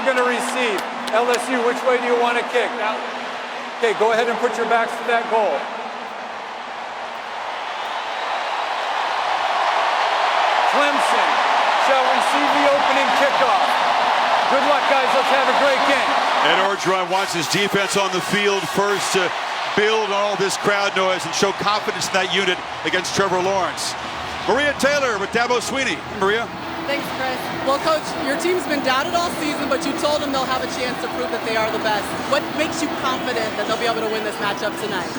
going to receive? LSU, which way do you want to kick? Now, okay, go ahead and put your backs to that goal. Clemson shall receive the opening kickoff. Good luck, guys. Let's have a great game. Ed Orgeron wants his defense on the field first to build all this crowd noise and show confidence in that unit against Trevor Lawrence. Maria Taylor with Dabo Sweeney. Maria. Thanks, Chris. Well, Coach, your team's been doubted all season, but you told them they'll have a chance to prove that they are the best. What makes you confident that they'll be able to win this matchup tonight?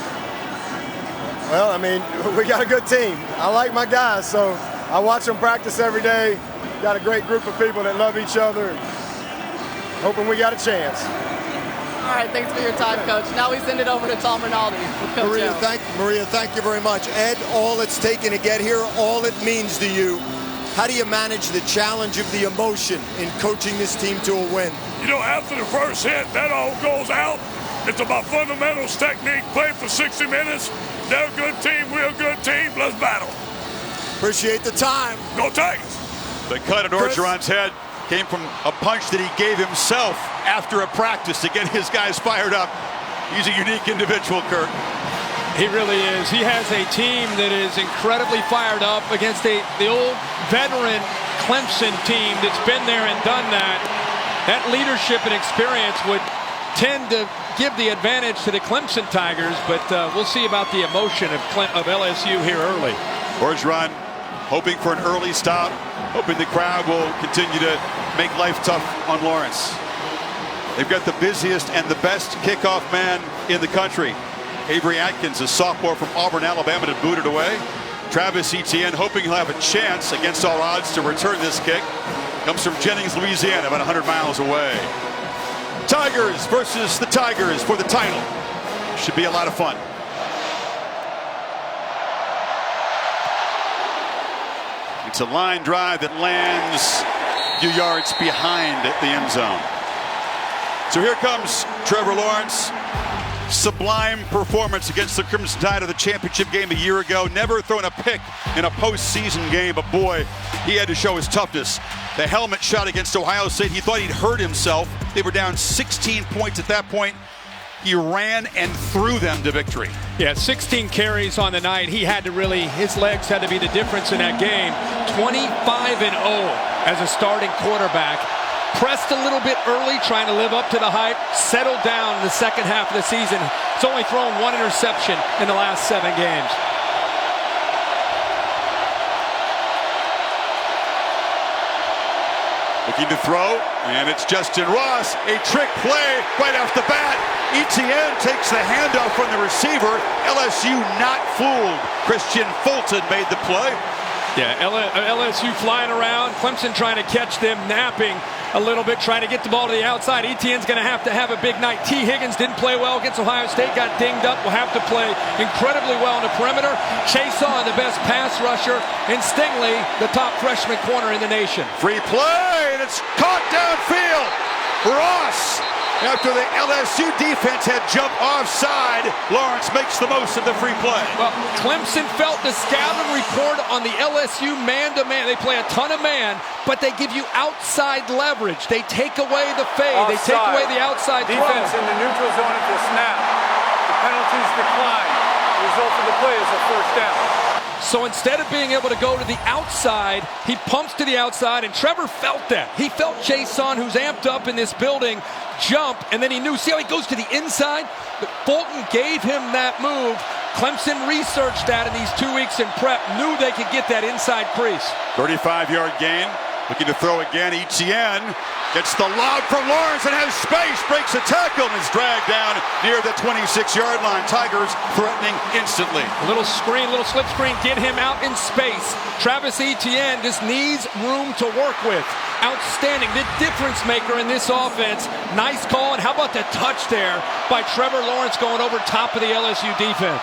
Well, I mean, we got a good team. I like my guys, so I watch them practice every day. Got a great group of people that love each other. Hoping we got a chance. All right, thanks for your time, Coach. Now we send it over to Tom Rinaldi with Coach Maria, thank you very much. Ed, all it's taken to get here, all it means to you. How do you manage the challenge of the emotion in coaching this team to a win? You know, after the first hit, that all goes out. It's about fundamentals, technique, play for 60 minutes. They're a good team, we're a good team. Let's battle. Appreciate the time. Go Tigers. The cut at Orgeron's head came from a punch that he gave himself after a practice to get his guys fired up. He's a unique individual, Kirk. He really is. He has a team that is incredibly fired up against the old veteran Clemson team that's been there and done that. That leadership and experience would tend to give the advantage to the Clemson Tigers, but we'll see about the emotion of LSU here early. Orgeron hoping for an early stop, hoping the crowd will continue to make life tough on Lawrence. They've got the busiest and the best kickoff man in the country. Avery Atkins, a sophomore from Auburn, Alabama, to boot it away. Travis Etienne hoping he'll have a chance against all odds to return this kick. Comes from Jennings, Louisiana, about 100 miles away. Tigers versus the Tigers for the title. Should be a lot of fun. It's a line drive that lands a few yards behind the end zone. So here comes Trevor Lawrence. Sublime performance against the Crimson Tide of the championship game a year ago. Never thrown a pick in a postseason game, but boy, he had to show his toughness. The helmet shot against Ohio State, he thought he'd hurt himself. They were down 16 points at that point. He ran and threw them to victory. Yeah, 16 carries on the night. He had to really, his legs had to be the difference in that game. 25-0 as a starting quarterback. Pressed a little bit early, trying to live up to the hype. Settled down in the second half of the season. He's only thrown one interception in the last 7 games. Looking to throw, and it's Justin Ross. A trick play right off the bat. Etienne takes the handoff from the receiver. LSU not fooled. Christian Fulton made the play. Yeah, LSU flying around. Clemson trying to catch them napping a little bit, trying to get the ball to the outside. Etienne's going to have a big night. T. Higgins didn't play well against Ohio State, got dinged up, will have to play incredibly well on the perimeter. Chase on, the best pass rusher, and Stingley, the top freshman corner in the nation. Free play, and it's caught downfield. Ross, after the LSU defense had jumped offside, Lawrence makes the most of the free play. Well, Clemson felt the scouting report on the LSU man-to-man. They play a ton of man, but they give you outside leverage. They take away the fade. Offside. They take away the outside defense throw. In the neutral zone at the snap. The penalties decline. The result of the play is a first down. So instead of being able to go to the outside, he pumps to the outside, and Trevor felt that. He felt Jason, who's amped up in this building, jump, and then he knew, see how he goes to the inside? But Fulton gave him that move. Clemson researched that in these 2 weeks in prep, knew they could get that inside crease. 35-yard gain. Looking to throw again. Etienne gets the lob from Lawrence and has space. Breaks a tackle and is dragged down near the 26-yard line. Tigers threatening instantly. A little screen, little slip screen, get him out in space. Travis Etienne just needs room to work with. Outstanding, the difference maker in this offense. Nice call, and how about the touch there by Trevor Lawrence going over top of the LSU defense.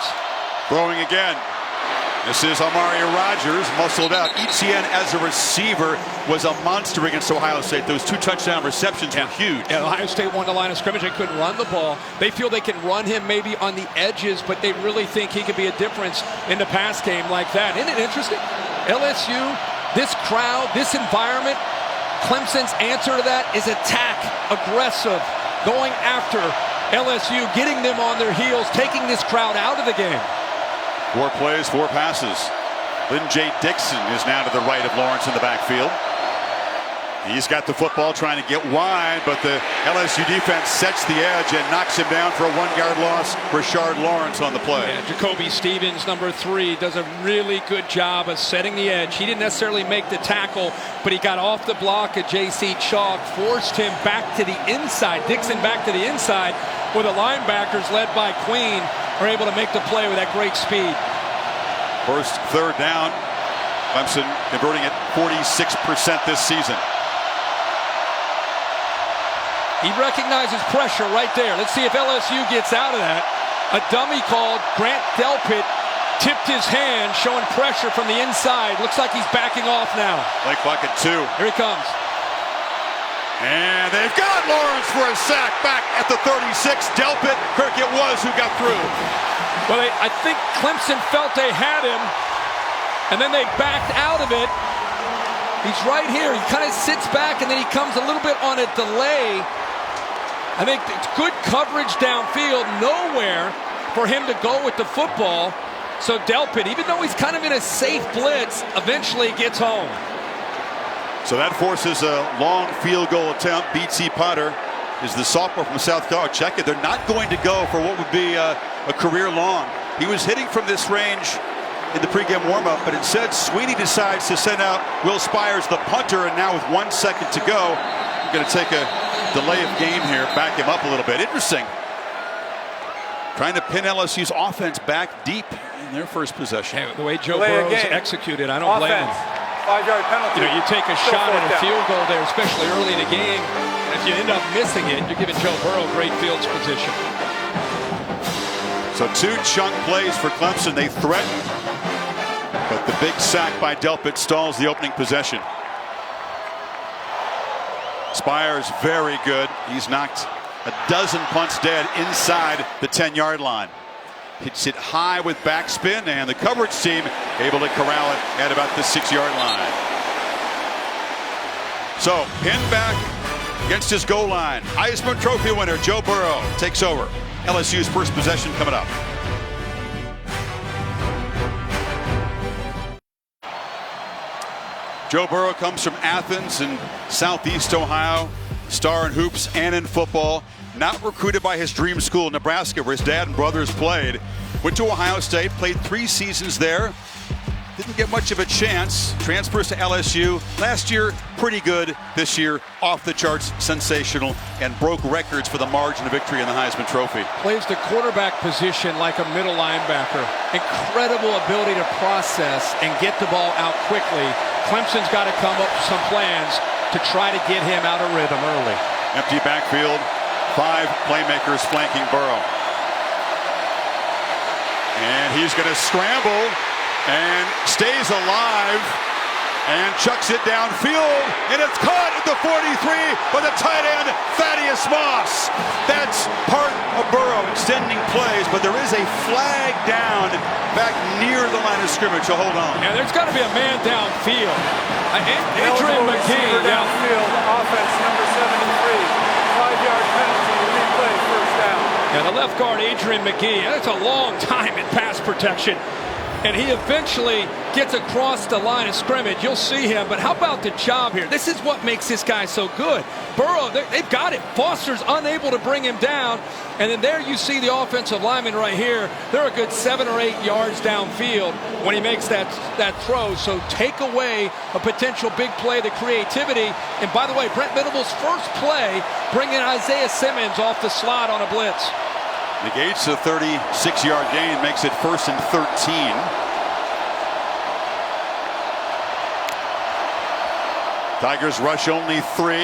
Throwing again. This is Amaria Rogers, muscled out. Etienne as a receiver was a monster against Ohio State. Those 2 touchdown receptions were huge. Yeah, Ohio State won the line of scrimmage. They couldn't run the ball. They feel they can run him maybe on the edges, but they really think he could be a difference in the pass game like that. Isn't it interesting? LSU, this crowd, this environment, Clemson's answer to that is attack, aggressive, going after LSU, getting them on their heels, taking this crowd out of the game. 4 plays, 4 passes. Lynn J. Dixon is now to the right of Lawrence in the backfield. He's got the football trying to get wide, but the LSU defense sets the edge and knocks him down for a 1-yard loss. Rashard Lawrence on the play. Yeah, Jacoby Stevens, number 3, does a really good job of setting the edge. He didn't necessarily make the tackle, but he got off the block of J.C. Chalk, forced him back to the inside. Dixon back to the inside, where the linebackers, led by Queen, are able to make the play with that great speed. First 3rd down. Clemson converting at 46% this season. He recognizes pressure right there. Let's see if LSU gets out of that. A dummy called. Grant Delpit tipped his hand, showing pressure from the inside. Looks like he's backing off now. Play clock at 2. Here he comes. And they've got Lawrence for a sack back at the 36. Delpit, Kirk it was who got through. Well, I think Clemson felt they had him, and then they backed out of it. He's right here. He kind of sits back, and then he comes a little bit on a delay. I think it's good coverage downfield, nowhere for him to go with the football. So Delpit, even though he's kind of in a safe blitz, eventually gets home. So that forces a long field goal attempt. B.T. Potter is the sophomore from South Carolina. Check it. They're not going to go for what would be a career long. He was hitting from this range in the pregame warm-up, but instead Sweeney decides to send out Will Spires, the punter, and now with 1 second to go, I'm going to take a delay of game here, back him up a little bit. Interesting. Trying to pin LSU's offense back deep in their first possession. Hey, the way Joe Burrow's executed, I don't blame him. 5-yard penalty. You know, you take a shot at a field goal there, especially early in the game, and if you end up missing it, you're giving Joe Burrow great field position. So 2 chunk plays for Clemson. They threaten, but the big sack by Delpit stalls the opening possession. Spires very good. He's knocked a dozen punts dead inside the 10-yard line. Hits it high with backspin, and the coverage team able to corral it at about the 6-yard line. So pinned back against his goal line. Heisman Trophy winner Joe Burrow takes over. LSU's first possession coming up. Joe Burrow comes from Athens in Southeast Ohio. Star in hoops and in football. Not recruited by his dream school, Nebraska, where his dad and brothers played. Went to Ohio State, played 3 seasons there. Didn't get much of a chance. Transfers to LSU. Last year, pretty good. This year, off the charts, sensational, and broke records for the margin of victory in the Heisman Trophy. Plays the quarterback position like a middle linebacker. Incredible ability to process and get the ball out quickly. Clemson's got to come up with some plans to try to get him out of rhythm early. Empty backfield. 5 playmakers flanking Burrow. And he's going to scramble and stays alive and chucks it downfield, and it's caught at the 43 by the tight end Thaddeus Moss. That's part of Burrow extending plays, but there is a flag down back near the line of scrimmage, so hold on. Yeah, there's got to be a man downfield. Adrian McGee downfield, offense number 73. 5-yard penalty, replay, first down. Yeah, the left guard, Adrian McGee, that's a long time in pass protection. And he eventually gets across the line of scrimmage. You'll see him, but how about the job here? This is what makes this guy so good. Burrow, they've got it. Foster's unable to bring him down. And then there you see the offensive lineman right here. They're a good 7 or 8 yards downfield when he makes that throw. So take away a potential big play, the creativity. And by the way, Brent Venables' first play, bringing Isaiah Simmons off the slot on a blitz. Negates a 36-yard gain, makes it 1st and 13. Tigers rush only 3,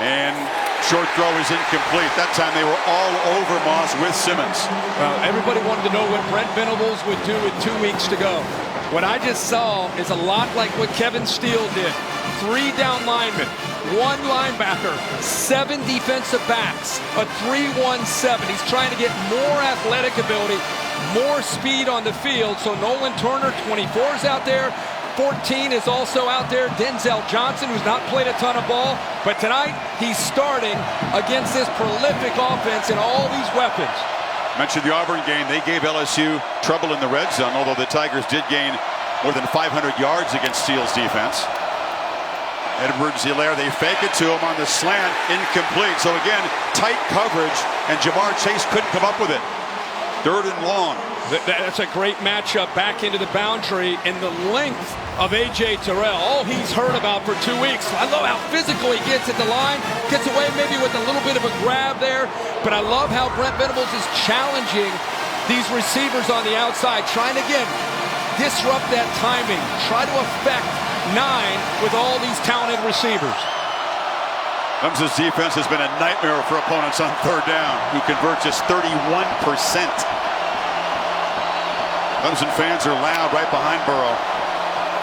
and short throw is incomplete. That time they were all over Moss with Simmons. Well, everybody wanted to know what Brent Venables would do with 2 weeks to go. What I just saw is a lot like what Kevin Steele did. 3 down linemen, 1 linebacker, 7 defensive backs, a 3-1-7. He's trying to get more athletic ability, more speed on the field. So Nolan Turner, 24, is out there. 14 is also out there. Denzel Johnson, who's not played a ton of ball. But tonight, he's starting against this prolific offense and all these weapons. Mentioned the Auburn game. They gave LSU trouble in the red zone, although the Tigers did gain more than 500 yards against Steele's defense. Edwards-Helaire, they fake it to him on the slant, incomplete. So again, tight coverage, and Jamar Chase couldn't come up with it. 3rd and long. That's a great matchup back into the boundary, and the length of A.J. Terrell, all he's heard about for 2 weeks. I love how physical he gets at the line, gets away maybe with a little bit of a grab there, but I love how Brent Venables is challenging these receivers on the outside, trying to, again, disrupt that timing, try to affect 9 with all these talented receivers. Clemson's defense has been a nightmare for opponents on 3rd down, who convert just 31%. Clemson fans are loud right behind Burrow.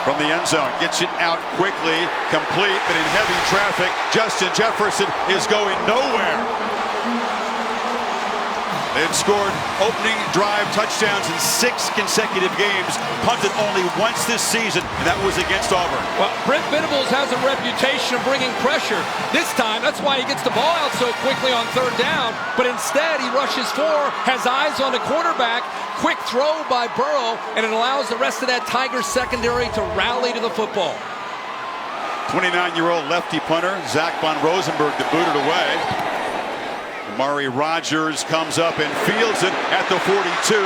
From the end zone, gets it out quickly, complete, but in heavy traffic, Justin Jefferson is going nowhere. They had scored opening drive touchdowns in 6 consecutive games, punted only once this season, and that was against Auburn. Well, Brent Venables has a reputation of bringing pressure. This time, that's why he gets the ball out so quickly on 3rd down, but instead he rushes 4, has eyes on the quarterback, quick throw by Burrow, and it allows the rest of that Tigers secondary to rally to the football. 29-year-old lefty punter, Zach Von Rosenberg, to boot it away. Amari Rogers comes up and fields it at the 42.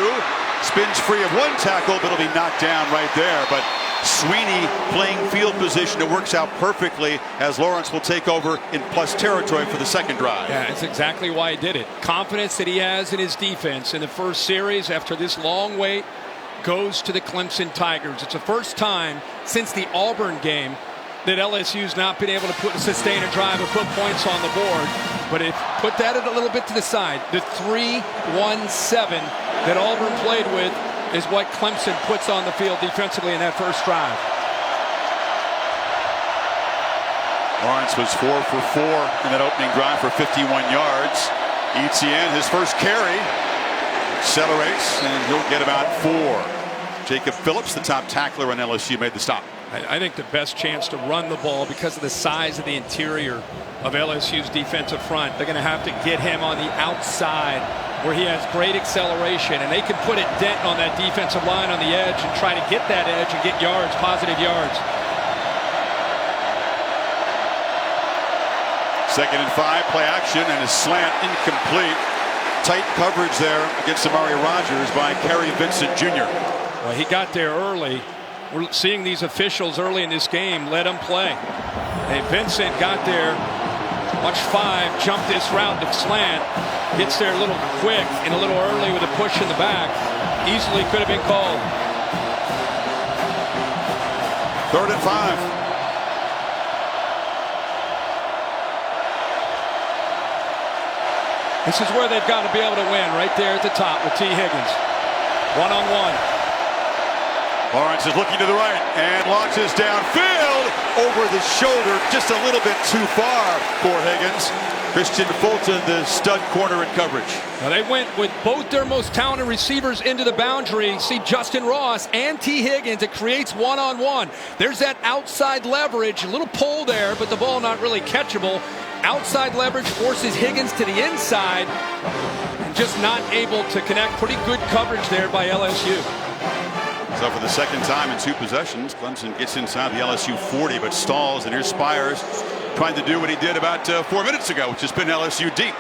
Spins free of 1 tackle, but it'll be knocked down right there. But Sweeney playing field position. It works out perfectly as Lawrence will take over in plus territory for the 2nd drive. Yeah, that's exactly why he did it. Confidence that he has in his defense in the first series after this long wait goes to the Clemson Tigers. It's the first time since the Auburn game that LSU's not been able to sustain a drive and put points on the board. But put that a little bit to the side. The 3-1-7 that Auburn played with is what Clemson puts on the field defensively in that first drive. Lawrence was 4 for 4 in that opening drive for 51 yards. Etienne, his first carry, accelerates, and he'll get about 4. Jacob Phillips, the top tackler on LSU, made the stop. I think the best chance to run the ball because of the size of the interior of LSU's defensive front. They're going to have to get him on the outside where he has great acceleration, and they can put a dent on that defensive line on the edge and try to get that edge and get yards, positive yards. 2nd and 5, play action, and a slant incomplete. Tight coverage there against Amari Rogers by Kerry Vincent Jr. Well, he got there early. We're seeing these officials early in this game let him play. Hey, Vincent got there, watch 5, jumped this route to slant, gets there a little quick and a little early with a push in the back. Easily could have been called. 3rd and 5. This is where they've got to be able to win, right there at the top with T. Higgins. One-on-one. Lawrence is looking to the right and launches downfield over the shoulder, just a little bit too far for Higgins. Christian Fulton, the stud corner in coverage. Now they went with both their most talented receivers into the boundary. See Justin Ross and T. Higgins. It creates one-on-one. There's that outside leverage, a little pull there, but the ball not really catchable. Outside leverage forces Higgins to the inside and just not able to connect. Pretty good coverage there by LSU. So for the 2nd time in 2 possessions, Clemson gets inside the LSU 40, but stalls, and here's Spires trying to do what he did about 4 minutes ago, which has been LSU deep.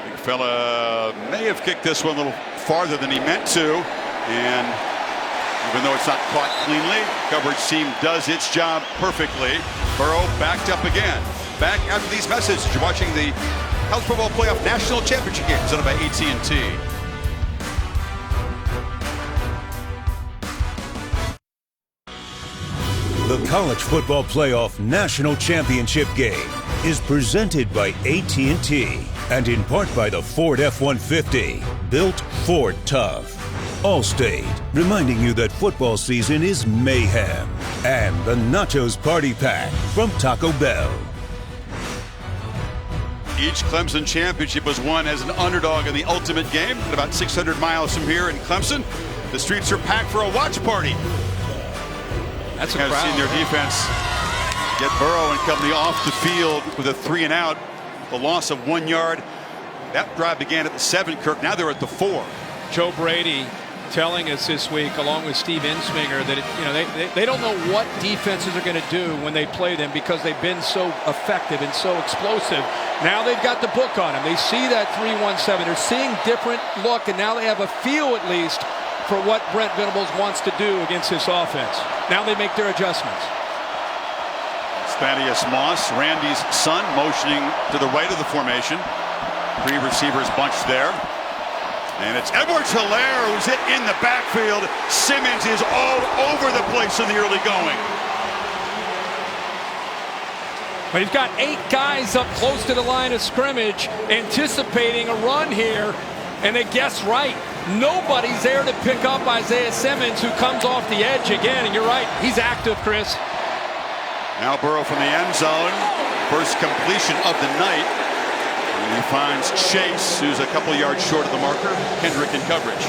Big fella may have kicked this one a little farther than he meant to, and even though it's not caught cleanly, coverage team does its job perfectly. Burrow backed up again. Back after these messages, you're watching the College Football Playoff National Championship game presented by AT&T. The College Football Playoff National Championship game is presented by AT&T and in part by the Ford F-150, built Ford tough. Allstate, reminding you that football season is mayhem. And the Nachos Party Pack from Taco Bell. Each Clemson championship was won as an underdog in the ultimate game. At about 600 miles from here in Clemson, the streets are packed for a watch party. That's a I've crowd. seen their defense get Burrow and company off the field with a 3-and-out. The loss of 1 yard. That drive began at the 7, Kirk. Now they're at the 4. Joe Brady telling us this week, along with Steve Insminger, that they don't know what defenses are going to do when they play them because they've been so effective and so explosive. Now they've got the book on them. They see that 3-1-7. They're seeing different look, and now they have a feel at least for what Brent Venables wants to do against this offense. Now they make their adjustments. Thaddeus Moss, Randy's son, motioning to the right of the formation. 3 receivers bunched there. And it's Edwards-Helaire who's hit in the backfield. Simmons is all over the place in the early going. But you've got 8 guys up close to the line of scrimmage anticipating a run here, and they guess right. Nobody's there to pick up Isaiah Simmons, who comes off the edge again. And you're right, he's active, Chris. Now Burrow from the end zone. First completion of the night. And he finds Chase, who's a couple yards short of the marker. Kendrick in coverage.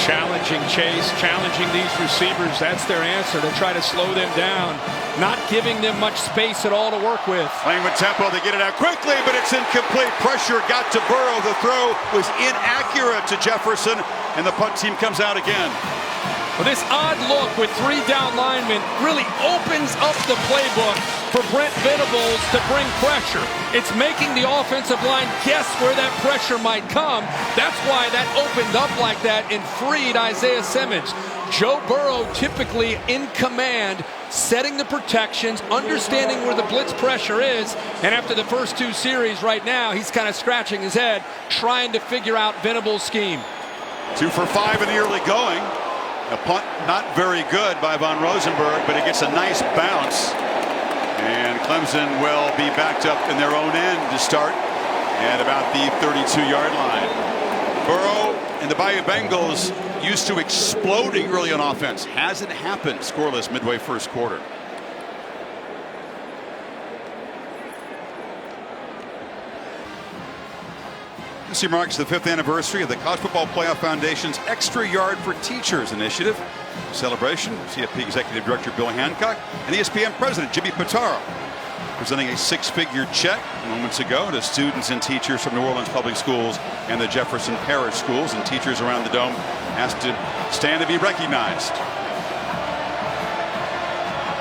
Challenging Chase, challenging these receivers. That's their answer, to try to slow them down, not giving them much space at all to work with. Playing with tempo, they get it out quickly, but it's incomplete. Pressure got to Burrow. The throw was inaccurate to Jefferson, and the punt team comes out again. Well, this odd look with 3 down linemen really opens up the playbook for Brent Venables to bring pressure. It's making the offensive line guess where that pressure might come. That's why that opened up like that and freed Isaiah Simmons. Joe Burrow typically in command, setting the protections, understanding where the blitz pressure is, and after the first 2 series right now, he's kind of scratching his head, trying to figure out Venables' scheme. 2 for 5 in the early going. A punt not very good by Von Rosenberg, but it gets a nice bounce. And Clemson will be backed up in their own end to start at about the 32-yard line. Burrow and the Bayou Bengals used to exploding early on offense. Hasn't happened scoreless midway first quarter. This year marks the 5th anniversary of the College Football Playoff Foundation's Extra Yard for Teachers initiative. Celebration, CFP Executive Director Bill Hancock and ESPN President Jimmy Pitaro presenting a 6-figure check moments ago to students and teachers from New Orleans Public Schools and the Jefferson Parish Schools, and teachers around the dome asked to stand to be recognized.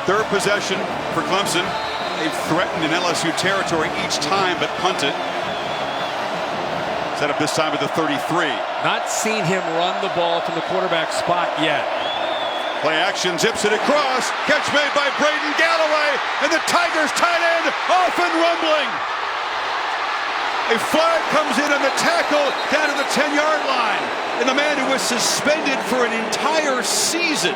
3rd possession for Clemson. They've threatened in LSU territory each time but punted. Set up this time at the 33. Not seen him run the ball from the quarterback spot yet. Play action, zips it across. Catch made by Braden Galloway, and the Tigers tight end off and rumbling. A flag comes in on the tackle down to the 10-yard line. And the man who was suspended for an entire season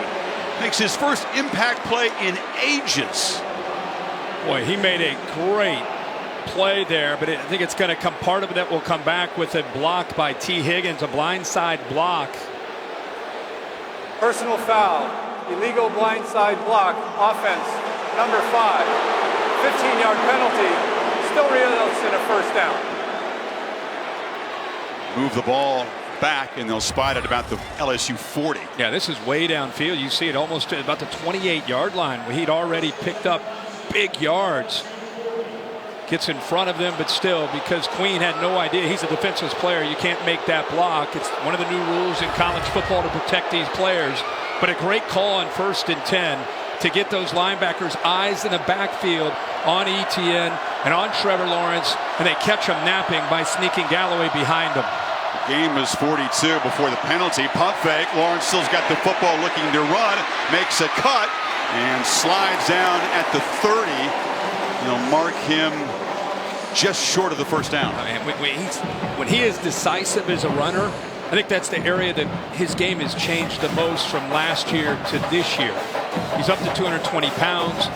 makes his first impact play in ages. Boy, he made a great play there, but I think it's going to come, part of it that will come back with a block by T. Higgins, a blindside block. Personal foul, illegal blindside block, offense, number 5. 15-yard penalty, still results in a first down. Move the ball back, and they'll spot it about the LSU 40. Yeah, this is way downfield. You see it almost at about the 28-yard line, where he'd already picked up big yards. Gets in front of them, but still, because Queen had no idea he's a defenseless player, you can't make that block. It's one of the new rules in college football to protect these players. But a great call on 1st and 10 to get those linebackers' eyes in the backfield on Etienne and on Trevor Lawrence, and they catch him napping by sneaking Galloway behind him. The game is 42 before the penalty. Pump fake. Lawrence still's got the football, looking to run, makes a cut, and slides down at the 30. They'll mark him just short of the first down. When he is decisive as a runner, I think that's the area that his game has changed the most from last year to this year. He's up to 220 pounds.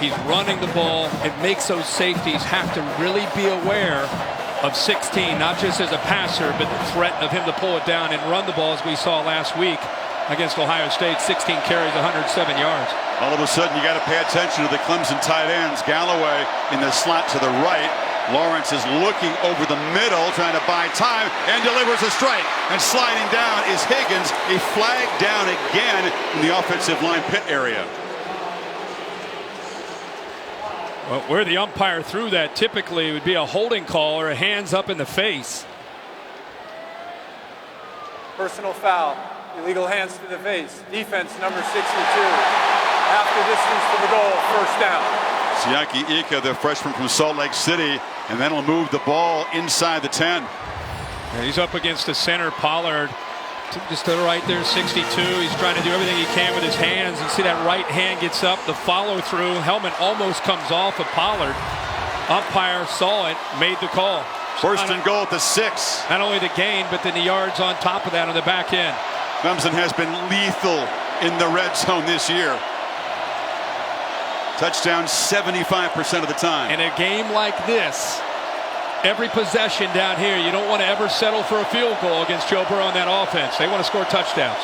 He's running the ball. It makes those safeties have to really be aware of 16, not just as a passer, but the threat of him to pull it down and run the ball, as we saw last week against Ohio State. 16 carries, 107 yards. All of a sudden, you got to pay attention to the Clemson tight ends. Galloway in the slot to the right. Lawrence is looking over the middle, trying to buy time, and delivers a strike. And sliding down is Higgins. A flag down again in the offensive line pit area. Well, where the umpire threw that typically would be a holding call or a hands up in the face. Personal foul. Illegal hands to the face. Defense number 62. Half the distance to the goal. First down. Siaki Ika, the freshman from Salt Lake City, and then he'll move the ball inside the 10. Yeah, he's up against the center, Pollard. Just to the right there, 62. He's trying to do everything he can with his hands. You see that right hand gets up, the follow through. Helmet almost comes off of Pollard. Umpire saw it, made the call. First and goal at the 6. Not only the gain, but then the yards on top of that on the back end. Clemson has been lethal in the red zone this year. Touchdown 75% of the time. In a game like this, every possession down here, you don't want to ever settle for a field goal against Joe Burrow on that offense. They want to score touchdowns.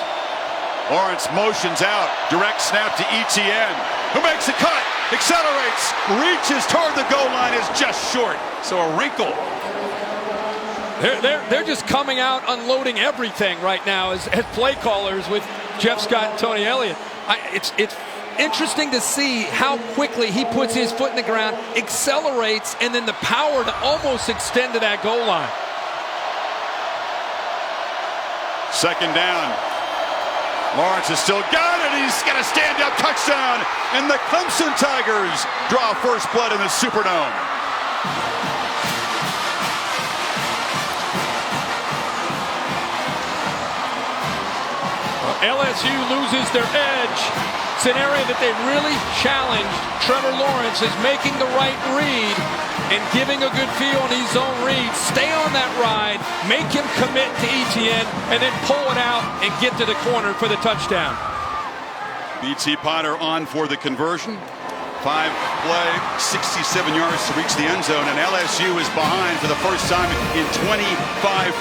Lawrence motions out. Direct snap to Etienne, who makes a cut, accelerates, reaches toward the goal line, is just short. So a wrinkle. They're just coming out unloading everything right now as play callers with Jeff Scott and Tony Elliott. It's interesting to see how quickly he puts his foot in the ground, accelerates, and then the power to almost extend to that goal line. Second down. Lawrence has still got it. He's got a stand-up touchdown. And the Clemson Tigers draw first blood in the Superdome. LSU loses their edge. It's an area that they really challenged. Trevor Lawrence is making the right read and giving a good feel on his own read. Stay on that ride, make him commit to Etienne, and then pull it out and get to the corner for the touchdown. BT Potter on for the conversion. 5-play, 67 yards to reach the end zone, and LSU is behind for the first time in 25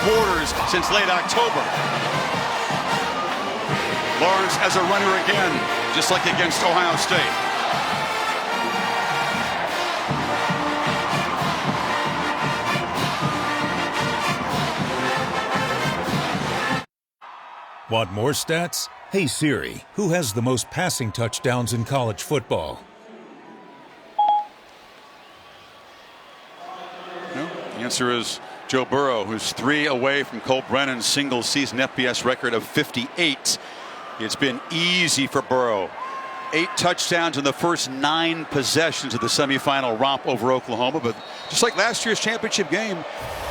quarters since late October. Lawrence as a runner again, just like against Ohio State. Want more stats? Hey Siri, who has the most passing touchdowns in college football? No, the answer is Joe Burrow, who's 3 away from Cole Brennan's single-season FBS record of 58. It's been easy for Burrow. 8 touchdowns in the first 9 possessions of the semifinal romp over Oklahoma. But just like last year's championship game,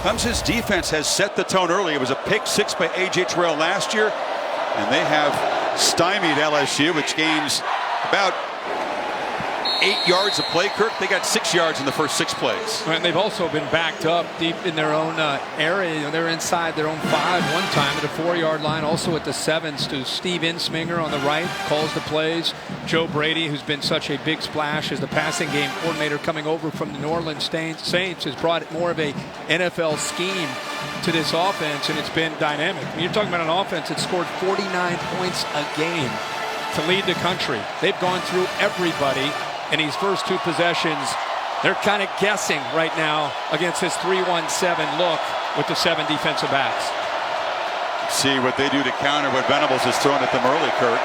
Clemson's defense has set the tone early. It was a pick 6 by A.J. Terrell last year, and they have stymied LSU, which gains about 8 yards of play. Kirk, they got 6 yards in the first 6 plays. And they've also been backed up deep in their own area. They're inside their own 5 one time at the 4-yard line, also at the 7s to Steve Insminger on the right, calls the plays. Joe Brady, who's been such a big splash as the passing game coordinator coming over from the New Orleans Saints, has brought more of a NFL scheme to this offense, and it's been dynamic. I mean, you're talking about an offense that scored 49 points a game to lead the country. They've gone through everybody. In these first 2 possessions, they're kind of guessing right now against this 3-1-7 look with the 7 defensive backs. See what they do to counter what Venables has thrown at them early, Kurt.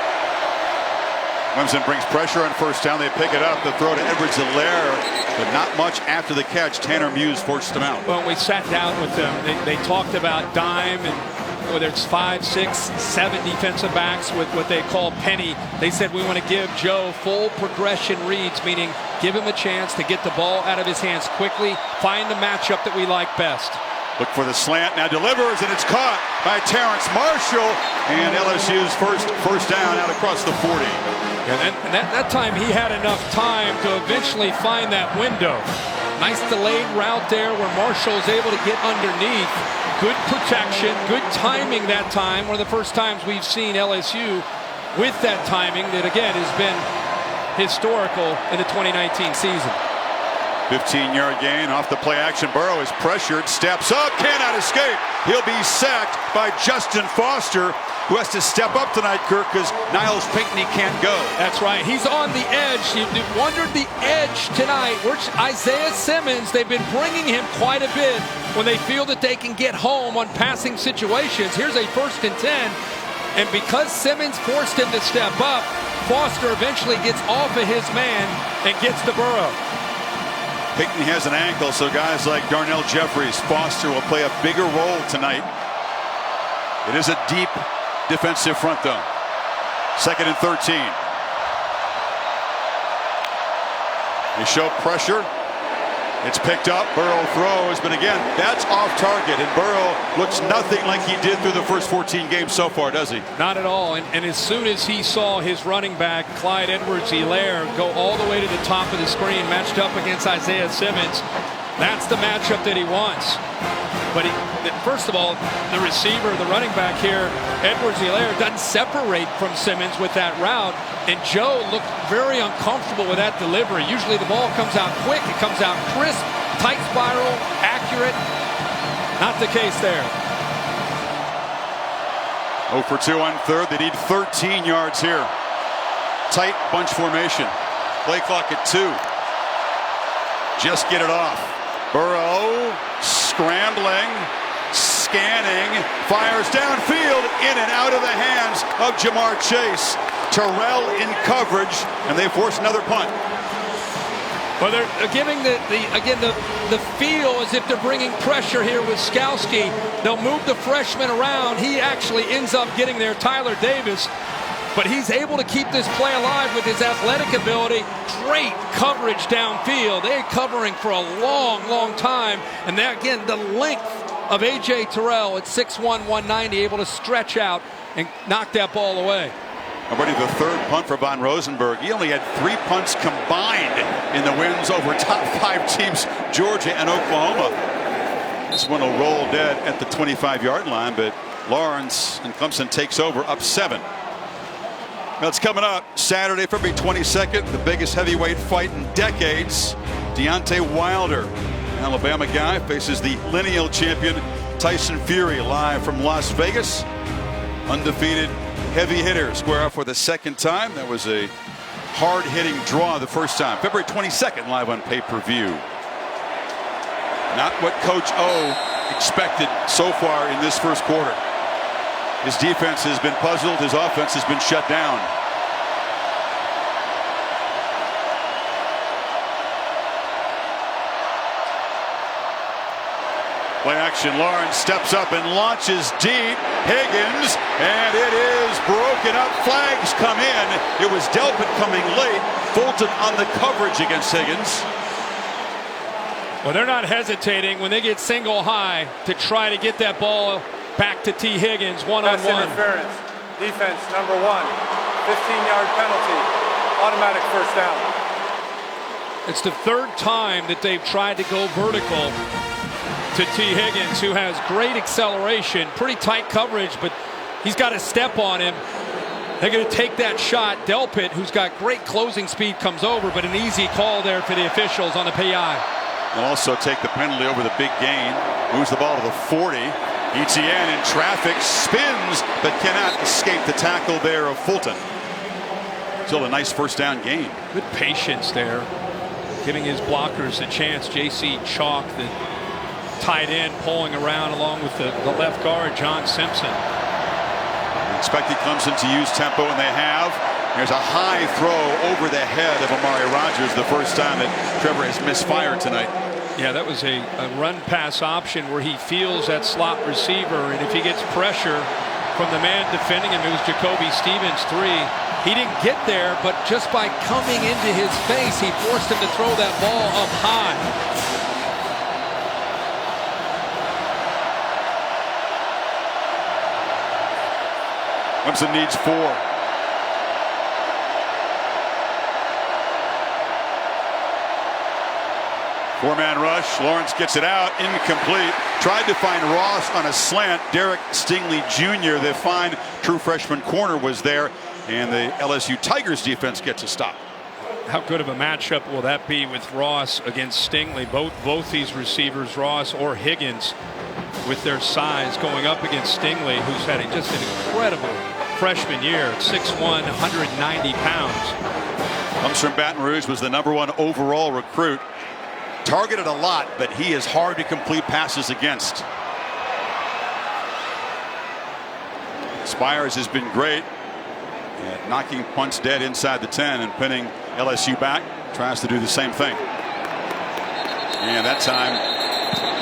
Clemson brings pressure on first down. They pick it up. The throw to Edwards-Helaire, but not much after the catch. Tanner Muse forced them out. Well, we sat down with them. They talked about dime and whether it's 5, 6, 7 defensive backs with what they call penny. They said we want to give Joe full progression reads, meaning give him a chance to get the ball out of his hands quickly, find the matchup that we like best. Look for the slant, now delivers, and it's caught by Terrence Marshall, and LSU's first down out across the 40. And that time he had enough time to eventually find that window. Nice delayed route there where Marshall is able to get underneath. Good protection, good timing that time. One of the first times we've seen LSU with that timing that, again, has been historical in the 2019 season. 15-yard gain off the play action. Burrow is pressured, steps up, cannot escape. He'll be sacked by Justin Foster. who has to step up tonight, Kirk, because Niles Pinckney can't go. That's right. He's on the edge. You wondered the edge tonight. Isaiah Simmons, they've been bringing him quite a bit when they feel that they can get home on passing situations. Here's a 1st and 10. And because Simmons forced him to step up, Foster eventually gets off of his man and gets to Burrow. Pinckney has an ankle, so guys like Darnell Jeffries, Foster will play a bigger role tonight. It is a deep defensive front, though. 2nd and 13. They show pressure. It's picked up. Burrow throws, but again, that's off target. And Burrow looks nothing like he did through the first 14 games so far, does he? Not at all. And as soon as he saw his running back, Clyde Edwards-Helaire, go all the way to the top of the screen, matched up against Isaiah Simmons, that's the matchup that he wants. But first of all, the receiver, the running back here, Edwards-Helaire, doesn't separate from Simmons with that route. And Joe looked very uncomfortable with that delivery. Usually the ball comes out quick, it comes out crisp, tight spiral, accurate. Not the case there. 0 for 2 on 3rd. They need 13 yards here. Tight bunch formation. Play clock at 2. Just get it off. Burrow scrambling, scanning, fires downfield, in and out of the hands of Jamar Chase. Terrell in coverage, and they force another punt. Well, they're giving the feel as if they're bringing pressure here with Skowski. They'll move the freshman around. He actually ends up getting there, Tyler Davis. But he's able to keep this play alive with his athletic ability. Great coverage downfield. They're covering for a long, long time. And then again, the length of A.J. Terrell at 6'1", 190, able to stretch out and knock that ball away. Already the 3rd punt for Von Rosenberg. He only had 3 punts combined in the wins over top 5 teams, Georgia and Oklahoma. This one will roll dead at the 25-yard line, but Lawrence and Clemson takes over, up 7. That's coming up Saturday, February 22nd, the biggest heavyweight fight in decades. Deontay Wilder, Alabama guy, faces the lineal champion Tyson Fury, live from Las Vegas. Undefeated heavy hitter square off for the 2nd time. That was a hard-hitting draw the first time. February 22nd, live on pay-per-view. Not what Coach O expected so far in this first quarter. His defense has been puzzled. His offense has been shut down. Play action. Lawrence steps up and launches deep. Higgins, and it is broken up. Flags come in. It was Delpit coming late. Fulton on the coverage against Higgins. Well, they're not hesitating when they get single high to try to get that ball back to T. Higgins, one-on-one. Pass interference. Defense, number 1. 15-yard penalty. Automatic first down. It's the 3rd time that they've tried to go vertical to T. Higgins, who has great acceleration, pretty tight coverage, but he's got a step on him. They're going to take that shot. Delpit, who's got great closing speed, comes over, but an easy call there for the officials on the PI. They'll also take the penalty over the big gain. Moves the ball to the 40. Etienne in traffic, spins, but cannot escape the tackle there of Fulton. Still a nice first down gain. Good patience there, giving his blockers a chance. J.C. Chalk, the tight end, pulling around along with the left guard, John Simpson. Expected Clemson to use tempo, and they have. There's a high throw over the head of Amari Rodgers, the first time that Trevor has misfired tonight. Yeah, that was a run-pass option where he feels that slot receiver, and if he gets pressure from the man defending him, it was Jacoby Stevens, 3. He didn't get there, but just by coming into his face, he forced him to throw that ball up high. Clemson needs 4. Four-man rush. Lawrence gets it out. Incomplete. Tried to find Ross on a slant. Derek Stingley Jr., the fine true freshman corner, was there. And the LSU Tigers defense gets a stop. How good of a matchup will that be with Ross against Stingley? Both these receivers, Ross or Higgins, with their size going up against Stingley, who's had just an incredible freshman year at 6'1", 190 pounds. Comes from Baton Rouge, was the #1 overall recruit. Targeted a lot, but he is hard to complete passes against. Spires has been great at knocking punts dead inside the 10 and pinning LSU back. Tries to do the same thing. And that time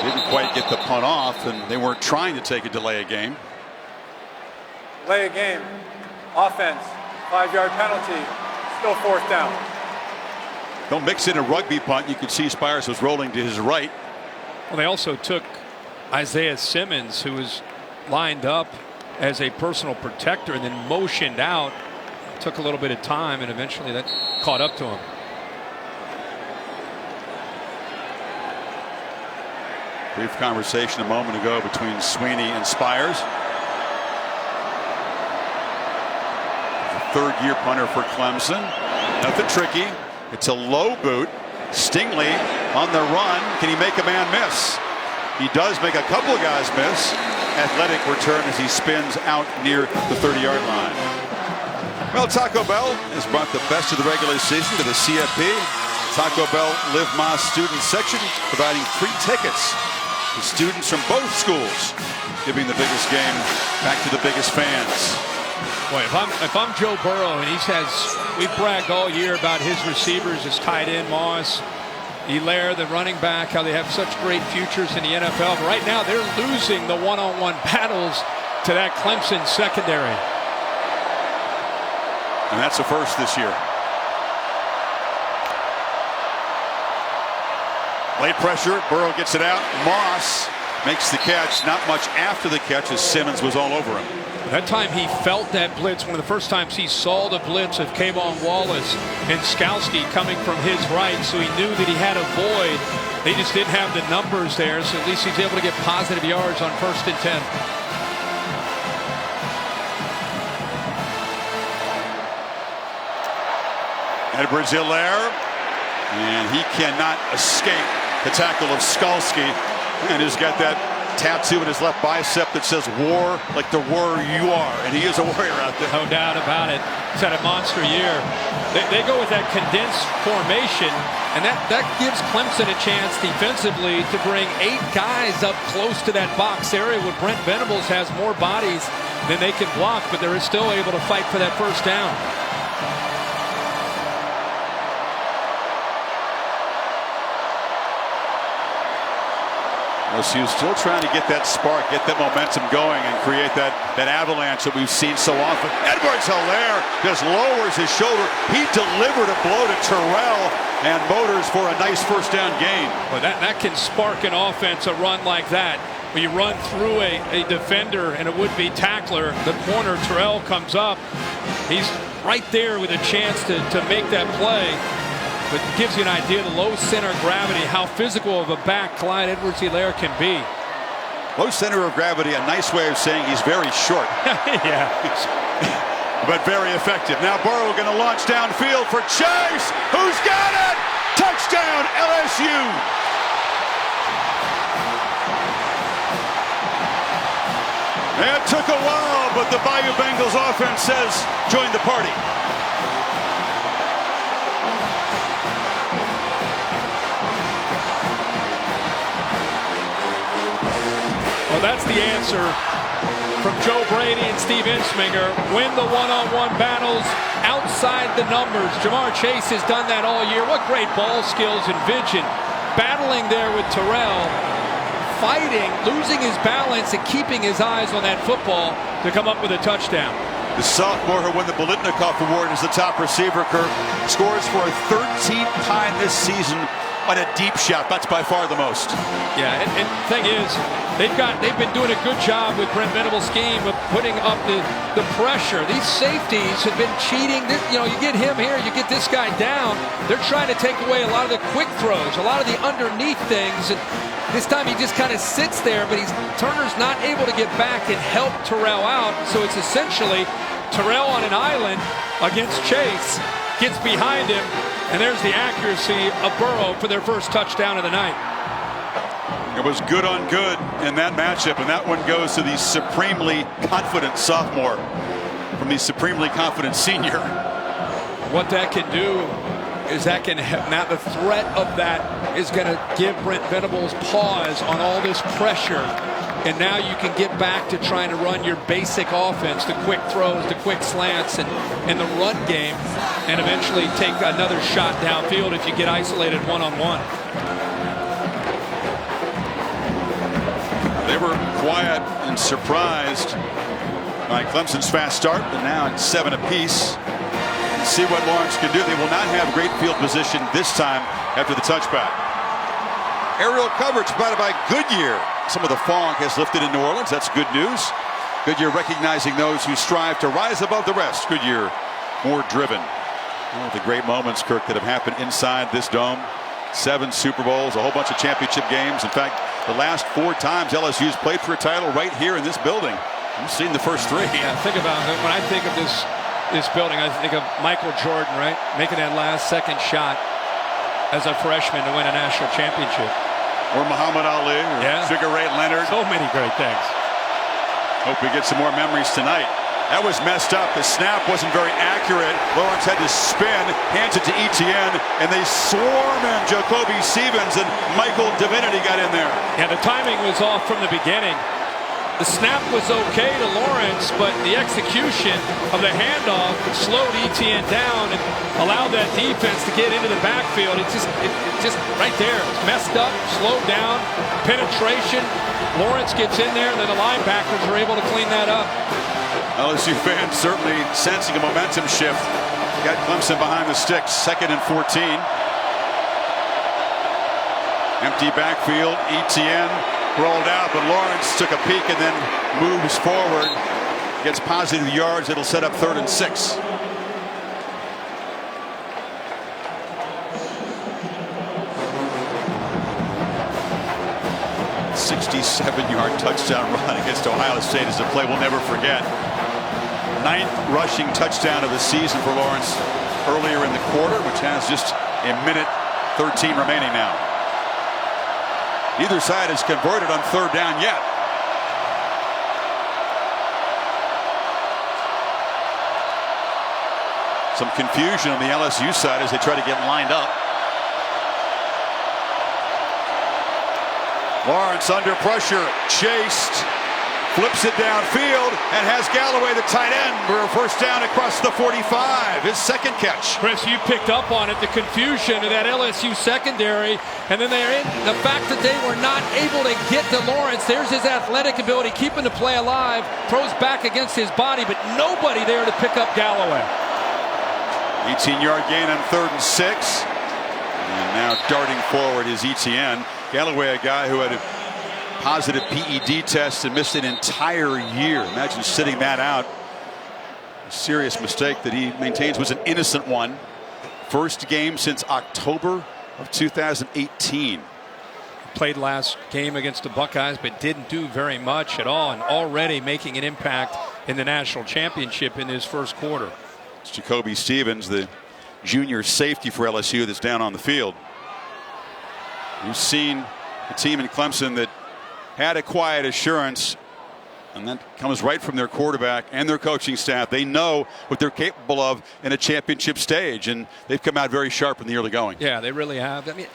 didn't quite get the punt off, and they weren't trying to take a delay a game. Delay a game. Offense. 5-yard penalty. Still 4th down. Don't mix in a rugby punt. You could see Spires was rolling to his right. Well, they also took Isaiah Simmons, who was lined up as a personal protector and then motioned out. Took a little bit of time, and eventually that caught up to him. Brief conversation a moment ago between Sweeney and Spires. Third-year punter for Clemson. Nothing tricky. It's a low boot. Stingley on the run. Can he make a man miss? He does make a couple of guys miss. Athletic return as he spins out near the 30-yard line. Well, Taco Bell has brought the best of the regular season to the CFP. Taco Bell Live Más student section, providing free tickets to students from both schools, giving the biggest game back to the biggest fans. Boy, if I'm Joe Burrow, and we've bragged all year about his receivers, his tight end Moss, Hilaire, the running back, how they have such great futures in the NFL. But right now, they're losing the one-on-one battles to that Clemson secondary. And that's a first this year. Late pressure. Burrow gets it out. Moss makes the catch. Not much after the catch as Simmons was all over him. That time he felt that blitz. One of the first times he saw the blitz of K'Von Wallace and Skowski coming from his right, so he knew that he had a void. They just didn't have the numbers there, so at least he's able to get positive yards on 1st and 10. Edwards-Hilaire, and he cannot escape the tackle of Skowski, and he's got that tattoo in his left bicep that says "War like the warrior you are," and he is a warrior out there. No doubt about it. He's had a monster year. They go with that condensed formation, and that gives Clemson a chance defensively to bring 8 guys up close to that box area where Brent Venables has more bodies than they can block, but they're still able to fight for that 1st down. LSU still trying to get that spark, get that momentum going, and create that avalanche that we've seen so often. Edwards-Hilaire just lowers his shoulder. He delivered a blow to Terrell and motors for a nice 1st down gain. Well, that can spark an offense, a run like that. When you run through a defender and a would-be tackler, the corner, Terrell, comes up. He's right there with a chance to make that play. But it gives you an idea of the low center of gravity, how physical of a back Clyde Edwards-Hilaire can be. Low center of gravity, a nice way of saying he's very short. Yeah. But very effective. Now Burrow going to launch downfield for Chase. Who's got it? Touchdown, LSU. It took a while, but the Bayou Bengals offense says join the party. Well, that's the answer from Joe Brady and Steve Ensminger. Win the one-on-one battles outside the numbers. Jamar Chase has done that all year. What great ball skills and vision. Battling there with Terrell. Fighting, losing his balance, and keeping his eyes on that football to come up with a touchdown. The sophomore who won the Bolitnikoff Award as the top receiver, Kirk, scores for a 13th time this season on a deep shot. That's by far the most. Yeah, and the thing is, they've been doing a good job with Brent Venables' scheme of putting up the pressure. These safeties have been cheating. You get him here, you get this guy down. They're trying to take away a lot of the quick throws, a lot of the underneath things. And this time he just kind of sits there, but Turner's not able to get back and help Terrell out. So it's essentially Terrell on an island against Chase, gets behind him, and there's the accuracy of Burrow for their first touchdown of the night. It was good on good in that matchup, and that one goes to the supremely confident sophomore from the supremely confident senior. What that can do is that can have, now the threat of that is going to give Brent Venables pause on all this pressure. And now you can get back to trying to run your basic offense, the quick throws, the quick slants, and the run game, and eventually take another shot downfield if you get isolated one-on-one. They were quiet and surprised by Clemson's fast start, but now at 7 apiece. See what Lawrence can do. They will not have great field position this time after the touchback. Aerial coverage provided by Goodyear. Some of the fog has lifted in New Orleans. That's good news. Goodyear recognizing those who strive to rise above the rest. Goodyear more driven. One of the great moments, Kirk, that have happened inside this dome. 7 Super Bowls, a whole bunch of championship games. In fact, the last 4 times LSU's played for a title right here in this building. You've seen the first 3. Yeah, think about it. When I think of this building, I think of Michael Jordan, right? Making that last second shot as a freshman to win a national championship. Or Muhammad Ali, or Sugar Ray Leonard. So many great things. Hope we get some more memories tonight. That was messed up. The snap wasn't very accurate. Lawrence had to spin, hands it to Etienne, and they swarm him. Jacoby Stevens and Michael Divinity got in there. Yeah, the timing was off from the beginning. The snap was okay to Lawrence, but the execution of the handoff slowed Etienne down and allowed that defense to get into the backfield. It just right there. It's messed up, slowed down, penetration. Lawrence gets in there, and then the linebackers are able to clean that up. LSU fans certainly sensing a momentum shift. Got Clemson behind the sticks, 2nd and 14. Empty backfield, Etienne rolled out, but Lawrence took a peek and then moves forward. Gets positive yards. It'll set up 3rd and 6. A 67-yard touchdown run against Ohio State is a play we'll never forget. 9th rushing touchdown of the season for Lawrence earlier in the quarter, which has just a minute 13 remaining now. Neither side has converted on 3rd down yet. Some confusion on the LSU side as they try to get lined up. Lawrence under pressure, chased, flips it downfield, and has Galloway, the tight end, for a first down across the 45. His 2nd catch. Chris, you picked up on it, the confusion of that LSU secondary, and then they're in the fact that they were not able to get to Lawrence. There's his athletic ability, keeping the play alive, throws back against his body, but nobody there to pick up Galloway. 18-yard gain on 3rd and 6. And now darting forward is Etienne. Galloway, a guy who had a positive PED test and missed an entire year. Imagine sitting that out. A serious mistake that he maintains was an innocent one. First game since October of 2018. Played last game against the Buckeyes, but didn't do very much at all, and already making an impact in the national championship in his first quarter. It's Jacoby Stevens, the junior safety for LSU, that's down on the field. You've seen a team in Clemson that had a quiet assurance, and that comes right from their quarterback and their coaching staff. They know what they're capable of in a championship stage, and they've come out very sharp in the early going. Yeah, they really have. I mean,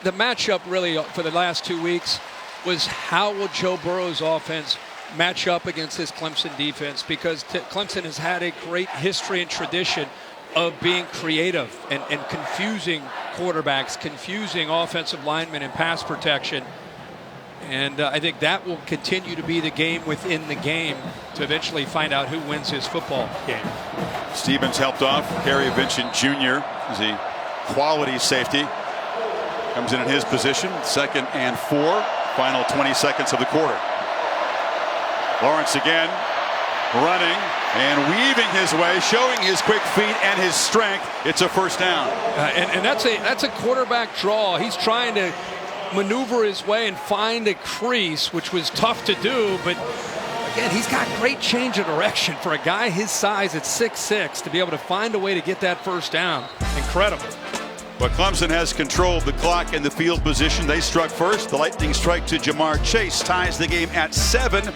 the matchup really for the last 2 weeks was how will Joe Burrow's offense match up against this Clemson defense, because Clemson has had a great history and tradition of being creative and confusing quarterbacks, confusing offensive linemen and pass protection. And I think that will continue to be the game within the game to eventually find out who wins his football game. Stevens helped off. Kerry Vincent Jr. is a quality safety. Comes in his position. 2nd and 4. Final 20 seconds of the quarter. Lawrence again running and weaving his way, showing his quick feet and his strength. It's a first down. And that's a quarterback draw. He's trying to maneuver his way and find a crease, which was tough to do, but again, he's got great change of direction for a guy his size at 6'6" to be able to find a way to get that first down. Incredible. But Clemson has control of the clock and the field position. They struck first. The lightning strike to Jamar Chase ties the game at 7.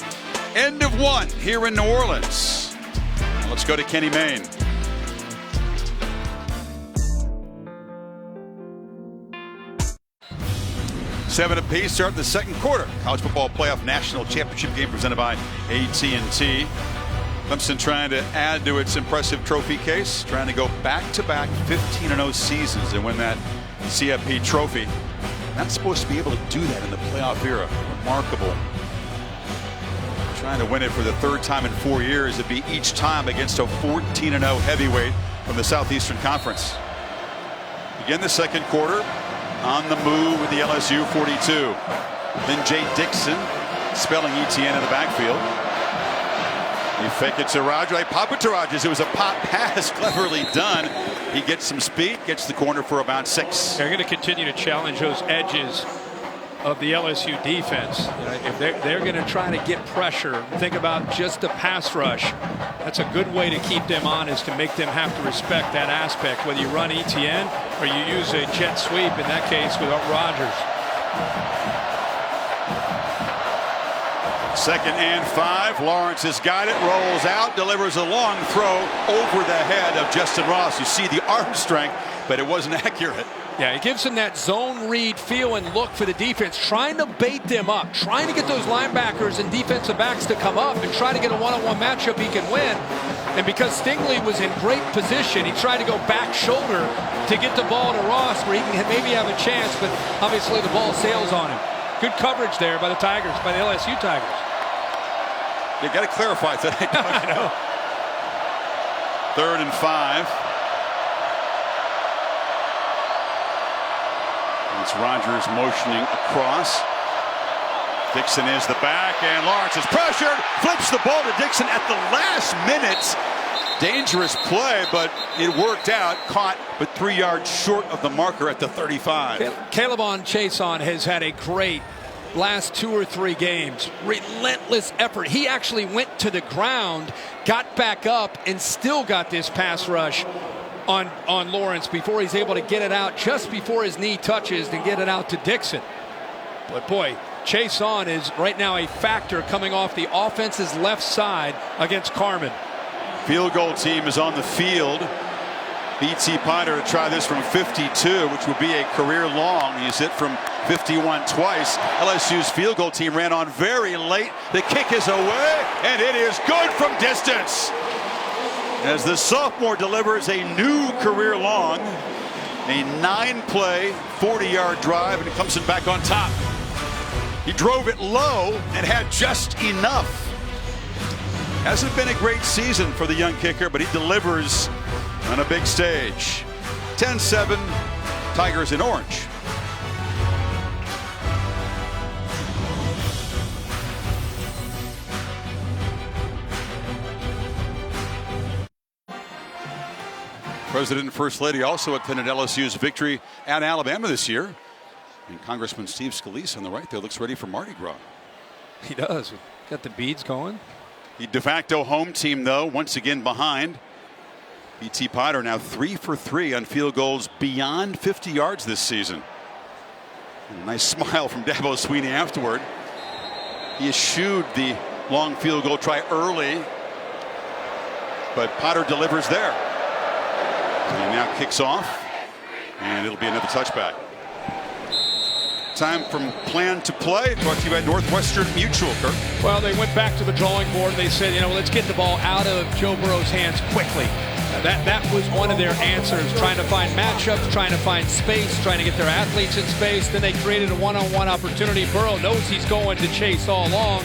End of 1 here in New Orleans. Now let's go to Kenny Mayne. Seven apiece start the second quarter. College football playoff national championship game presented by AT&T. Clemson trying to add to its impressive trophy case, trying to go back-to-back 15-0 seasons and win that CFP trophy. Not supposed to be able to do that in the playoff era. Remarkable. Trying to win it for the third time in 4 years. It'd be each time against a 14-0 heavyweight from the Southeastern Conference. Begin the second quarter on the move with the LSU 42. Then Jay Dixon spelling ETN in the backfield. You fake it to Rogers. I pop it to Rogers. It was a pop pass, cleverly done. He gets some speed, gets the corner for about 6. They're going to continue to challenge those edges of the LSU defense. You know, if they're going to try to get pressure, think about just the pass rush. That's a good way to keep them on, is to make them have to respect that aspect, whether you run ETN or you use a jet sweep, in that case with Rogers. 2nd and 5. Lawrence has got it, rolls out, delivers a long throw over the head of Justin Ross. You see the arm strength, but it wasn't accurate. Yeah, it gives him that zone read feel and look for the defense, trying to bait them up, trying to get those linebackers and defensive backs to come up and try to get a one-on-one matchup he can win. And because Stingley was in great position, he tried to go back shoulder to get the ball to Ross where he can maybe have a chance, but obviously the ball sails on him. Good coverage there by the Tigers, by the LSU Tigers. You got to clarify that. I know. 3rd and 5. It's Rogers motioning across. Dixon is the back, and Lawrence is pressured. Flips the ball to Dixon at the last minute. Dangerous play, but it worked out. Caught, but 3 yards short of the marker at the 35. Calebon Chason has had a great last 2 or 3 games. Relentless effort. He actually went to the ground, got back up, and still got this pass rush on Lawrence before he's able to get it out just before his knee touches and get it out to Dixon. But boy, Chason is right now a factor coming off the offense's left side against Carmen. Field goal team is on the field. BT Potter to try this from 52, which would be a career long. He's hit from 51 twice. LSU's field goal team ran on very late. The kick is away, and it is good from distance. As the sophomore delivers a new career long, a 9-play, 40-yard drive, and Clemson back on top. He drove it low and had just enough. Hasn't been a great season for the young kicker, but he delivers on a big stage. 10-7, Tigers in orange. President and First Lady also attended LSU's victory at Alabama this year. And Congressman Steve Scalise on the right there looks ready for Mardi Gras. He does. Got the beads going. The de facto home team, though, once again behind. BT Potter now 3 for 3 on field goals beyond 50 yards this season. And a nice smile from Dabo Swinney afterward. He eschewed the long field goal try early, but Potter delivers there. He now kicks off, and it'll be another touchback. Time from plan to play. Brought to you by Northwestern Mutual, Kirk. Well, they went back to the drawing board. They said, you know, let's get the ball out of Joe Burrow's hands quickly. That was one of their answers, trying to find matchups, trying to find space, trying to get their athletes in space. Then they created a one-on-one opportunity. Burrow knows he's going to chase all along,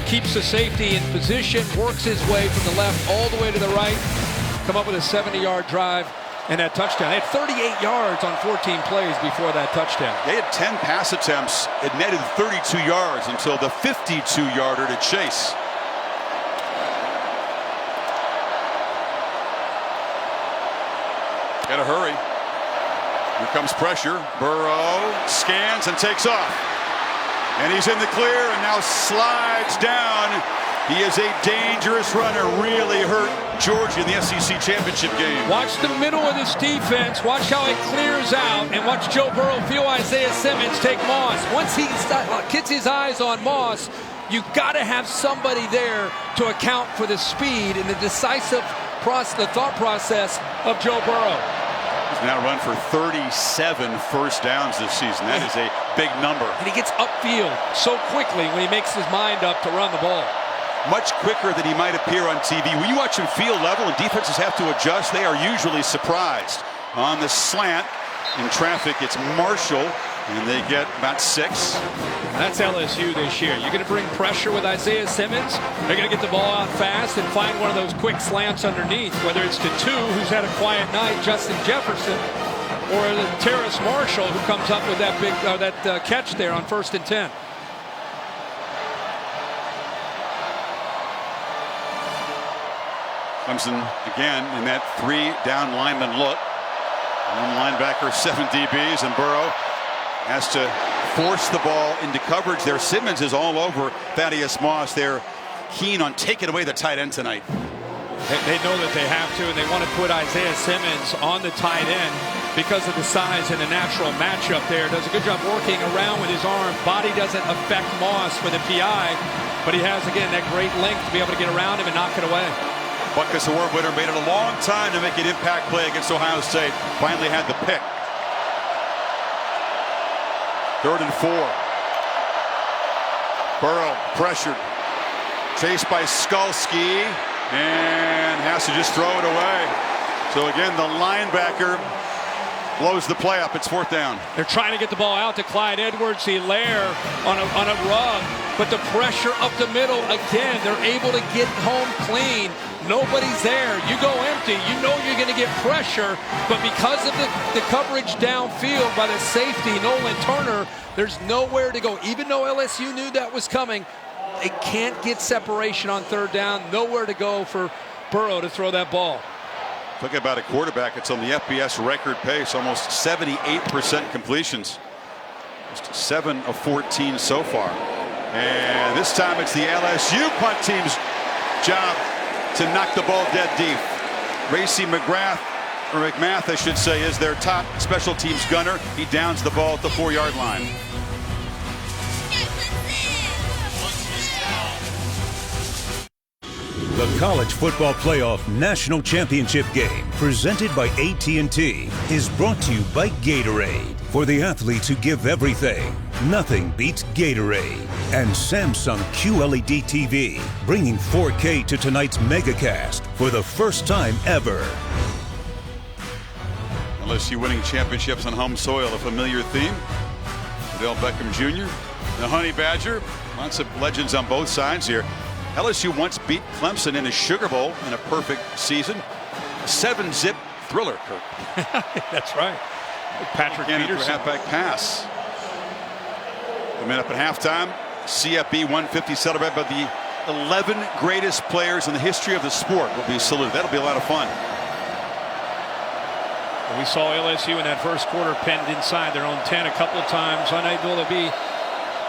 keeps the safety in position, works his way from the left all the way to the right, come up with a 70-yard drive and that touchdown. They had 38 yards on 14 plays before that touchdown. They had 10 pass attempts. It netted 32 yards until the 52-yarder to Chase. Got to hurry. Here comes pressure. Burrow scans and takes off. And he's in the clear and now slides down. He is a dangerous runner, really hurt Georgia in the SEC championship game. Watch the middle of this defense. Watch how it clears out, and watch Joe Burrow feel Isaiah Simmons take Moss. Once he gets his eyes on Moss, you got to have somebody there to account for the speed and the decisive the thought process of Joe Burrow. He's now run for 37 first downs this season. That is a big number. And he gets upfield so quickly when he makes his mind up to run the ball. Much quicker than he might appear on TV. When you watch him field level and defenses have to adjust, they are usually surprised. On the slant in traffic, it's Marshall, and they get about 6. That's LSU this year. You're going to bring pressure with Isaiah Simmons. They're going to get the ball out fast and find one of those quick slants underneath, whether it's to 2, who's had a quiet night, Justin Jefferson, or the Terrace Marshall, who comes up with that big catch there on 1st and 10. Clemson again in that 3-down lineman look. 1 linebacker, 7 DBs, and Burrow has to force the ball into coverage there. Simmons is all over Thaddeus Moss. They're keen on taking away the tight end tonight. They know that they have to, and they want to put Isaiah Simmons on the tight end because of the size and the natural matchup there. Does a good job working around with his arm. Body doesn't affect Moss for the PI, but he has, again, that great length to be able to get around him and knock it away. Butkus Award winner, made it a long time to make an impact play against Ohio State. Finally had the pick. 3rd and 4. Burrow pressured. Chased by Skalski, and has to just throw it away. So again, the linebacker blows the play up. It's 4th down. They're trying to get the ball out to Clyde Edwards-Helaire on a rug, but the pressure up the middle, again, they're able to get home clean. Nobody's there. You go empty. You know you're going to get pressure, but because of the coverage downfield by the safety, Nolan Turner, there's nowhere to go. Even though LSU knew that was coming, they can't get separation on 3rd down. Nowhere to go for Burrow to throw that ball. Talk about a quarterback. It's on the FBS record pace, almost 78% completions. Just 7 of 14 so far. And this time it's the LSU punt team's job to knock the ball dead deep. Racy McGrath, or McMath, I should say, is their top special teams gunner. He downs the ball at the 4-yard line. The College Football Playoff National Championship game, presented by AT&T, is brought to you by Gatorade. For the athletes who give everything, nothing beats Gatorade. And Samsung QLED TV, bringing 4K to tonight's megacast for the first time ever. LSU winning championships on home soil, a familiar theme. Odell Beckham Jr., the Honey Badger, lots of legends on both sides here. LSU once beat Clemson in a Sugar Bowl in a perfect season. A 7-zip thriller, Kirk. That's right. Patrick Peterson. Halfback pass. Coming up at halftime, CFP 150 celebrated by the 11 greatest players in the history of the sport will be saluted. That'll be a lot of fun. We saw LSU in that first quarter pinned inside their own 10 a couple of times, unable to be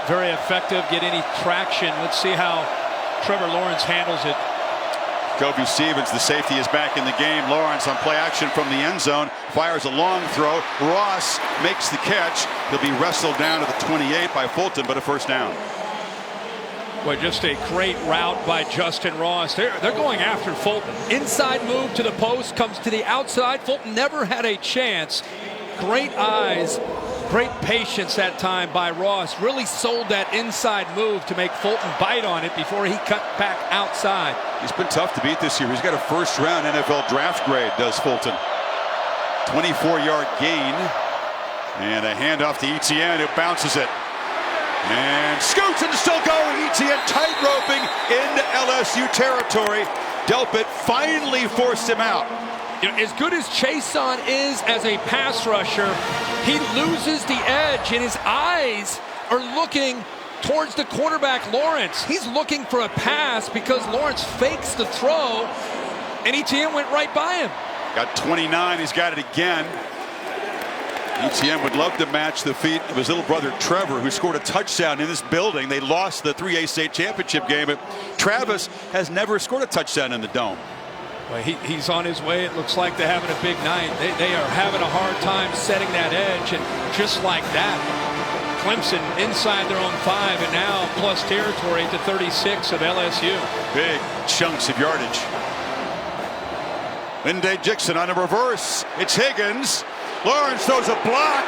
very effective, get any traction. Let's see how Trevor Lawrence handles it. Kobe Stevens, the safety, is back in the game. Lawrence on play action from the end zone, fires a long throw. Ross makes the catch. He'll be wrestled down to the 28 by Fulton, but a 1st down. Well, just a great route by Justin Ross. They're going after Fulton. Inside move to the post, comes to the outside. Fulton never had a chance. Great eyes, great patience that time by Ross. Really sold that inside move to make Fulton bite on it before he cut back outside. He's been tough to beat this year. He's got a 1st-round NFL draft grade, does Fulton. 24-yard gain. And a handoff to Etienne, who bounces it. And scoots and still going. Etienne tight-roping into LSU territory. Delpit finally forced him out. You know, as good as Chason is as a pass rusher, he loses the edge, and his eyes are looking towards the quarterback, Lawrence. He's looking for a pass because Lawrence fakes the throw, and Etienne went right by him. Got 29. He's got it again. Etienne would love to match the feat of his little brother Trevor, who scored a touchdown in this building. They lost the 3A state championship game, but Travis has never scored a touchdown in the Dome. Well, he's on his way. It looks like they're having a big night. They are having a hard time setting that edge, and just like that, Clemson inside their own 5, and now plus territory to 36 of LSU. Big chunks of yardage. Linday Dixon on a reverse. It's Higgins. Lawrence throws a block.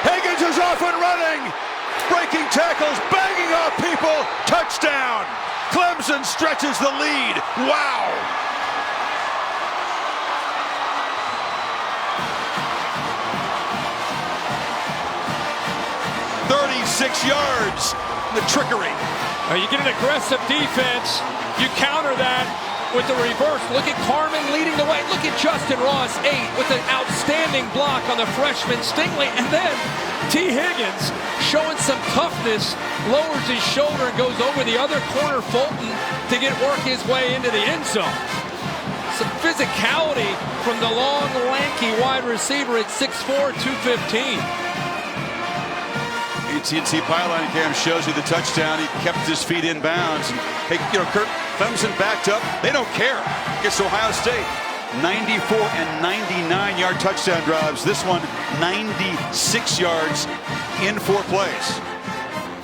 Higgins is off and running. Breaking tackles, banging off people. Touchdown. Clemson stretches the lead. Wow. "36 yards. The trickery." You get an aggressive defense. You counter that with the reverse. Look at Carmen leading the way. Look at Justin Ross, 8, with an outstanding block on the freshman Stingley. And then T. Higgins showing some toughness, lowers his shoulder and goes over the other corner, Fulton, to work his way into the end zone. Some physicality from the long, lanky wide receiver at 6'4", 215. AT&T Pylon Cam shows you the touchdown. He kept his feet in bounds. Hey, Kirk, Clemson backed up. They don't care. Gets Ohio State. 94 and 99-yard touchdown drives. This one, 96 yards in 4 plays.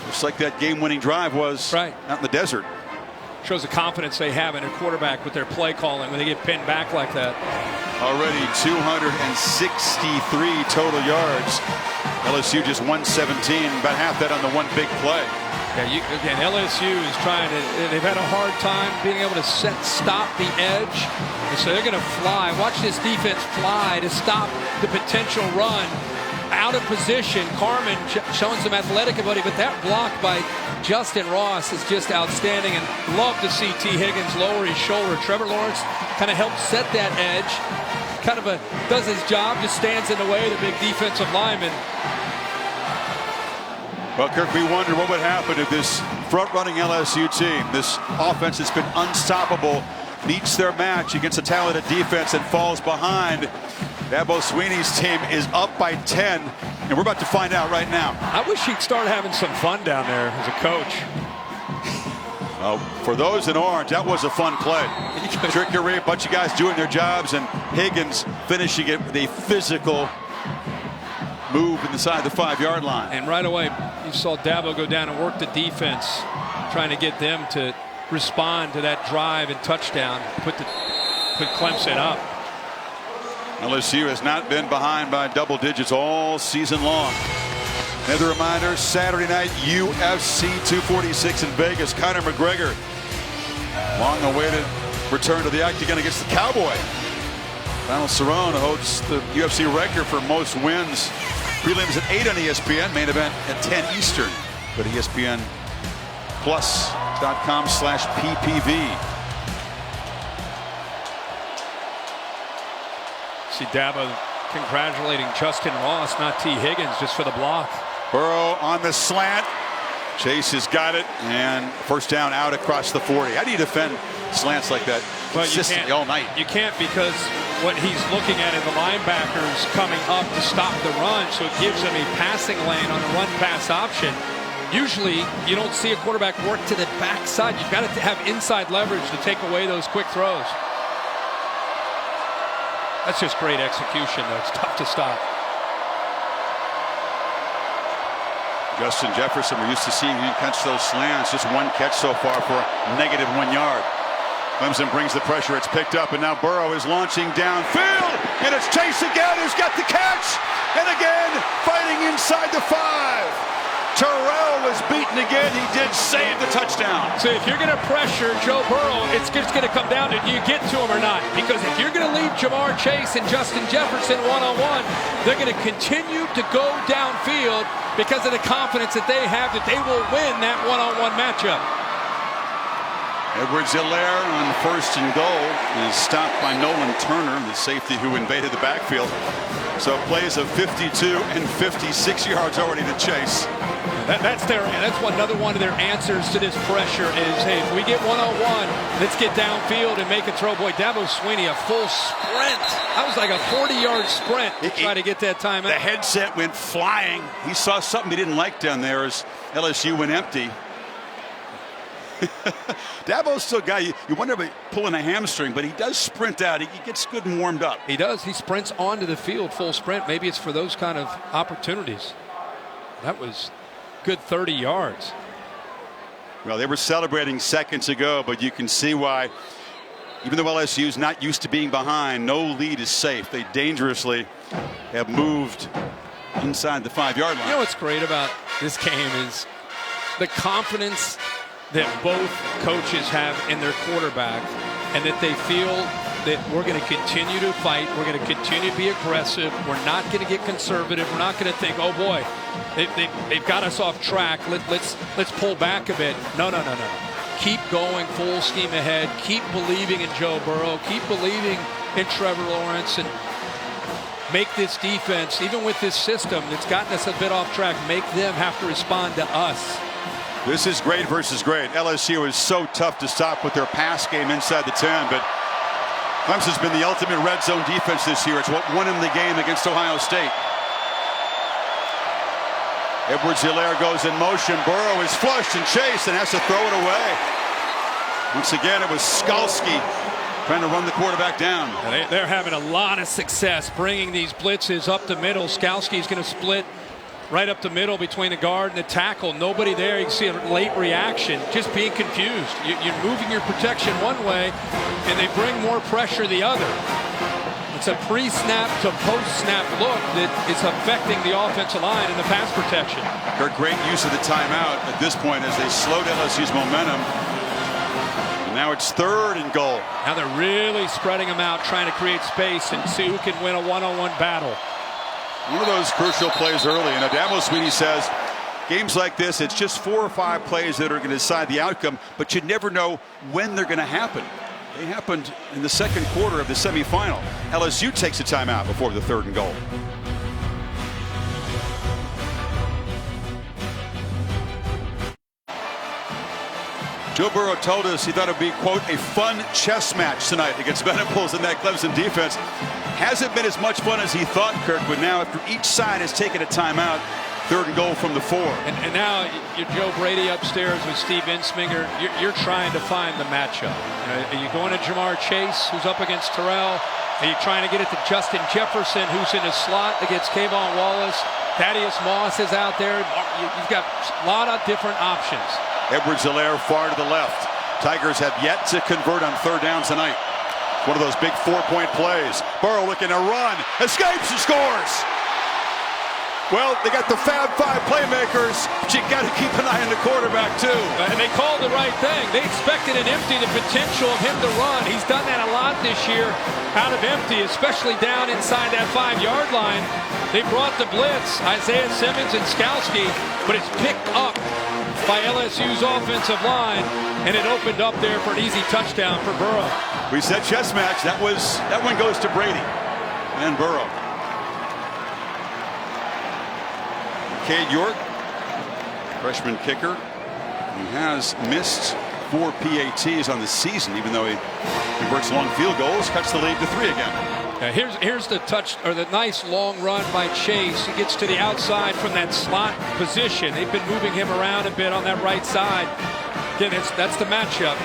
Just like that game-winning drive was out in the desert. Shows the confidence they have in a quarterback with their play calling when they get pinned back like that. Already 263 total yards. LSU just 117, about half that on the one big play. Yeah, again, LSU is trying to, they've had a hard time being able to stop the edge. And so they're going to fly. Watch this defense fly to stop the potential run. Out of position, Carmen showing some athletic ability, but that block by Justin Ross is just outstanding, and love to see T. Higgins lower his shoulder. Trevor Lawrence kind of helps set that edge, does his job, just stands in the way of the big defensive lineman. Well, Kirk, we wonder what would happen if this front-running LSU team, this offense that's been unstoppable, meets their match against a talented defense and falls behind. Dabo Swinney's team is up by 10, and we're about to find out right now. I wish he'd start having some fun down there as a coach. For those in orange, that was a fun play. Trickery, a bunch of guys doing their jobs, and Higgins finishing it with a physical move inside the 5-yard line. And right away, you saw Dabo go down and work the defense, trying to get them to respond to that drive and touchdown, put Clemson up. LSU has not been behind by double digits all season long. Another reminder, Saturday night, UFC 246 in Vegas. Conor McGregor, long-awaited return to the octagon against the Cowboy. Donald Cerrone holds the UFC record for most wins. Prelims at 8 on ESPN, main event at 10 Eastern. Go to ESPNplus.com/PPV. See Dabo congratulating Justin Ross, not T. Higgins, just for the block. Burrow on the slant. Chase has got it, and first down out across the 40. How do you defend slants like that consistently all night? You can't, because what he's looking at is the linebackers coming up to stop the run, so it gives him a passing lane on the run-pass option. Usually, you don't see a quarterback work to the backside. You've got to have inside leverage to take away those quick throws. That's just great execution, though. It's tough to stop. Justin Jefferson, we're used to seeing him catch those slants. Just one catch so far for negative -1 yard. Clemson brings the pressure. It's picked up, and now Burrow is launching downfield. And it's Chase again who's got the catch. And again, fighting inside the 5. Terrell was beaten again. He did save the touchdown. So if you're going to pressure Joe Burrow, it's just going to come down to, do you get to him or not? Because if you're going to leave Jamar Chase and Justin Jefferson one-on-one, they're going to continue to go downfield because of the confidence that they have that they will win that one-on-one matchup. Edwards-Helaire on first and goal is stopped by Nolan Turner, the safety who invaded the backfield. So plays of 52 and 56 yards already to Chase. That's another one of their answers to this pressure is, hey, if we get one-on-one, let's get downfield and make a throw. Boy, Dabo Swinney, a full sprint. That was like a 40-yard sprint to try to get that time out. The headset went flying. He saw something he didn't like down there as LSU went empty. Dabo's still a guy, you wonder about pulling a hamstring, but he does sprint out. He gets good and warmed up. He does. He sprints onto the field full sprint. Maybe it's for those kind of opportunities. That was good 30 yards. Well, they were celebrating seconds ago, but you can see why, even though LSU's not used to being behind, no lead is safe. They dangerously have moved inside the 5-yard line. You know what's great about this game is the confidence that both coaches have in their quarterback, and that they feel that we're going to continue to fight. We're going to continue to be aggressive. We're not going to get conservative. We're not going to think, oh boy, they've got us off track. Let's pull back a bit. No. Keep going full steam ahead. Keep believing in Joe Burrow. Keep believing in Trevor Lawrence, and make this defense, even with this system that's gotten us a bit off track, make them have to respond to us. This is great versus great. LSU is so tough to stop with their pass game inside the 10, but Clemson's been the ultimate red zone defense this year. It's what won him the game against Ohio State. Edwards-Helaire goes in motion. Burrow is flushed and chased and has to throw it away. Once again, it was Skalski trying to run the quarterback down. They're having a lot of success bringing these blitzes up the middle. Skalski's going to split right up the middle between the guard and the tackle. Nobody there. You can see a late reaction, just being confused. You're moving your protection one way, and they bring more pressure the other. It's a pre-snap to post-snap look that is affecting the offensive line and the pass protection. They're great use of the timeout at this point as they slowed LSU's momentum. And now it's 3rd and goal. Now they're really spreading them out, trying to create space and see who can win a one-on-one battle. One of those crucial plays early. And Adamo Sweeney says, games like this, it's just 4 or 5 plays that are going to decide the outcome, but you never know when they're going to happen. They happened in the second quarter of the semifinal. LSU takes a timeout before the 3rd and goal. Joe Burrow told us he thought it would be, quote, a fun chess match tonight against Venables and that Clemson defense. Hasn't been as much fun as he thought, Kirk, but now after each side has taken a timeout, 3rd and goal from the 4. And now you're Joe Brady upstairs with Steve Insminger. You're trying to find the matchup. Are you going to Jamar Chase, who's up against Terrell? Are you trying to get it to Justin Jefferson, who's in a slot against Kayvon Wallace? Thaddeus Moss is out there. You've got a lot of different options. Edwards-Helaire far to the left. Tigers have yet to convert on 3rd down tonight. One of those big 4-point plays. Burrow looking to run, escapes and scores. Well, they got the Fab 5 playmakers, but you got to keep an eye on the quarterback too. And they called the right thing. They expected an empty, the potential of him to run. He's done that a lot this year out of empty, especially down inside that 5-yard line. They brought the blitz, Isaiah Simmons and Skalski, but it's picked up by LSU's offensive line, and it opened up there for an easy touchdown for Burrow. We said chess match. That one goes to Brady and Burrow. Cade York, freshman kicker, who has missed 4 PATs on the season, even though he converts long field goals, cuts the lead to 3 again. Here's the touch, or the nice long run by Chase. He gets to the outside from that slot position. They've been moving him around a bit on that right side. Again, that's the matchup.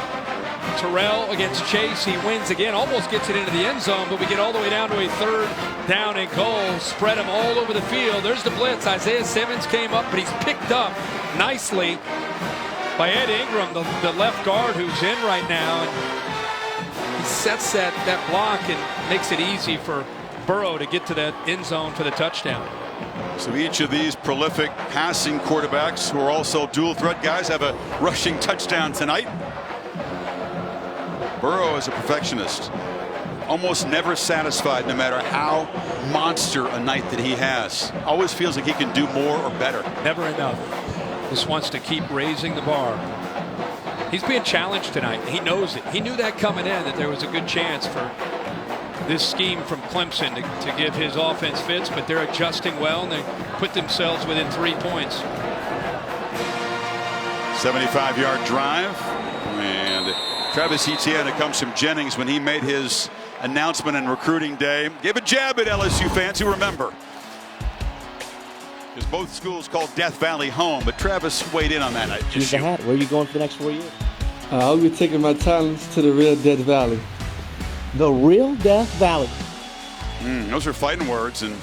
Terrell against Chase. He wins again, almost gets it into the end zone, but we get all the way down to a 3rd down and goal. Spread him all over the field. There's the blitz. Isaiah Simmons came up, but he's picked up nicely by Ed Ingram, the left guard who's in right now. And he sets that block and makes it easy for Burrow to get to that end zone for the touchdown. So each of these prolific passing quarterbacks, who are also dual threat guys, have a rushing touchdown tonight. Burrow is a perfectionist, almost never satisfied no matter how monster a night that he has. Always feels like he can do more or better. Never enough. Just wants to keep raising the bar. He's being challenged tonight. He knows it. He knew that coming in, that there was a good chance for this scheme from Clemson to give his offense fits, but they're adjusting well, and they put themselves within 3 points. 75-yard drive, and Travis Etienne comes from Jennings when he made his announcement on recruiting day. Give a jab at LSU fans who remember. Because both schools called Death Valley home, but Travis weighed in on that night. Choose the hat. Where are you going for the next 4 years? I'll be taking my talents to the real Death Valley. The real Death Valley. Those are fighting words, and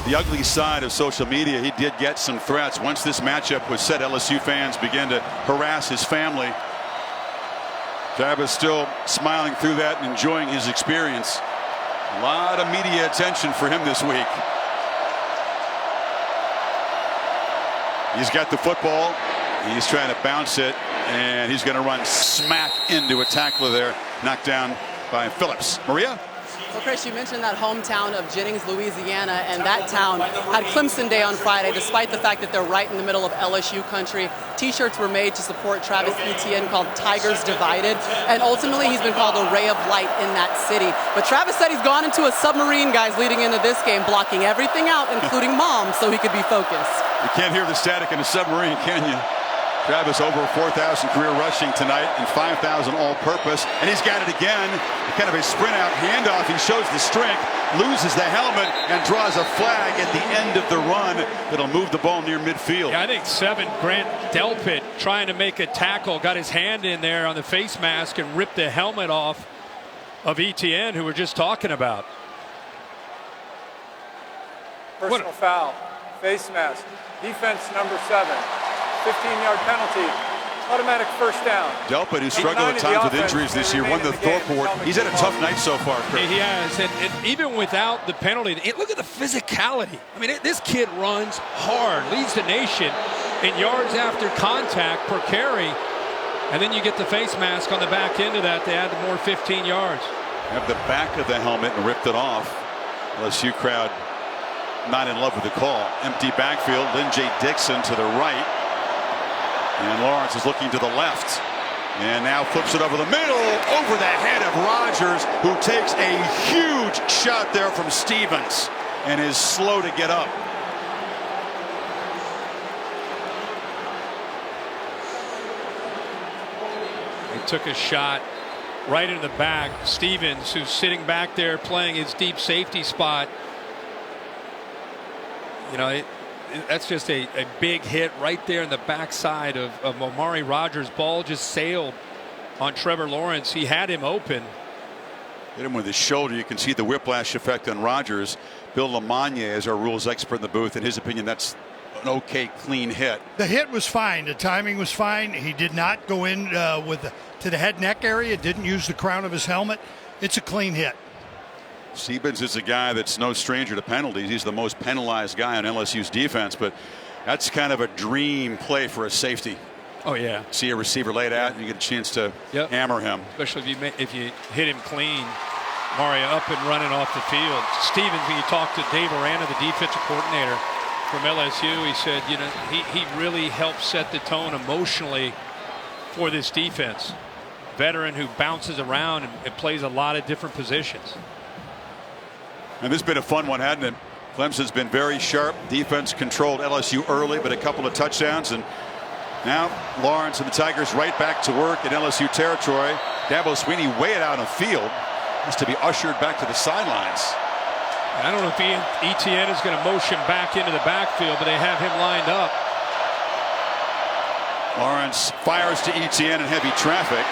the ugly side of social media, he did get some threats. Once this matchup was set, LSU fans began to harass his family. Travis still smiling through that and enjoying his experience. A lot of media attention for him this week. He's got the football. He's trying to bounce it, and he's going to run smack into a tackler there, knocked down by Phillips. Maria? Well, Chris, you mentioned that hometown of Jennings, Louisiana, and that town had Clemson Day on Friday, despite the fact that they're right in the middle of LSU country. T-shirts were made to support Travis Etienne called Tigers Divided, and ultimately he's been called a ray of light in that city. But Travis said he's gone into a submarine, guys, leading into this game, blocking everything out, including mom, so he could be focused. You can't hear the static in a submarine, can you? Travis over 4,000 career rushing tonight and 5,000 all-purpose, and he's got it again. Kind of a sprint-out handoff. He shows the strength, loses the helmet, and draws a flag at the end of the run that'll move the ball near midfield. Yeah, I think 7, Grant Delpit, trying to make a tackle, got his hand in there on the face mask and ripped the helmet off of Etienne, who we're just talking about. Personal foul, face mask, defense number 7. 15-yard penalty, automatic first down. Delpit, who struggled at times with injuries this year, won the Thorpe Award. He's had a tough night so far, Chris. He has, and even without the penalty, look at the physicality. I mean, this kid runs hard, leads the nation in yards after contact per carry, and then you get the face mask on the back end of that to add more 15 yards. Have the back of the helmet and ripped it off. LSU crowd not in love with the call. Empty backfield, Lynn J. Dixon to the right. And Lawrence is looking to the left. And now flips it over the middle, over the head of Rodgers, who takes a huge shot there from Stevens and is slow to get up. He took a shot right in the back. Stevens, who's sitting back there playing his deep safety spot. You know, that's just a big hit right there in the backside of Amari Rodgers. Ball just sailed on Trevor Lawrence. He had him open. Hit him with his shoulder. You can see the whiplash effect on Rodgers. Bill LaMagna is our rules expert in the booth. In his opinion, that's an okay, clean hit. The hit was fine. The timing was fine. He did not go in to the head neck area. Didn't use the crown of his helmet. It's a clean hit. Stevens is a guy that's no stranger to penalties. He's the most penalized guy on LSU's defense, but that's kind of a dream play for a safety. Oh yeah. See a receiver laid out and you get a chance to hammer him. Especially if you hit him clean. Mario up and running off the field. Stevens, when you talked to Dave Aranda, the defensive coordinator from LSU, he said, you know, he really helped set the tone emotionally for this defense. Veteran who bounces around and plays a lot of different positions. And this has been a fun one, hasn't it? Clemson's been very sharp. Defense controlled LSU early, but a couple of touchdowns. And now Lawrence and the Tigers right back to work in LSU territory. Dabo Swinney way it out on the field. Has to be ushered back to the sidelines. I don't know if Etienne is going to motion back into the backfield, but they have him lined up. Lawrence fires to Etienne in heavy traffic.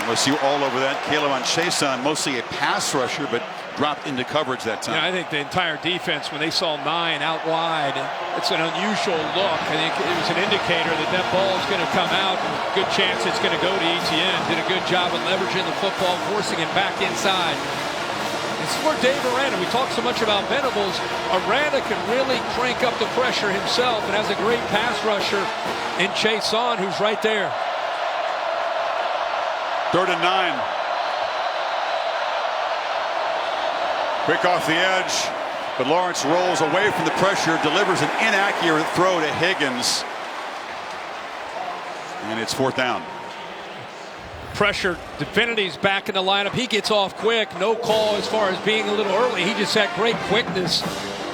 LSU all over that. Caleb on Chason, mostly a pass rusher, but dropped into coverage that time. Yeah, I think the entire defense, when they saw 9 out wide, it's an unusual look. I think it was an indicator that ball is going to come out. Good chance it's going to go to Etienne. Did a good job of leveraging the football, forcing him back inside. It's for Dave Aranda. We talk so much about Venables. Aranda can really crank up the pressure himself and has a great pass rusher in Chason, who's right there. 3rd and 9. Quick off the edge, but Lawrence rolls away from the pressure, delivers an inaccurate throw to Higgins, and it's 4th down. Pressure. Definity's back in the lineup. He gets off quick. No call as far as being a little early. He just had great quickness.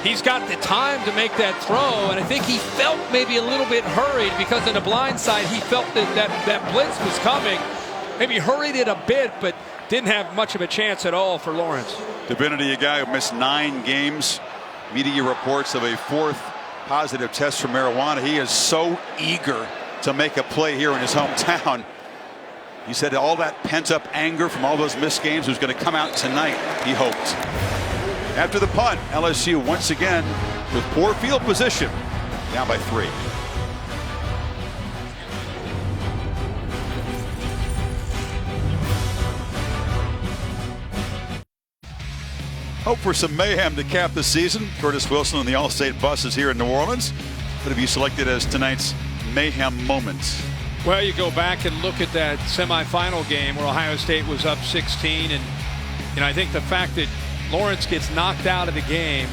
He's got the time to make that throw, and I think he felt maybe a little bit hurried because on the blind side he felt that blitz was coming. Maybe hurried it a bit, but didn't have much of a chance at all for Lawrence. Divinity, a guy who missed 9 games. Media reports of a 4th positive test for marijuana. He is so eager to make a play here in his hometown. He said all that pent-up anger from all those missed games was going to come out tonight, he hoped. After the punt, LSU once again with poor field position, down by 3. Hope for some mayhem to cap the season. Curtis Wilson and the All-State buses here in New Orleans. What have you selected as tonight's mayhem moments? Well, you go back and look at that semifinal game where Ohio State was up 16, and I think the fact that Lawrence gets knocked out of the game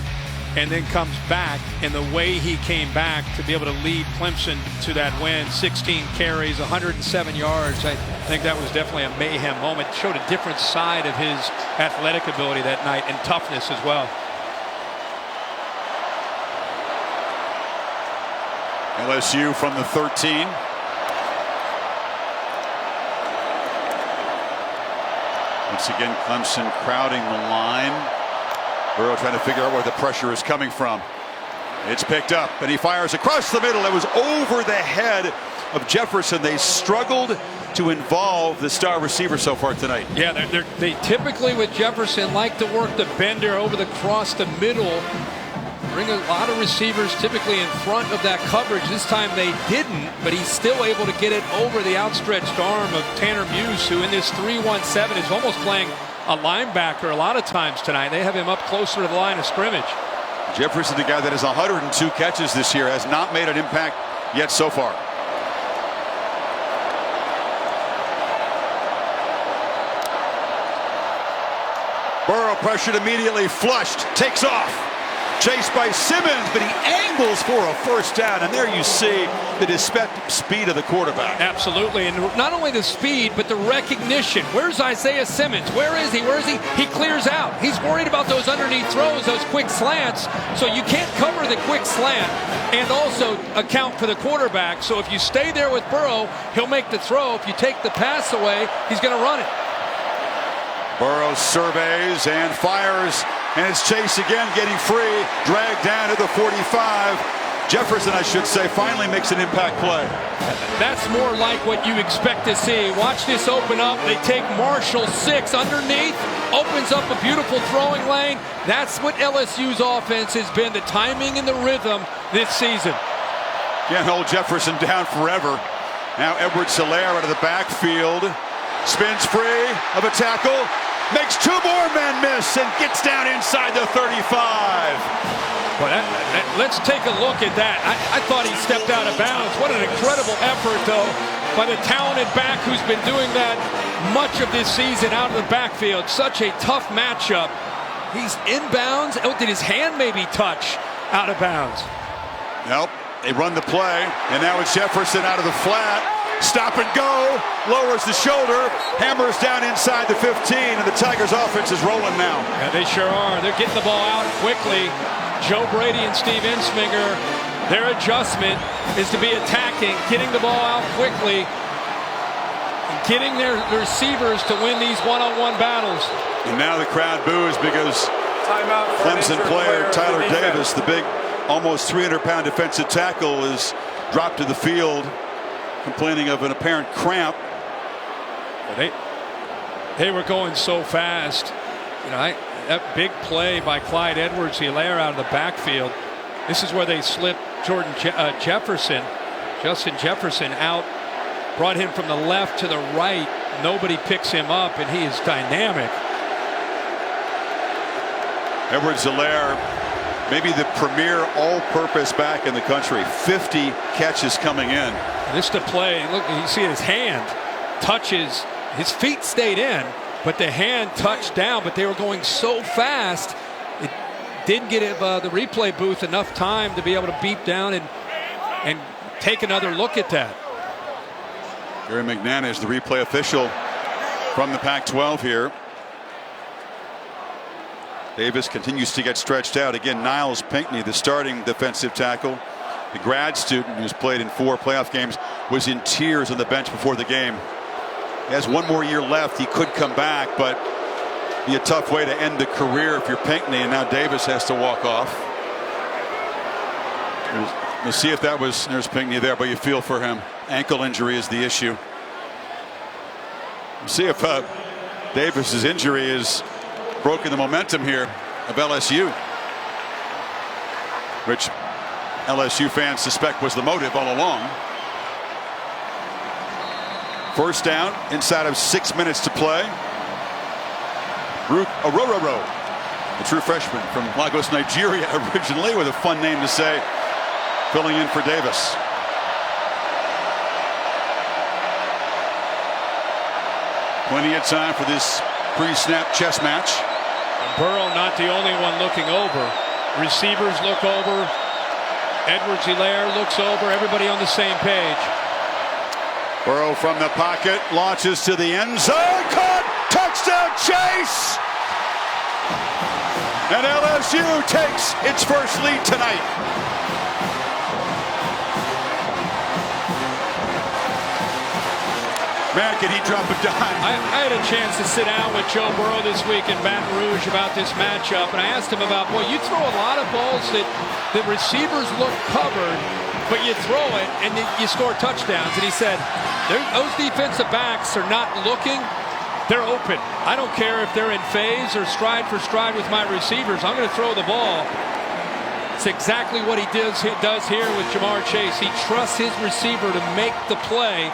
and then comes back, and the way he came back to be able to lead Clemson to that win, 16 carries, 107 yards. I think that was definitely a mayhem moment. Showed a different side of his athletic ability that night and toughness as well. LSU from the 13. Once again, Clemson crowding the line. Burrow trying to figure out where the pressure is coming from. It's picked up, and he fires across the middle. It was over the head of Jefferson. They struggled to involve the star receiver so far tonight. Yeah, they typically with Jefferson like to work the bender over the cross the middle. Bring a lot of receivers typically in front of that coverage. This time they didn't, but he's still able to get it over the outstretched arm of Tanner Muse, who in this 3-1-7 is almost playing a linebacker a lot of times tonight. They have him up closer to the line of scrimmage. Jefferson, the guy that has 102 catches this year, has not made an impact yet so far. Burrow pressured immediately, flushed, takes off. Chased by Simmons, but he angles for a first down, and there you see the speed of the quarterback. Absolutely, and not only the speed, but the recognition. Where's Isaiah Simmons? Where is he? Where is he? He clears out. He's worried about those underneath throws, those quick slants, so you can't cover the quick slant and also account for the quarterback. So if you stay there with Burrow, he'll make the throw. If you take the pass away, he's going to run it. Burrow surveys and fires. And it's Chase again getting free, dragged down to the 45. Jefferson, I should say, finally makes an impact play. That's more like what you expect to see. Watch this open up. They take Marshall 6 underneath, opens up a beautiful throwing lane. That's what LSU's offense has been, the timing and the rhythm this season. Can't hold Jefferson down forever. Now Edwards-Helaire out of the backfield. Spins free of a tackle. Makes 2 more men miss and gets down inside the 35. Well, let's take a look at that. I thought he stepped out of bounds. What an incredible effort, though, by the talented back who's been doing that much of this season out of the backfield. Such a tough matchup. He's inbounds. Oh, did his hand maybe touch out of bounds? Nope. They run the play, and now it's Jefferson out of the flat. Stop and go, lowers the shoulder, hammers down inside the 15, and the Tigers offense is rolling now. Yeah, they sure are. They're getting the ball out quickly. Joe Brady and Steve Ensminger, their adjustment is to be attacking, getting the ball out quickly, and getting their receivers to win these one-on-one battles. And now the crowd boos because Clemson player Tyler Davis, the big, almost 300-pound defensive tackle, is dropped to the field, complaining of an apparent cramp. They were going so fast. That big play by Clyde Edwards-Helaire out of the backfield. This is where they slipped Justin Jefferson out, brought him from the left to the right. Nobody picks him up, and he is dynamic. Edwards-Helaire, maybe the premier all-purpose back in the country. 50 catches coming in. This to play. Look, you see his hand touches. His feet stayed in, but the hand touched down. But they were going so fast, it didn't give the replay booth enough time to be able to beep down and take another look at that. Gary McNann is the replay official from the Pac-12 here. Davis continues to get stretched out. Again, Niles Pinckney, the starting defensive tackle, the grad student who's played in 4 playoff games, was in tears on the bench before the game. He has 1 more year left. He could come back, but be a tough way to end the career if you're Pinckney, and now Davis has to walk off. We'll see if that was, there's Pinckney there, but you feel for him. Ankle injury is the issue. See if Davis's injury has broken the momentum here of LSU, which LSU fans suspect was the motive all along. First down inside of 6 minutes to play. Orororo, a true freshman from Lagos, Nigeria originally, with a fun name to say, filling in for Davis. Plenty of time for this pre-snap chess match. And Burrow not the only one looking over. Receivers look over. Edwards-Helaire looks over. Everybody on the same page. Burrow from the pocket launches to the end zone. Caught! Touchdown Chase! And LSU takes its first lead tonight. Man, can he drop a dime? I had a chance to sit down with Joe Burrow this week in Baton Rouge about this matchup, and I asked him about, boy, you throw a lot of balls that the receivers look covered, but you throw it and you score touchdowns. And he said, those defensive backs are not looking. They're open. I don't care if they're in phase or stride for stride with my receivers. I'm going to throw the ball. It's exactly what he does here with Jamar Chase. He trusts his receiver to make the play.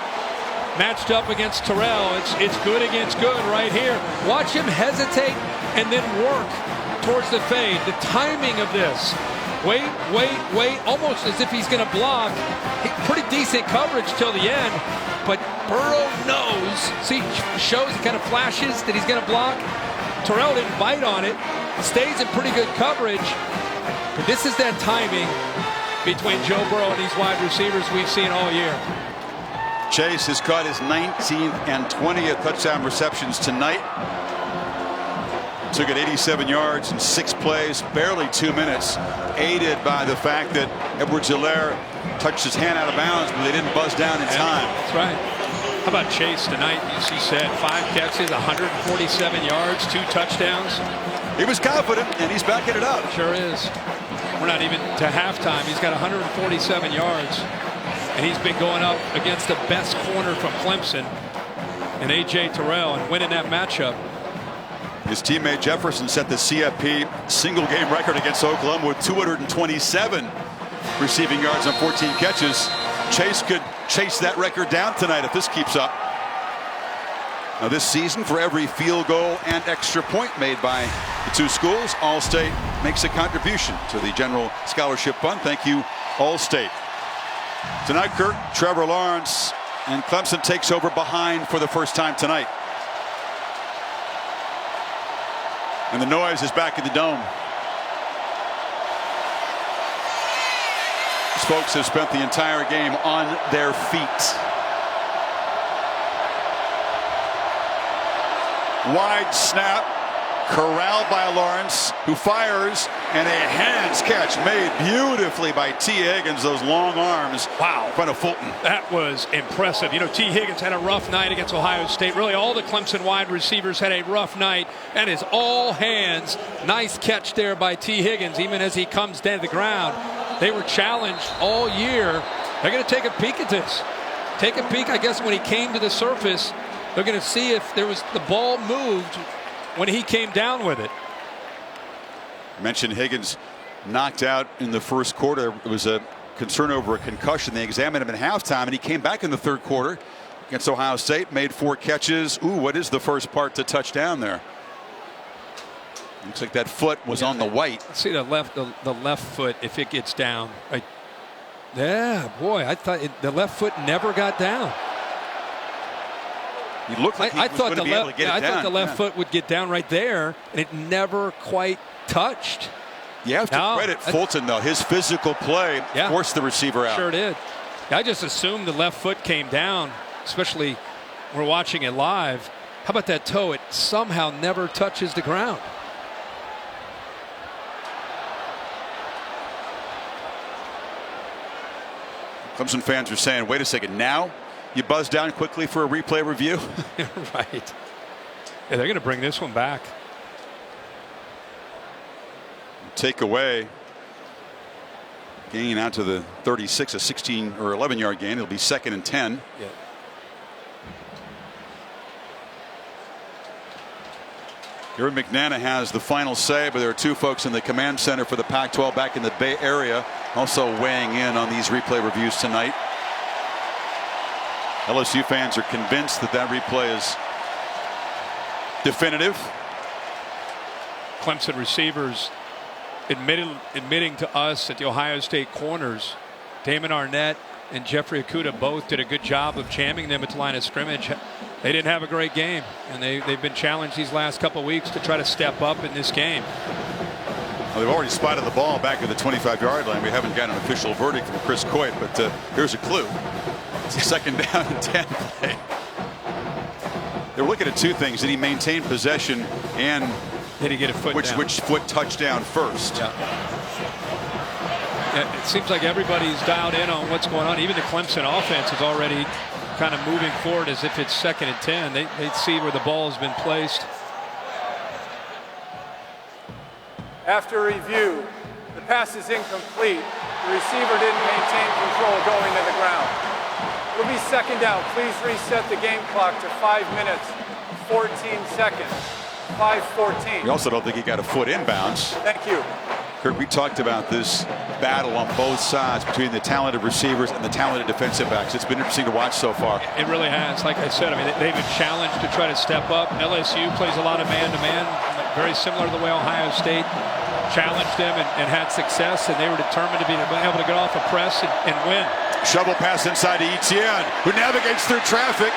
Matched up against Terrell. It's good against good right here. Watch him hesitate and then work towards the fade. The timing of this. Wait, almost as if he's going to block. Pretty decent coverage till the end. But Burrow knows. See, shows, it kind of flashes that he's going to block. Terrell didn't bite on it. Stays in pretty good coverage. But this is that timing between Joe Burrow and these wide receivers we've seen all year. Chase has caught his 19th and 20th touchdown receptions tonight. Took it 87 yards in 6 plays, barely 2 minutes, aided by the fact that Edwards-Helaire touched his hand out of bounds, but they didn't buzz down in time. That's right. How about Chase tonight? As he said, 5 catches, 147 yards, 2 touchdowns. He was confident, and he's backing it up. Sure is. We're not even to halftime. He's got 147 yards. And he's been going up against the best corner from Clemson and A.J. Terrell and winning that matchup. His teammate Jefferson set the CFP single game record against Oklahoma with 227 receiving yards on 14 catches. Chase could chase that record down tonight if this keeps up. Now this season, for every field goal and extra point made by the two schools, All-State makes a contribution to the general scholarship fund. Thank you, All-State. Tonight, Kurt, Trevor Lawrence and Clemson takes over behind for the first time tonight. And the noise is back in the dome. These folks have spent the entire game on their feet. Wide snap, corralled by Lawrence, who fires, and a hands catch made beautifully by T. Higgins. Those long arms. Wow. In front of Fulton. That was impressive. You know, T. Higgins had a rough night against Ohio State. Really, all the Clemson wide receivers had a rough night. And his all hands. Nice catch there by T. Higgins, even as he comes down to the ground. They were challenged all year. They're going to take a peek at this. Take a peek, I guess, when he came to the surface. They're going to see if there was the ball moved when he came down with it. I mentioned Higgins knocked out in the first quarter. It was a concern over a concussion. They examined him at halftime, and he came back in the third quarter against Ohio State, made 4 catches. Ooh, what is the first part to touchdown there? Looks like that foot was on the white. See the left foot, if it gets down. Right. Yeah, boy, I thought the left foot never got down. He looked like he was going to be able to get it down. I thought the left foot would get down right there, and it never quite touched. You have to credit Fulton, though. His physical play forced the receiver out. Sure did. I just assumed the left foot came down, especially we're watching it live. How about that toe? It somehow never touches the ground. Clemson fans are saying, wait a second, now you buzz down quickly for a replay review? Right. Yeah, they're going to bring this one back. Take away. Gain out to the 36, a 16 or 11 yard gain. It'll be 2nd and 10. Yeah. Gary McNana has the final say, but there are two folks in the command center for the Pac-12 back in the Bay Area also weighing in on these replay reviews tonight. LSU fans are convinced that that replay is definitive. Clemson receivers admitting to us that the Ohio State corners, Damon Arnett and Jeffrey Okudah, both did a good job of jamming them at the line of scrimmage. They didn't have a great game, and they've been challenged these last couple of weeks to try to step up in this game. Well, they've already spotted the ball back at the 25-yard line. We haven't got an official verdict from Chris Coit, but here's a clue. It's a 2nd down and 10 play. They're looking at two things. Did he maintain possession, and did he get a foot down? Which foot touchdown first? Yeah. It seems like everybody's dialed in on what's going on. Even the Clemson offense is already kind of moving forward as if it's 2nd and 10. They see where the ball has been placed. After review, the pass is incomplete. The receiver didn't maintain control going to the ground. It'll be 2nd down. Please reset the game clock to 5 minutes, 14 seconds. 5:14. We also don't think he got a foot inbounds. Thank you. Kirk, we talked about this battle on both sides between the talented receivers and the talented defensive backs. It's been interesting to watch so far. It really has. Like I said, I mean, they've been challenged to try to step up. LSU plays a lot of man-to-man, very similar to the way Ohio State challenged them and had success, and they were determined to be able to get off a press and win. Shovel pass inside to Etienne, who navigates through traffic.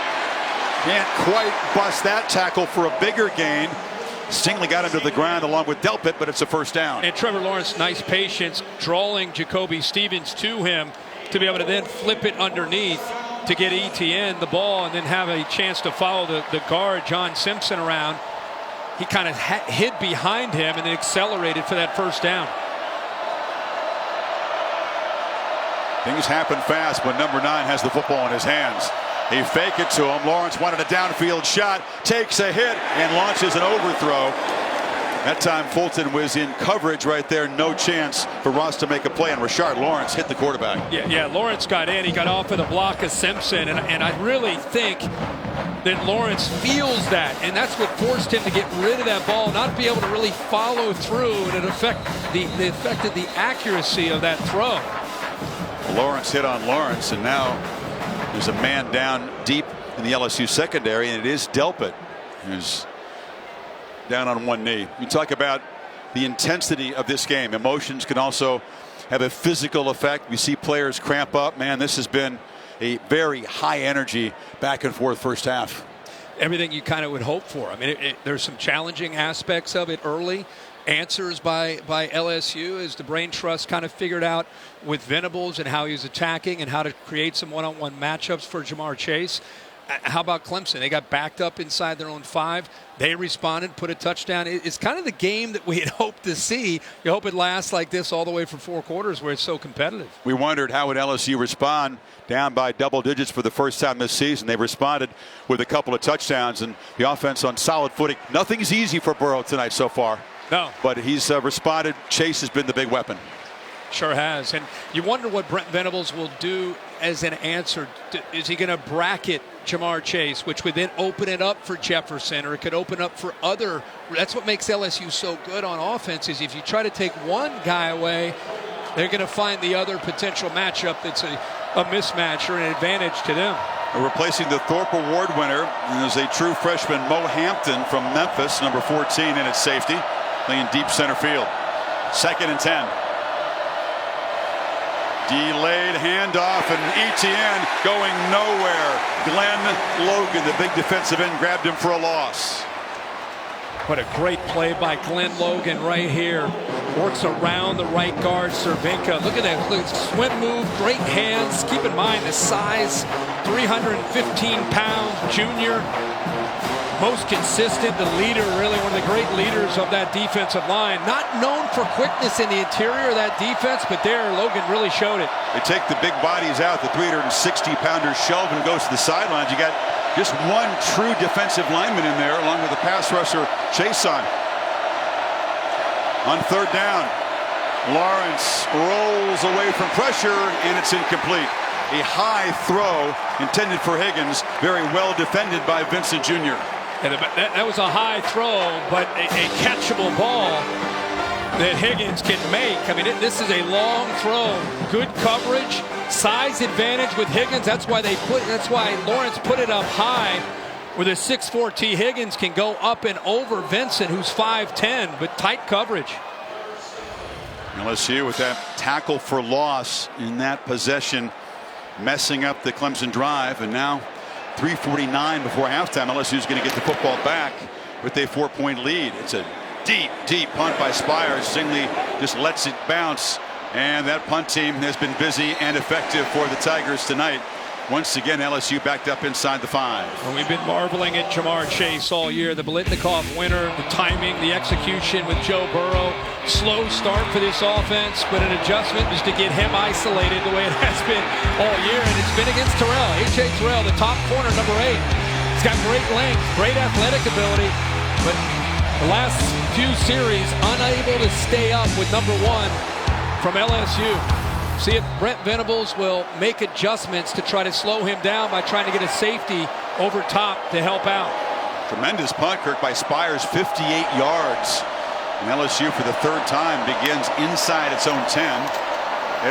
Can't quite bust that tackle for a bigger gain. Stingley got him to the ground along with Delpit, but it's a 1st down. And Trevor Lawrence, nice patience, drawing Jacoby Stevens to him to be able to then flip it underneath to get Etienne the ball and then have a chance to follow the guard, John Simpson, around. He kind of hid behind him and then accelerated for that 1st down. Things happen fast when number 9 has the football in his hands. He fake it to him. Lawrence wanted a downfield shot, takes a hit, and launches an overthrow. That time Fulton was in coverage right there. No chance for Ross to make a play, and Rashard Lawrence hit the quarterback. Yeah, Lawrence got in. He got off of the block of Simpson, and I really think that Lawrence feels that, and that's what forced him to get rid of that ball, not be able to really follow through, and it affected the accuracy of that throw. Lawrence hit on Lawrence, and now there's a man down deep in the LSU secondary, and it is Delpit who's down on one knee. You talk about the intensity of this game. Emotions can also have a physical effect. We see players cramp up. Man, this has been a very high energy back and forth first half. Everything you kind of would hope for. I mean, there's some challenging aspects of it early. Answers by LSU as the brain trust kind of figured out with Venables and how he was attacking and how to create some one-on-one matchups for Jamar Chase. How about Clemson? They got backed up inside their own 5. They responded, put a touchdown. It's kind of the game that we had hoped to see. You hope it lasts like this all the way for 4 quarters where it's so competitive. We wondered how would LSU respond down by double digits for the first time this season. They responded with a couple of touchdowns, and the offense on solid footing. Nothing's easy for Burrow tonight so far. No. But he's responded. Chase has been the big weapon. Sure has. And you wonder what Brent Venables will do as an answer. Is he going to bracket Jamar Chase, which would then open it up for Jefferson, or it could open up for other. That's what makes LSU so good on offense, is if you try to take one guy away, they're going to find the other potential matchup that's a mismatch or an advantage to them. Replacing the Thorpe Award winner is a true freshman, Mo Hampton from Memphis, number 14 in its safety, playing deep center field. 2nd and 10. Delayed handoff, and Etienne going nowhere. Glenn Logan, the big defensive end, grabbed him for a loss. What a great play by Glenn Logan right here. Works around the right guard, Cervinka. Look at that. Look, swim move, great hands. Keep in mind the size, 315-pound junior. Most consistent, the leader, really one of the great leaders of that defensive line. Not known for quickness in the interior of that defense, but there Logan really showed it. They take the big bodies out. The 360-pounder Shelvin goes to the sidelines. You got just one true defensive lineman in there, along with the pass rusher Chason. On 3rd down, Lawrence rolls away from pressure, and it's incomplete. A high throw intended for Higgins, very well defended by Vincent Jr. And that was a high throw, but a catchable ball that Higgins can make. I mean, this is a long throw. Good coverage, size advantage with Higgins. That's why Lawrence put it up high, where the 6'4" T. Higgins can go up and over Vincent, who's 5'10", but tight coverage. LSU with that tackle for loss in that possession, messing up the Clemson drive, and now 3:49 before halftime. LSU is going to get the football back with a 4-point lead. It's a deep punt by Spires. Zingley just lets it bounce, and that punt team has been busy and effective for the Tigers tonight. Once again, LSU backed up inside the 5. And we've been marveling at Jamar Chase all year. The Biletnikoff winner, the timing, the execution with Joe Burrow. Slow start for this offense, but an adjustment just to get him isolated the way it has been all year. And it's been against Terrell. A.J. Terrell, the top corner, number 8. He's got great length, great athletic ability, but the last few series unable to stay up with number 1 from LSU. See if Brent Venables will make adjustments to try to slow him down by trying to get a safety over top to help out. Tremendous punt, Kirk, by Spires, 58 yards. And LSU for the 3rd time begins inside its own 10.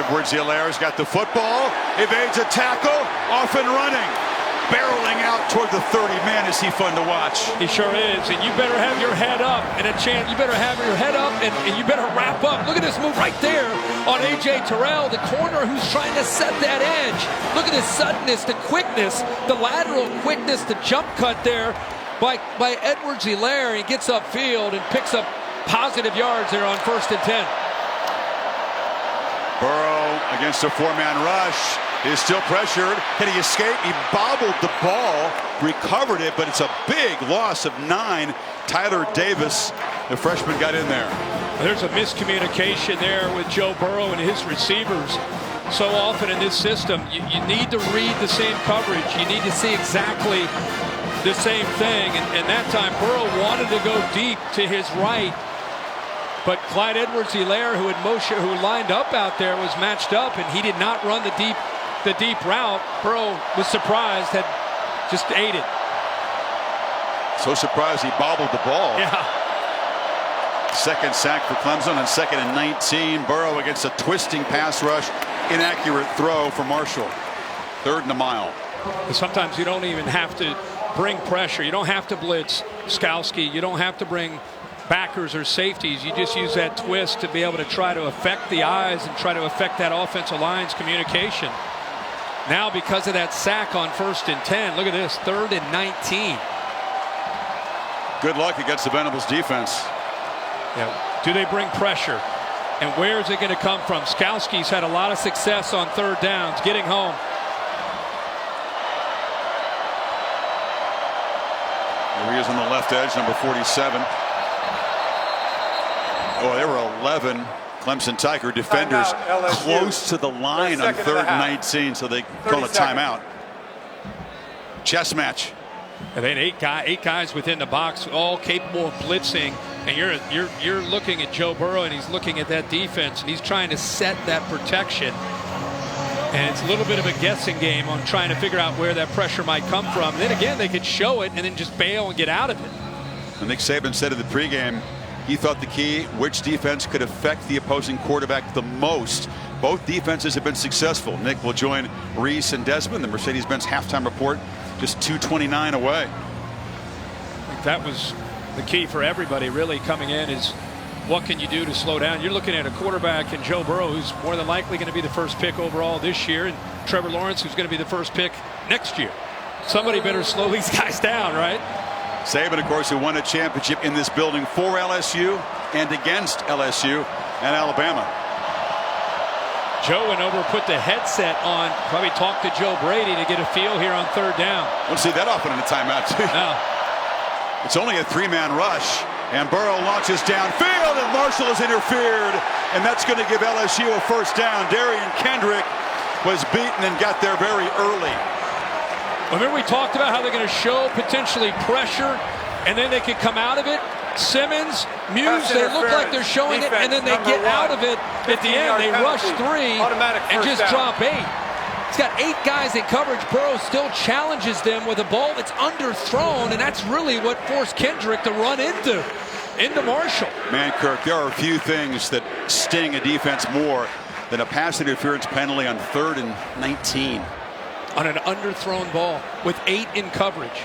Edwards-Hilaire's got the football, evades a tackle, off and running. Barreling out toward the 30. Man, is he fun to watch. He sure is. And you better have your head up and a chance. You better have your head up and you better wrap up. Look at this move right there on A.J. Terrell, the corner who's trying to set that edge. Look at his suddenness, the quickness, the lateral quickness, the jump cut there by Edwards-Hilaire. He gets upfield and picks up positive yards there on 1st and 10. Burrow against a 4-man rush. Is still pressured. Can he escape? He bobbled the ball, recovered it, but it's a big loss of 9. Tyler Davis, the freshman, got in there. There's a miscommunication there with Joe Burrow and his receivers. So often in this system, you need to read the same coverage. You need to see exactly the same thing. And that time, Burrow wanted to go deep to his right. But Clyde Edwards-Hilaire, who lined up out there, was matched up, and he did not run the deep route. Burrow was surprised, had just ate it. So surprised he bobbled the ball. Yeah. 2nd sack for Clemson on 2nd and 19. Burrow against a twisting pass rush. Inaccurate throw for Marshall. 3rd and a mile. Sometimes you don't even have to bring pressure. You don't have to blitz Skowski. You don't have to bring backers or safeties. You just use that twist to be able to try to affect the eyes and try to affect that offensive line's communication. Now, because of that sack on 1st and 10, look at this, 3rd and 19. Good luck against the Venables defense. Yeah. Do they bring pressure? And where is it going to come from? Skowski's had a lot of success on 3rd downs, getting home. Here he is on the left edge, number 47. Oh, there were 11 Clemson Tiger defenders close to the line on 3rd and 19, so they call a timeout. Chess match. And then eight guys within the box, all capable of blitzing. And you're looking at Joe Burrow, and he's looking at that defense, and he's trying to set that protection. And it's a little bit of a guessing game on trying to figure out where that pressure might come from. And then again, they could show it and then just bail and get out of it. And Nick Saban said in the pregame, he thought the key, which defense could affect the opposing quarterback the most. Both defenses have been successful. Nick will join Reese and Desmond. The Mercedes-Benz halftime report just 2:29 away. I think that was the key for everybody really coming in, is what can you do to slow down? You're looking at a quarterback in Joe Burrow, who's more than likely going to be the first pick overall this year, and Trevor Lawrence, who's going to be the first pick next year. Somebody better slow these guys down, right? Saban, of course, who won a championship in this building for LSU and against LSU and Alabama. Joe went over, put the headset on, probably talked to Joe Brady to get a feel here on 3rd down. Don't see that often in a timeout, too. No. It's only a 3-man rush, and Burrow launches downfield, and Marshall has interfered, and that's going to give LSU a 1st down. Darian Kendrick was beaten and got there very early. Remember, we talked about how they're going to show potentially pressure, and then they could come out of it. Simmons, Muse, they look like they're showing it, and then they get out of it at the end. They rush 3 and just drop 8. He's got 8 guys in coverage. Burrow still challenges them with a ball that's underthrown, and that's really what forced Kendrick to run into Marshall. Man, Kirk, there are a few things that sting a defense more than a pass interference penalty on 3rd and 19. On an underthrown ball with 8 in coverage.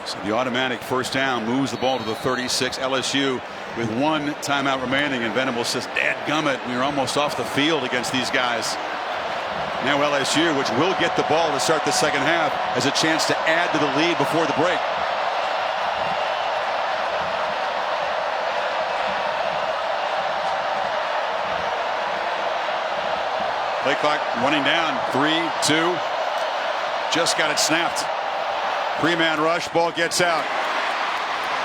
So the automatic first down moves the ball to the 36. LSU with 1 timeout remaining, and Venable says, dadgummit, we were almost off the field against these guys. Now LSU, which will get the ball to start the second half, has a chance to add to the lead before the break. Play clock running down. 3, 2. Just got it snapped. 3-man rush. Ball gets out.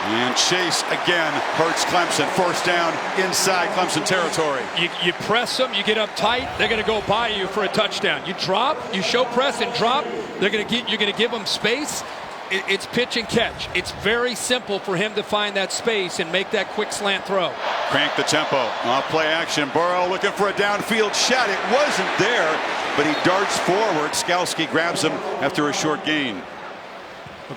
And Chase again hurts Clemson. First down inside Clemson territory. You press them, you get up tight, they're going to go by you for a touchdown. You drop, you show press and drop, you're going to give them space. It's pitch and catch. It's very simple for him to find that space and make that quick slant throw. Crank the tempo. Off play action. Burrow looking for a downfield shot. It wasn't there, but he darts forward. Skalski grabs him after a short gain.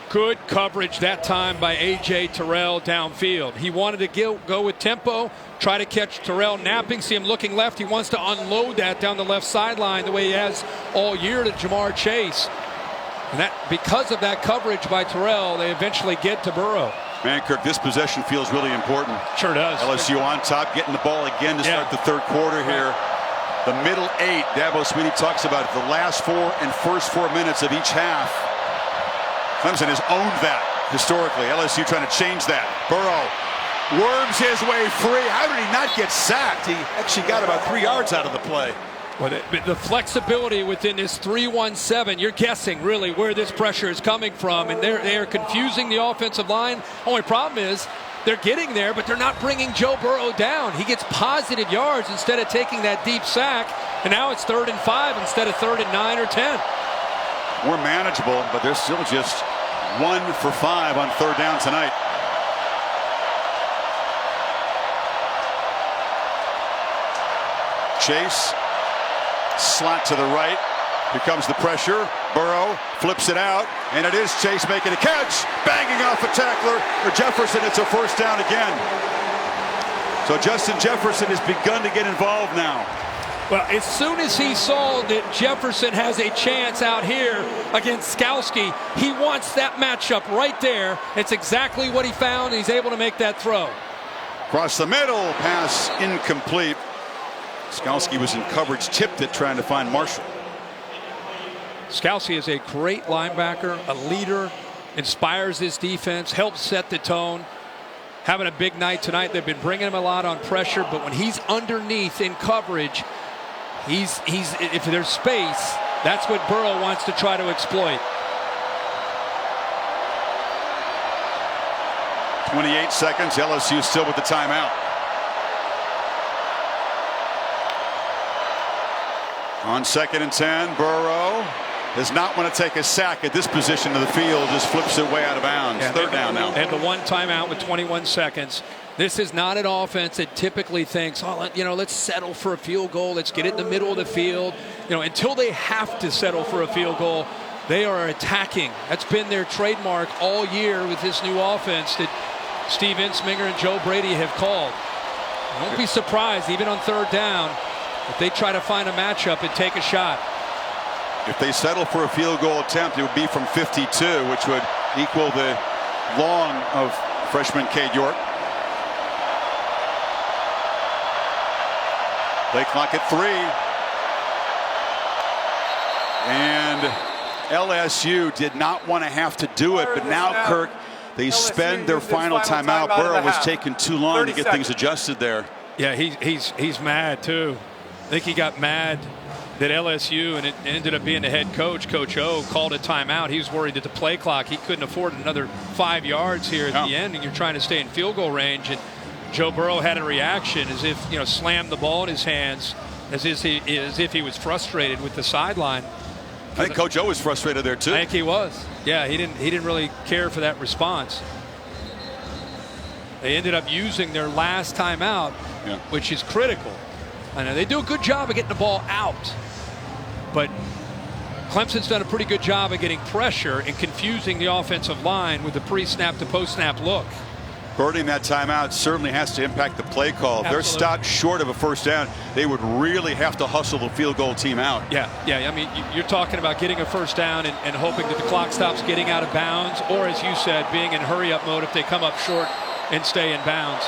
Good coverage that time by A.J. Terrell downfield. He wanted to go with tempo, try to catch Terrell napping, see him looking left. He wants to unload that down the left sideline the way he has all year to Jamar Chase. And that, because of that coverage by Terrell, they eventually get to Burrow. Man, Kirk, this possession feels really important. Sure does. LSU on top, getting the ball again to start the third quarter here. The middle 8, Dabo Swinney talks about it, the last 4 and first 4 minutes of each half. Clemson has owned that historically. LSU trying to change that. Burrow worms his way free. How did he not get sacked? He actually got about 3 yards out of the play. Well, the flexibility within this 3-1-7, you're guessing really where this pressure is coming from, and they're confusing the offensive line. Only problem is they're getting there, but they're not bringing Joe Burrow down. He gets positive yards instead of taking that deep sack, and now it's 3rd and 5 instead of 3rd and 9 or 10. More manageable, but they're still just 1 for 5 on 3rd down tonight. Chase, slot to the right. Here comes the pressure. Burrow flips it out, and it is Chase making a catch, banging off a tackler for Jefferson. It's a first down again. So Justin Jefferson has begun to get involved now. Well, as soon as he saw that Jefferson has a chance out here against Skalski, he wants that matchup right there. It's exactly what he found. He's able to make that throw. Across the middle, pass incomplete. Skalski was in coverage, tipped it, trying to find Marshall. Skalski is a great linebacker, a leader, inspires his defense, helps set the tone. Having a big night tonight. They've been bringing him a lot on pressure, but when he's underneath in coverage, if there's space, that's what Burrow wants to try to exploit. 28 seconds. LSU still with the timeout. On 2nd and 10, Burrow does not want to take a sack at this position of the field. Just flips it way out of bounds. 3rd down now. And the 1 timeout with 21 seconds. This is not an offense that typically thinks, oh, let's settle for a field goal. Let's get it in the middle of the field. Until they have to settle for a field goal, they are attacking. That's been their trademark all year with this new offense that Steve Ensminger and Joe Brady have called. Don't be surprised, even on 3rd down, if they try to find a matchup and take a shot. If they settle for a field goal attempt, it would be from 52, which would equal the long of freshman Cade York. Play clock at 3. And LSU did not want to have to do it, but now, Kirk, they spend their final timeout. Burrow was taking too long to get things adjusted there. Yeah, he's mad too. I think he got mad that LSU, and it ended up being the head coach, Coach O, called a timeout. He was worried that the play clock, he couldn't afford another 5 yards here at the end, and you're trying to stay in field goal range. And Joe Burrow had a reaction as if, slammed the ball in his hands, as if he was frustrated with the sideline. I think Coach O was frustrated there too. I think he was. Yeah, he didn't really care for that response. They ended up using their last timeout, which is critical. I know they do a good job of getting the ball out, but Clemson's done a pretty good job of getting pressure and confusing the offensive line with the pre-snap to post-snap look. Burning that timeout certainly has to impact the play call. If they're stopped short of a first down, they would really have to hustle the field goal team out. Yeah. I mean, you're talking about getting a first down and hoping that the clock stops getting out of bounds, or as you said, being in hurry-up mode if they come up short and stay in bounds.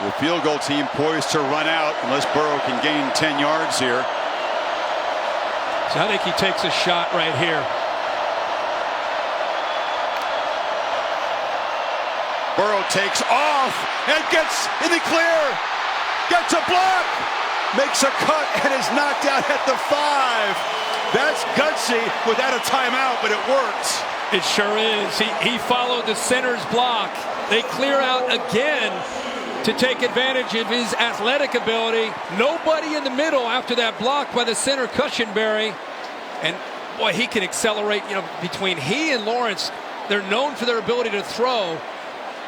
The field goal team poised to run out unless Burrow can gain 10 yards here. So I think he takes a shot right here. Burrow takes off and gets in the clear. Gets a block. Makes a cut and is knocked out at the 5. That's gutsy without a timeout, but it works. It sure is. He followed the center's block. They clear out again to take advantage of his athletic ability. Nobody in the middle after that block by the center, Cushenberry. And boy, he can accelerate, between he and Lawrence. They're known for their ability to throw,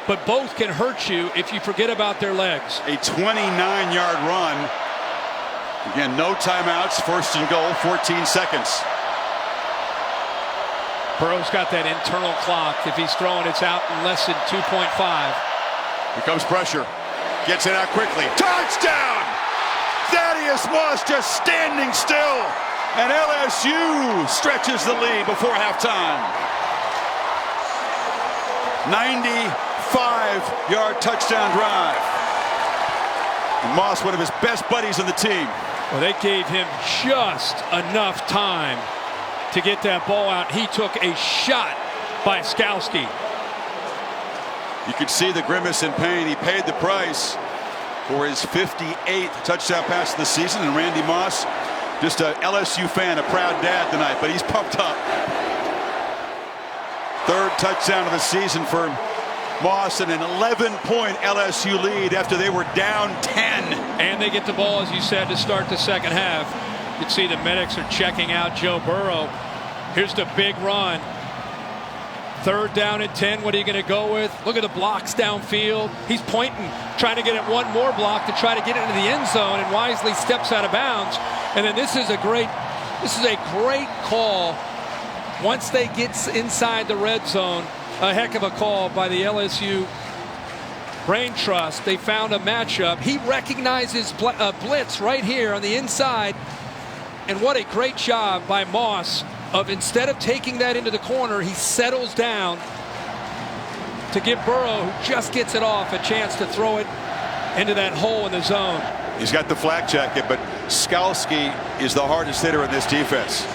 but both can hurt you if you forget about their legs. A 29-yard run. Again, no timeouts, first and goal, 14 seconds. Burrow's got that internal clock. If he's throwing, it's out in less than 2.5. Here comes pressure. Gets it out quickly. Touchdown! Thaddeus Moss just standing still. And LSU stretches the lead before halftime. 95-yard touchdown drive. And Moss, one of his best buddies on the team. Well, they gave him just enough time to get that ball out. He took a shot by Skowski. You could see the grimace in pain. He paid the price for his 58th touchdown pass of the season. And Randy Moss, just a LSU fan, a proud dad tonight, but he's pumped up. Third touchdown of the season for Moss, and an 11-point LSU lead after they were down 10. And they get the ball, as you said, to start the second half. You can see the medics are checking out Joe Burrow. Here's the big run. Third down and 10. What are you going to go with? Look at the blocks downfield. He's pointing, trying to get it one more block to try to get into the end zone, and wisely steps out of bounds. And then this is a great call. Once they get inside the red zone, a heck of a call by the LSU Brain Trust. They found a matchup. He recognizes blitz right here on the inside. And what a great job by Moss of, instead of taking that into the corner, he settles down to give Burrow, who just gets it off, a chance to throw it into that hole in the zone. He's got the flak jacket, but Skowski is the hardest hitter in this defense.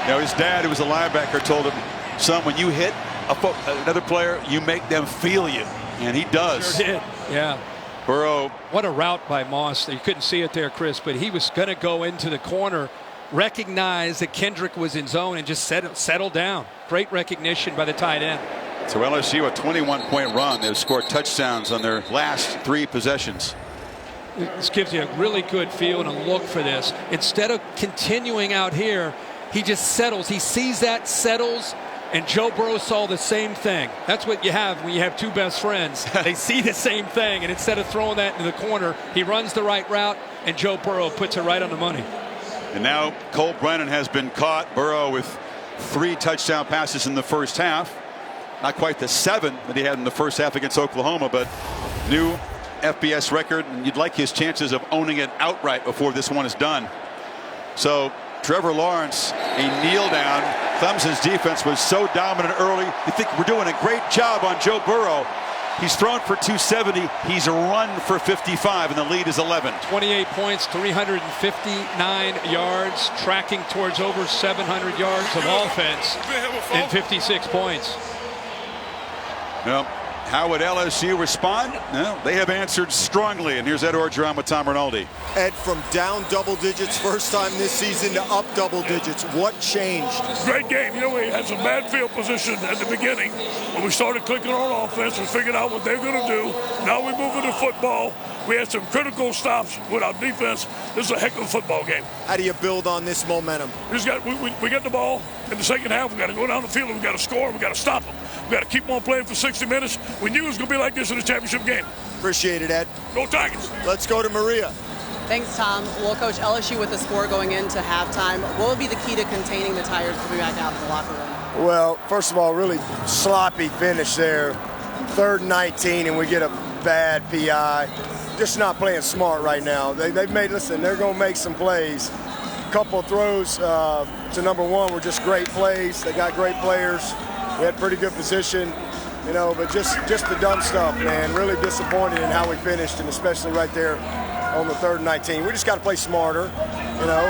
His dad, who was a linebacker, told him, son, when you hit another player, you make them feel you. And he does. Sure did. Yeah. Burrow. What a route by Moss. You couldn't see it there, Chris, but he was going to go into the corner, recognize that Kendrick was in zone, and just settle down. Great recognition by the tight end. So LSU, a 21-point run. They've scored touchdowns on their last 3 possessions. This gives you a really good feel and a look for this. Instead of continuing out here, he just settles. He sees that, settles, and Joe Burrow saw the same thing. That's what you have when you have two best friends. They see the same thing, and instead of throwing that into the corner, he runs the right route, and Joe Burrow puts it right on the money. And now Cole Brennan has been caught. Burrow with 3 touchdown passes in the first half. Not quite the 7 that he had in the first half against Oklahoma, but new FBS record, and you'd like his chances of owning it outright before this one is done. So Trevor Lawrence, a kneel down. Clemson's defense was so dominant early. You think we're doing a great job on Joe Burrow. He's thrown for 270. He's run for 55, and the lead is 11. 28 points, 359 yards, tracking towards over 700 yards of offense, and 56 points. Well, how would LSU respond? Well, they have answered strongly. And here's Ed Orgeron with Tom Rinaldi. Ed, from down double digits first time this season to up double digits, what changed? Great game. We had some bad field position at the beginning. When we started clicking on offense, we figured out what they're going to do. Now we move into football. We had some critical stops with our defense. This is a heck of a football game. How do you build on this momentum? We get the ball in the second half. We got to go down the field and we got to score. We got to stop them. We got to keep on playing for 60 minutes. We knew it was going to be like this in the championship game. Appreciate it, Ed. Go Tigers. Let's go to Maria. Thanks, Tom. Well, Coach, LSU with the score going into halftime, what would be the key to containing the Tigers coming back out of the locker room? Well, first of all, really sloppy finish there. 3rd and 19, and we get a bad PI. Just not playing smart right now. They've made, listen, they're going to make some plays. A couple of throws to number 1 were just great plays. They got great players. We had pretty good position, you know, but just the dumb stuff, man. Really disappointed in how we finished, and especially right there on the 3rd and 19. We just got to play smarter, you know,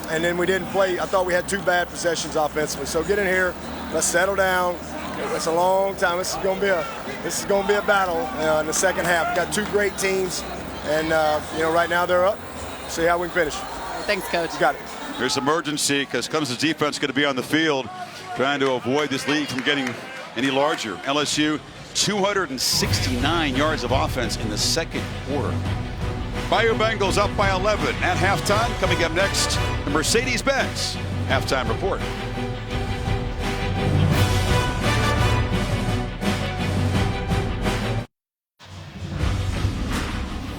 and then we didn't play. I thought we had 2 bad possessions offensively. So get in here, let's settle down. It's a long time. This is going to be a battle in the second half. We've got 2 great teams, and you know, right now they're up. See how we can finish. Thanks, Coach. You got it. There's emergency because Clemson's defense is going to be on the field trying to avoid this lead from getting any larger. LSU 269 yards of offense in the second quarter. Bayou Bengals up by 11 at halftime. Coming up next, the Mercedes-Benz halftime report.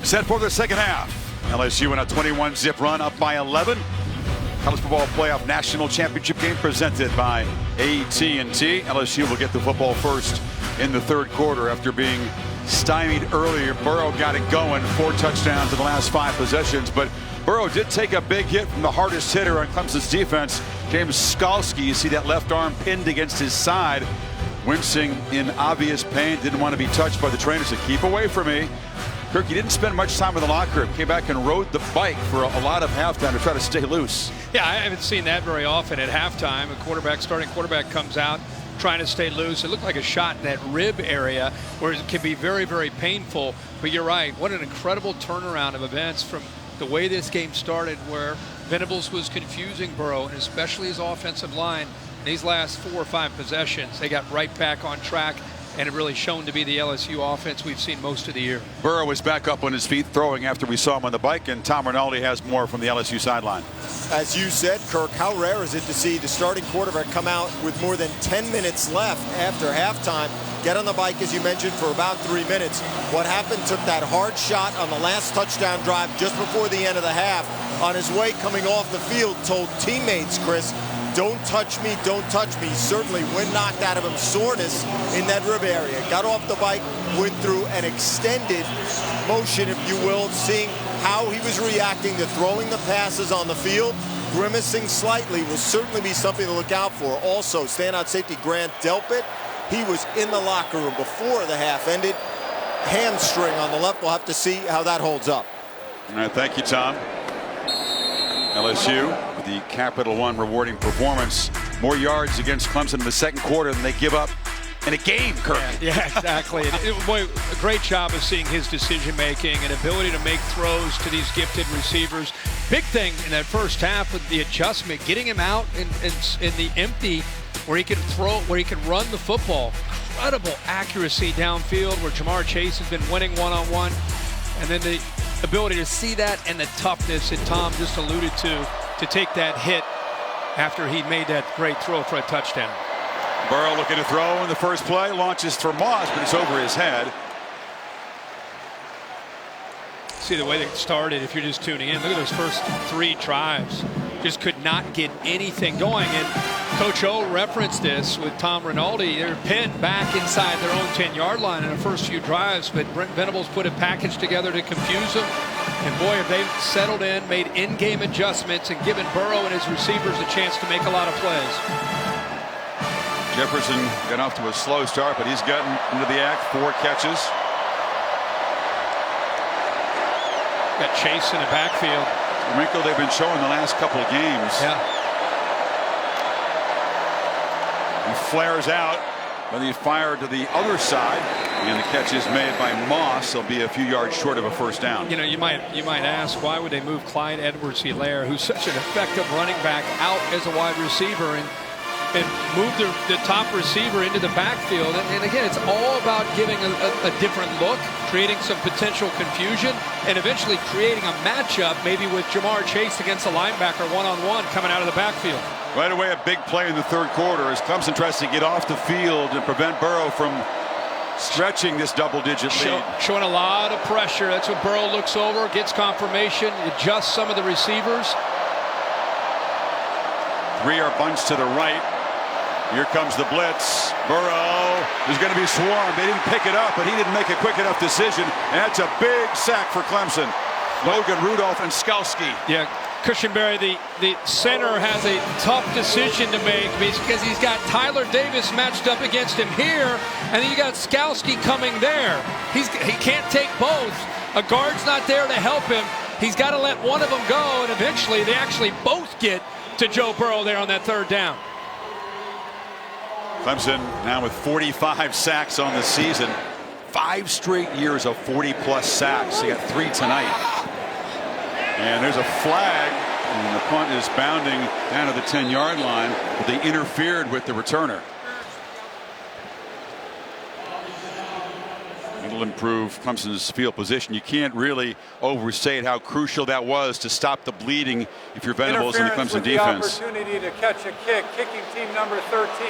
Set for the second half. LSU in a 21-zip run up by 11. College Football Playoff National Championship game presented by AT&T. LSU will get the football first in the 3rd quarter after being stymied earlier. Burrow got it going, 4 touchdowns in the last 5 possessions, but Burrow did take a big hit from the hardest hitter on Clemson's defense, James Skalski. You see that left arm pinned against his side, wincing in obvious pain. Didn't want to be touched by the trainer, said, "Keep away from me." Kirk, he didn't spend much time in the locker room. Came back and rode the bike for a lot of halftime to try to stay loose. Yeah, I haven't seen that very often at halftime. Starting quarterback comes out trying to stay loose. It looked like a shot in that rib area where it can be very, very painful. But you're right. What an incredible turnaround of events from the way this game started, where Venables was confusing Burrow, and especially his offensive line. In these last 4 or 5 possessions, they got right back on track, and it really shown to be the LSU offense we've seen most of the year. Burrow is back up on his feet throwing after we saw him on the bike, and Tom Rinaldi has more from the LSU sideline. As you said, Kirk, how rare is it to see the starting quarterback come out with more than 10 minutes left after halftime, get on the bike, as you mentioned, for about 3 minutes. What happened, took that hard shot on the last touchdown drive just before the end of the half. On his way coming off the field, told teammates, Chris, "Don't touch me, don't touch me." Certainly wind knocked out of him, soreness in that rib area. Got off the bike, went through an extended motion, if you will, seeing how he was reacting to throwing the passes on the field. Grimacing slightly will certainly be something to look out for. Also, standout safety Grant Delpit, he was in the locker room before the half ended. Hamstring on the left. We'll have to see how that holds up. All right, thank you, Tom. LSU with the Capital One rewarding performance. More yards against Clemson in the second quarter than they give up in a game, Kirk. Yeah, exactly. Boy, a great job of seeing his decision-making and ability to make throws to these gifted receivers. Big thing in that first half with the adjustment, getting him out in the empty where he can throw, where he can run the football. Incredible accuracy downfield where Jamar Chase has been winning one-on-one. And then the ability to see that and the toughness that Tom just alluded to take that hit after he made that great throw for a touchdown. Burrow looking to throw in the first play, launches for Moss, but it's over his head. See the way they started, if you're just tuning in, look at those first 3 drives. Just could not get anything going. And Coach O referenced this with Tom Rinaldi. They're pinned back inside their own 10-yard line in the first few drives, but Brent Venables put a package together to confuse them. And boy, have they settled in, made in-game adjustments, and given Burrow and his receivers a chance to make a lot of plays. Jefferson got off to a slow start, but he's gotten into the act. 4 catches. Got Chase in the backfield. The wrinkle they've been showing the last couple of games. Yeah. He flares out, then he fired to the other side, and the catch is made by Moss. He'll be a few yards short of a first down. You know, you might ask, why would they move Clyde Edwards-Helaire, who's such an effective running back, out as a wide receiver and move the top receiver into the backfield? And again, it's all about giving a different look, creating some potential confusion, and eventually creating a matchup maybe with Jamar Chase against a linebacker one-on-one coming out of the backfield. Right away, a big play in the third quarter as Clemson tries to get off the field and prevent Burrow from stretching this double-digit lead. Showing a lot of pressure. That's what Burrow looks over, gets confirmation, adjusts some of the receivers. 3 are bunched to the right. Here comes the blitz. Burrow is going to be swarmed. They didn't pick it up, but he didn't make a quick enough decision. And that's a big sack for Clemson. Logan Rudolph and Skalski. Yeah, Cushenberry, the center, has a tough decision to make because he's got Tyler Davis matched up against him here, and then you got Skalski coming there. He can't take both. A guard's not there to help him. He's got to let one of them go, and eventually they actually both get to Joe Burrow there on that 3rd down. Clemson now with 45 sacks on the season. 5 straight years of 40-plus sacks. They got 3 tonight. And there's a flag, and the punt is bounding down to the 10-yard line, but they interfered with the returner. It'll improve Clemson's field position. You can't really overstate how crucial that was to stop the bleeding if you're Venables in the Clemson defense. The opportunity to catch a kick, kicking team number 13.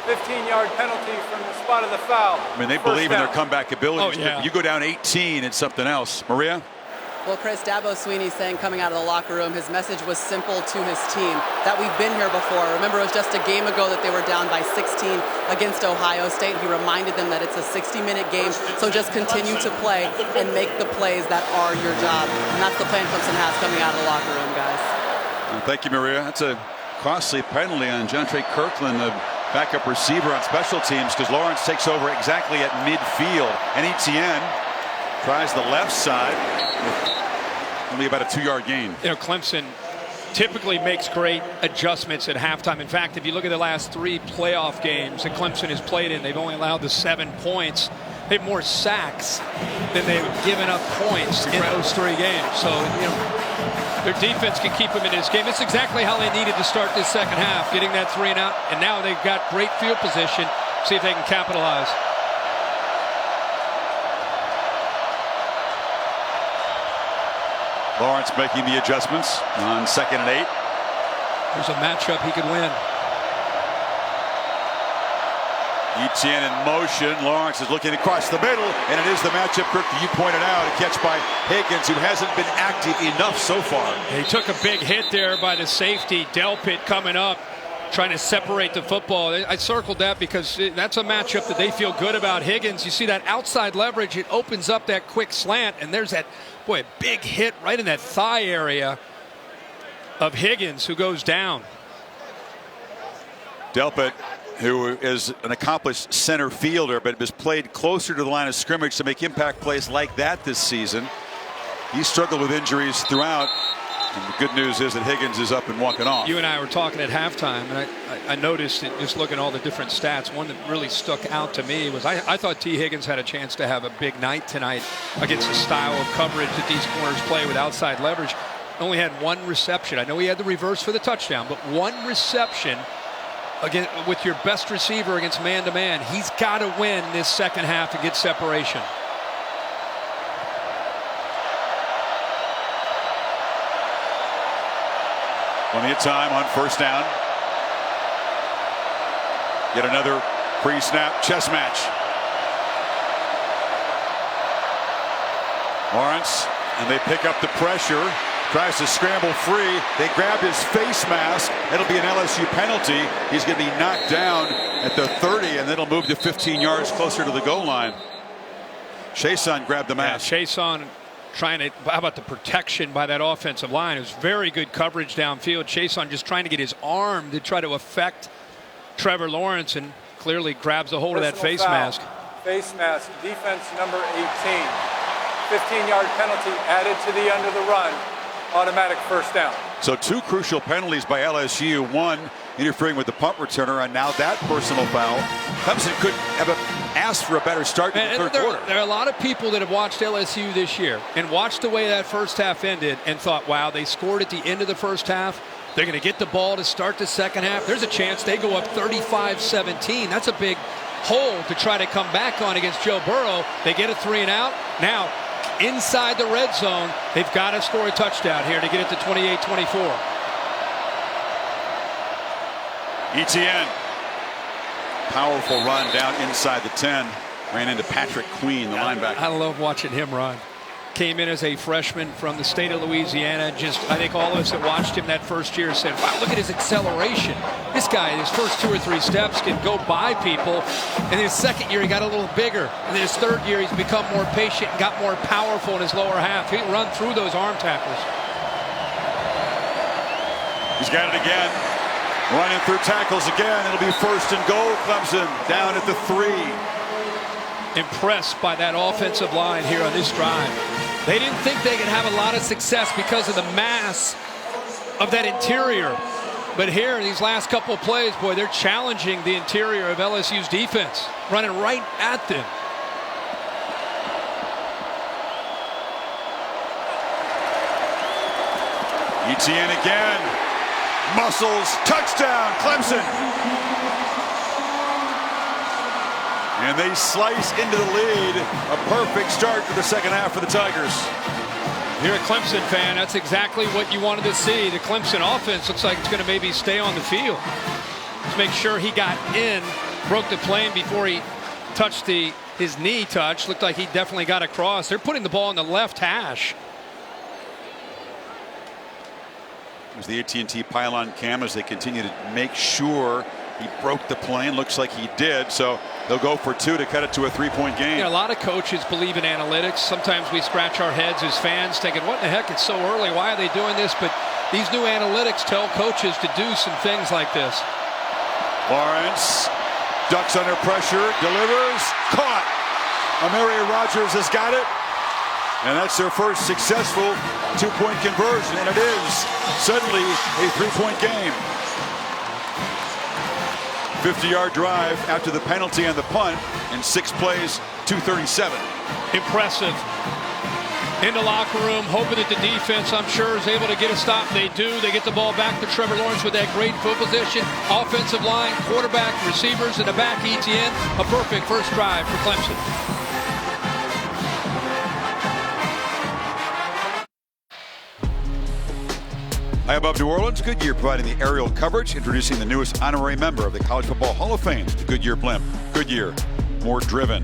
15-yard penalty from the spot of the foul. I mean, they believe in their comeback abilities. Oh, yeah. You go down 18, it's something else. Maria? Well, Chris, Dabo Swinney saying coming out of the locker room, his message was simple to his team, that we've been here before. Remember, it was just a game ago that they were down by 16 against Ohio State. He reminded them that it's a 60-minute game, so just continue to play and make the plays that are your job. And that's the plan Clemson has coming out of the locker room, guys. Well, thank you, Maria. That's a costly penalty on Jontre Kirkland, the backup receiver on special teams, because Lawrence takes over exactly at midfield. And Etienne tries the left side with only about a 2-yard gain. You know, Clemson typically makes great adjustments at halftime. In fact, if you look at the last 3 playoff games that Clemson has played in, they've only allowed the 7 points. They have more sacks than they've given up points in those 3 games. So, you know, their defense can keep them in this game. It's exactly how they needed to start this second half, getting that 3 and out. And now they've got great field position. See if they can capitalize. Lawrence making the adjustments on 2nd and 8. There's a matchup he could win. Etienne in motion. Lawrence is looking across the middle, and it is the matchup, Kirk, that you pointed out. A catch by Higgins, who hasn't been active enough so far. He took a big hit there by the safety. Delpit coming up, trying to separate the football. I circled that because that's a matchup that they feel good about. Higgins, you see that outside leverage, it opens up that quick slant, and there's that, boy, big hit right in that thigh area of Higgins, who goes down. Delpit, who is an accomplished center fielder, but has played closer to the line of scrimmage to make impact plays like that this season. He struggled with injuries throughout. And the good news is that Higgins is up and walking off. You and I were talking at halftime, and I noticed it, just looking at all the different stats. One that really stuck out to me was I thought T. Higgins had a chance to have a big night tonight against the style of coverage that these corners play with outside leverage. Only had 1 reception. I know he had the reverse for the touchdown, but 1 reception again with your best receiver against man-to-man. He's got to win this second half to get separation. Plenty of time on 1st down. Yet another pre-snap chess match. Lawrence, and they pick up the pressure. Tries to scramble free. They grab his face mask. It'll be an LSU penalty. He's going to be knocked down at the 30, and then it'll move to 15 yards closer to the goal line. Chason grabbed the mask. Yeah, Chason trying to, how about the protection by that offensive line? It was very good coverage downfield. Chason just trying to get his arm to try to affect Trevor Lawrence, and clearly grabs a hold of that face mask. Face mask, defense number 18. 15-yard penalty added to the end of the run. Automatic 1st down. So 2 crucial penalties by LSU. 1 interfering with the punt returner, and now that personal foul. Clemson could have asked for a better start in the 3rd quarter. There are a lot of people that have watched LSU this year and watched the way that first half ended and thought, wow, they scored at the end of the first half. They're going to get the ball to start the second half. There's a chance they go up 35-17. That's a big hole to try to come back on against Joe Burrow. They get a 3 and out. Now, inside the red zone, they've got to score a touchdown here to get it to 28-24. Etienne. Powerful run down inside the 10. Ran into Patrick Queen, the linebacker. I love watching him run. Came in as a freshman from the state of Louisiana. I think all of us that watched him that first year said, wow, look at his acceleration. This guy, his first 2 or 3 steps can go by people. And his second year, he got a little bigger. And then his third year, he's become more patient and got more powerful in his lower half. He can run through those arm tackles. He's got it again. Running through tackles again. It'll be 1st and goal. Clemson down at the 3. Impressed by that offensive line here on this drive. They didn't think they could have a lot of success because of the mass of that interior. But here, these last couple of plays, boy, they're challenging the interior of LSU's defense, running right at them. Etienne again. Muscles. Touchdown, Clemson. And they slice into the lead. A perfect start to the second half for the Tigers. You're a Clemson fan. That's exactly what you wanted to see. The Clemson offense looks like it's going to maybe stay on the field. Let's make sure he got in, broke the plane before he touched his knee touch. Looked like he definitely got across. They're putting the ball in the left hash. There's the AT&T pylon cam as they continue to make sure he broke the plane. Looks like he did. So they'll go for 2 to cut it to a 3-point game. You know, a lot of coaches believe in analytics. Sometimes we scratch our heads as fans thinking, what the heck, it's so early. Why are they doing this? But these new analytics tell coaches to do some things like this. Lawrence ducks under pressure, delivers, caught. Amari Rogers has got it. And that's their first successful 2-point conversion. And it is suddenly a 3-point game. 50-yard drive after the penalty and the punt in 6 plays, 237. Impressive. In the locker room, hoping that the defense, I'm sure, is able to get a stop. They do. They get the ball back to Trevor Lawrence with that great field position. Offensive line, quarterback, receivers, and the back, Etienne. A perfect first drive for Clemson. High above New Orleans, Goodyear providing the aerial coverage, introducing the newest honorary member of the College Football Hall of Fame, the Goodyear blimp. Goodyear, more driven.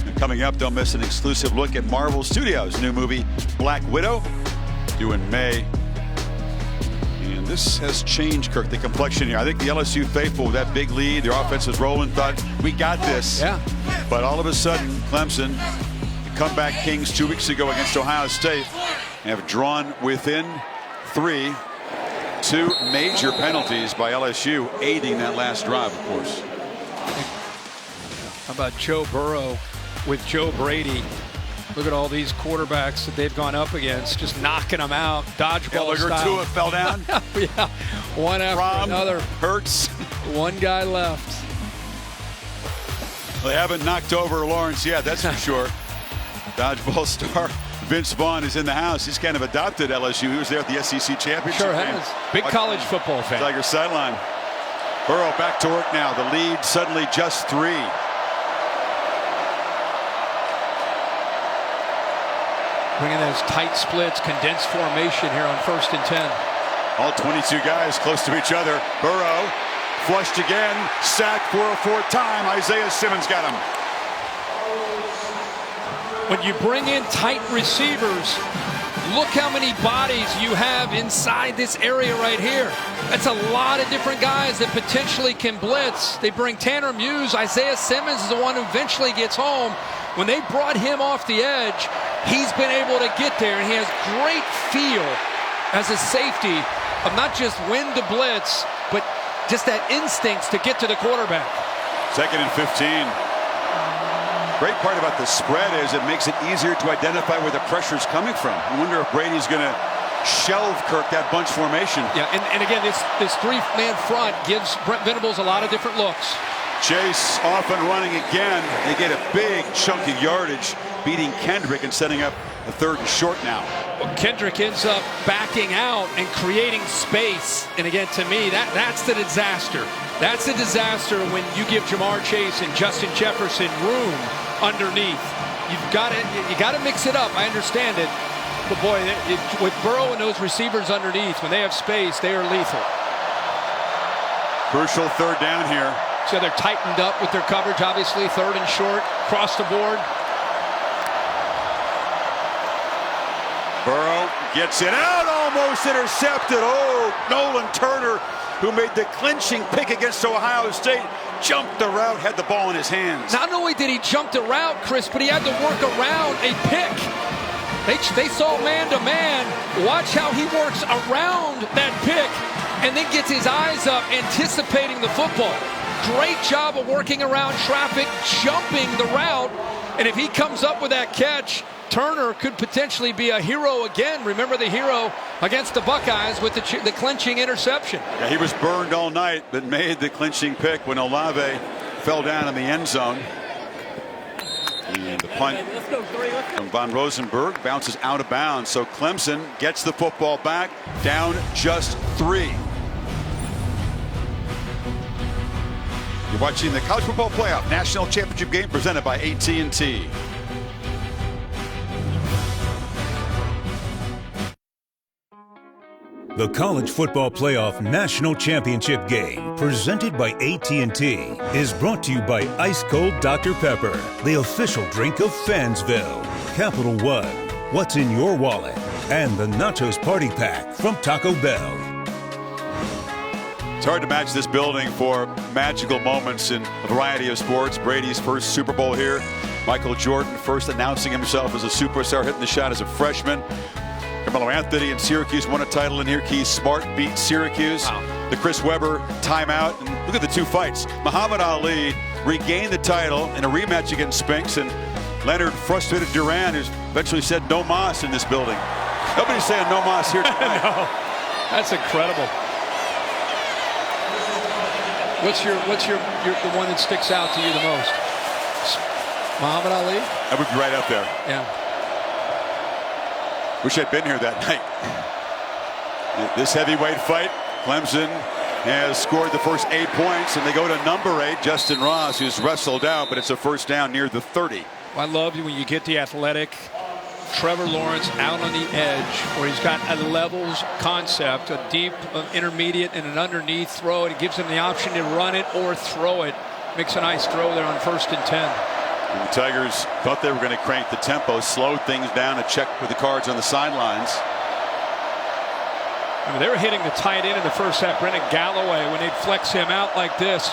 And coming up, don't miss an exclusive look at Marvel Studios' new movie, Black Widow, due in May. And this has changed, Kirk, the complexion here. I think the LSU faithful with that big lead, their offense is rolling, thought, we got this. Yeah. But all of a sudden, Clemson, the comeback kings 2 weeks ago against Ohio State, have drawn within 3. 2 major penalties by LSU aiding that last drive, of course. How about Joe Burrow with Joe Brady? Look at all these quarterbacks that they've gone up against, just knocking them out, dodgeball style. Tua fell down. Yeah, one after another. Hurts. One guy left. They haven't knocked over Lawrence yet, that's for sure. Dodgeball star Vince Vaughn is in the house. He's kind of adopted LSU. He was there at the SEC championship Sure game. has. Big college football fan. Tiger sideline. Burrow back to work now. The lead suddenly just 3. Bringing those tight splits, condensed formation here on 1st and 10. All 22 guys close to each other. Burrow flushed again. Sacked for a 4th time. Isaiah Simmons got him. When you bring in tight receivers, look how many bodies you have inside this area right here. That's a lot of different guys that potentially can blitz. They bring Tanner Muse. Isaiah Simmons is the one who eventually gets home. When they brought him off the edge, he's been able to get there, and he has great feel as a safety of not just when to blitz, but just that instincts to get to the quarterback. 2nd and 15. Great part about the spread is it makes it easier to identify where the pressure's coming from. I wonder if Brady's going to shelve, Kirk, that bunch formation. Yeah, and again, this 3-man front gives Brent Venables a lot of different looks. Chase off and running again. They get a big chunk of yardage, beating Kendrick and setting up a 3rd and short now. Well, Kendrick ends up backing out and creating space. And again, to me, that's the disaster. That's a disaster when you give Jamar Chase and Justin Jefferson room underneath. You got to mix it up. I understand it, but boy, with Burrow and those receivers underneath, when they have space, they are lethal. Crucial 3rd down here. So they're tightened up with their coverage, obviously. 3rd and short, across the board. Burrow gets it out, almost intercepted. Oh, Nolan Turner, who made the clinching pick against Ohio State, jumped the route, had the ball in his hands. Not only did he jump the route, Chris, but he had to work around a pick. They saw man-to-man. Watch how he works around that pick and then gets his eyes up, anticipating the football. Great job of working around traffic, jumping the route. And if he comes up with that catch, Turner could potentially be a hero again. Remember the hero against the Buckeyes with the clinching interception. Yeah, he was burned all night, but made the clinching pick when Olave fell down in the end zone. And the punt from Von Rosenberg bounces out of bounds. So Clemson gets the football back, down just 3. You're watching the College Football Playoff National Championship game presented by AT&T. The College Football Playoff National Championship game, presented by AT&T, is brought to you by Ice Cold Dr. Pepper, the official drink of Fansville, Capital One, what's in your wallet, and the Nachos Party Pack from Taco Bell. It's hard to match this building for magical moments in a variety of sports. Brady's first Super Bowl here. Michael Jordan first announcing himself as a superstar, hitting the shot as a freshman. Carmelo Anthony and Syracuse won a title in here. Keith Smart beat Syracuse. Wow. The Chris Webber timeout. And look at the 2 fights. Muhammad Ali regained the title in a rematch against Spinks. And Leonard frustrated Duran, who's eventually said no mas in this building. Nobody's saying no mas here tonight. No, that's incredible. What's your the one that sticks out to you the most? Muhammad Ali? That would be right up there. Yeah. Wish I'd been here that night. This heavyweight fight, Clemson has scored the first 8 points, and they go to number 8, Justin Ross, who's wrestled out, but it's a first down near the 30. I love when you get the athletic Trevor Lawrence out on the edge, where he's got a levels concept, a deep, intermediate, and an underneath throw. It gives him the option to run it or throw it. Makes a nice throw there on 1st and 10. And the Tigers thought they were going to crank the tempo, slowed things down, to check with the Cards on the sidelines. I mean, they were hitting the tight end in the first half, Brendan Galloway, when they'd flex him out like this.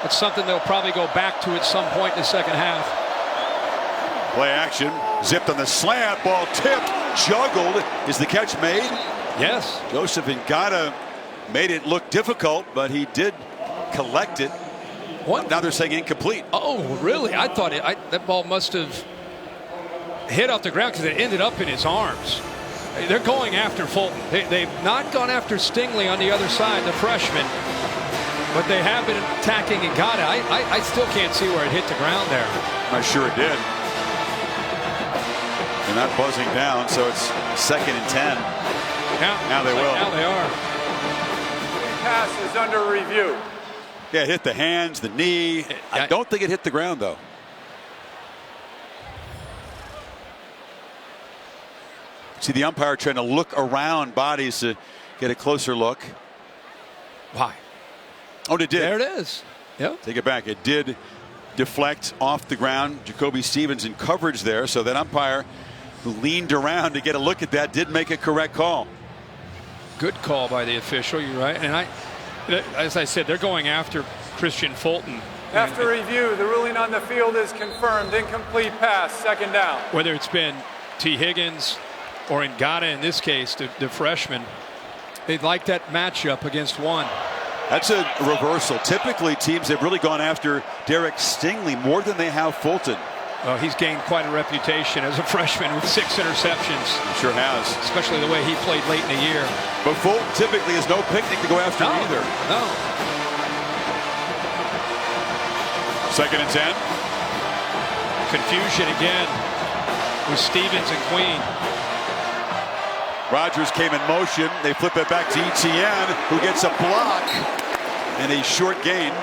It's something they'll probably go back to at some point in the second half. Play action, zipped on the slant, ball tipped, juggled. Is the catch made? Yes. Joseph Ngata made it look difficult, but he did collect it. What? Now they're saying incomplete. Oh, really? I thought that ball must have hit off the ground because it ended up in his arms. They're going after Fulton. They've not gone after Stingley on the other side, the freshman, but they have been attacking Ngata. I still can't see where it hit the ground there. I'm sure it did. They're not buzzing down, so it's 2nd and 10. Now they will. Now they are. Pass is under review. Yeah, it hit the hands, the knee. I don't think it hit the ground, though. See the umpire trying to look around bodies to get a closer look. Why? Oh, it did. There it is. Yep. Take it back. It did deflect off the ground. Jacoby Stevens in coverage there. So that umpire who leaned around to get a look at that did make a correct call. Good call by the official. You're right. And as I said, they're going after Christian Fulton. After review, the ruling on the field is confirmed. Incomplete pass, 2nd down. Whether it's been T. Higgins or Ngata in this case, the freshman, they'd like that matchup against one. That's a reversal. Typically, teams have really gone after Derek Stingley more than they have Fulton. He's gained quite a reputation as a freshman with 6 interceptions. He sure has. Especially the way he played late in the year. But Fulton typically is no picnic to go after either. No. 2nd and 10. Confusion again with Stevens and Queen. Rodgers came in motion. They flip it back to Etienne, who gets a block and a short gain.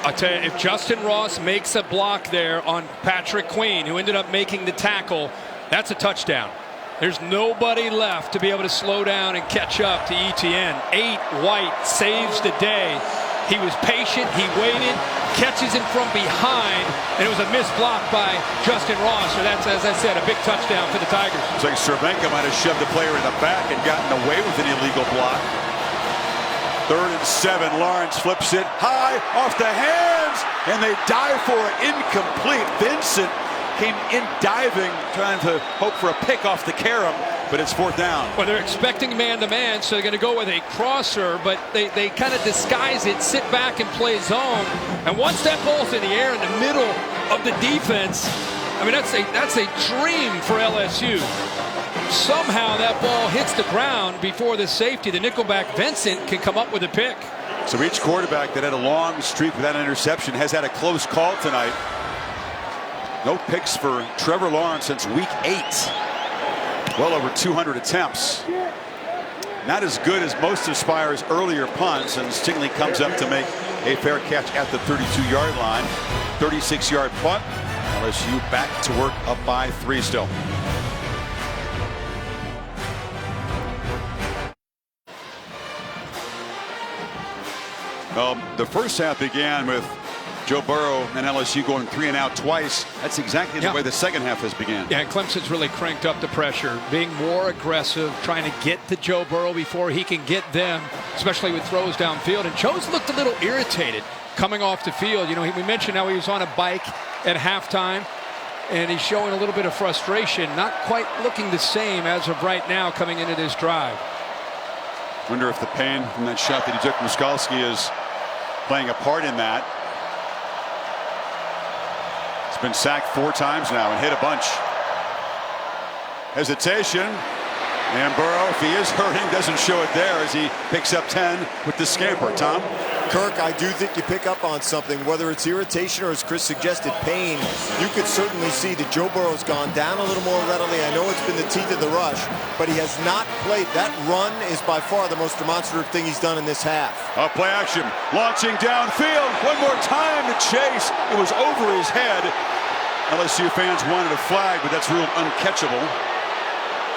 I'll tell you, if Justin Ross makes a block there on Patrick Queen, who ended up making the tackle, that's a touchdown. There's nobody left to be able to slow down and catch up to Etienne. 8 White saves the day. He was patient, he waited, catches him from behind, and it was a missed block by Justin Ross. So that's, as I said, a big touchdown for the Tigers. It's like Cervenka might have shoved the player in the back and gotten away with an illegal block. 3rd and 7. Lawrence flips it high off the hands, and they dive for it. Incomplete. Vincent came in diving, trying to hope for a pick off the carom, but it's 4th down. Well, they're expecting man-to-man, so they're going to go with a crosser, but they kind of disguise it, sit back and play zone. And once that ball's in the air in the middle of the defense, I mean, that's a dream for LSU. Somehow that ball hits the ground before the safety. The nickelback Vincent can come up with a pick. So each quarterback that had a long streak without an interception has had a close call tonight. No picks for Trevor Lawrence since week 8. Well over 200 attempts. Not as good as most of Spire's earlier punts, and Stingley comes up to make a fair catch at the 32-yard line. 36-yard punt. LSU back to work, up by 3 still. Well, the first half began with Joe Burrow and LSU going 3 and out twice. That's exactly the way the second half has began. Yeah, and Clemson's really cranked up the pressure, being more aggressive, trying to get to Joe Burrow before he can get them, especially with throws downfield. And Joe's looked a little irritated coming off the field. You know, we mentioned how he was on a bike at halftime, and he's showing a little bit of frustration, not quite looking the same as of right now coming into this drive. Wonder if the pain from that shot that he took from Skalski is playing a part in that. He's been sacked 4 times now and hit a bunch. Hesitation. And Burrow, if he is hurting, doesn't show it there as he picks up 10 with the scamper. Tom? Kirk, I do think you pick up on something, whether it's irritation or, as Chris suggested, pain. You could certainly see that Joe Burrow's gone down a little more readily. I know it's been the teeth of the rush, but he has not played. That run is by far the most demonstrative thing he's done in this half. Play action, launching downfield. One more time to Chase. It was over his head. LSU fans wanted a flag, but that's ruled uncatchable.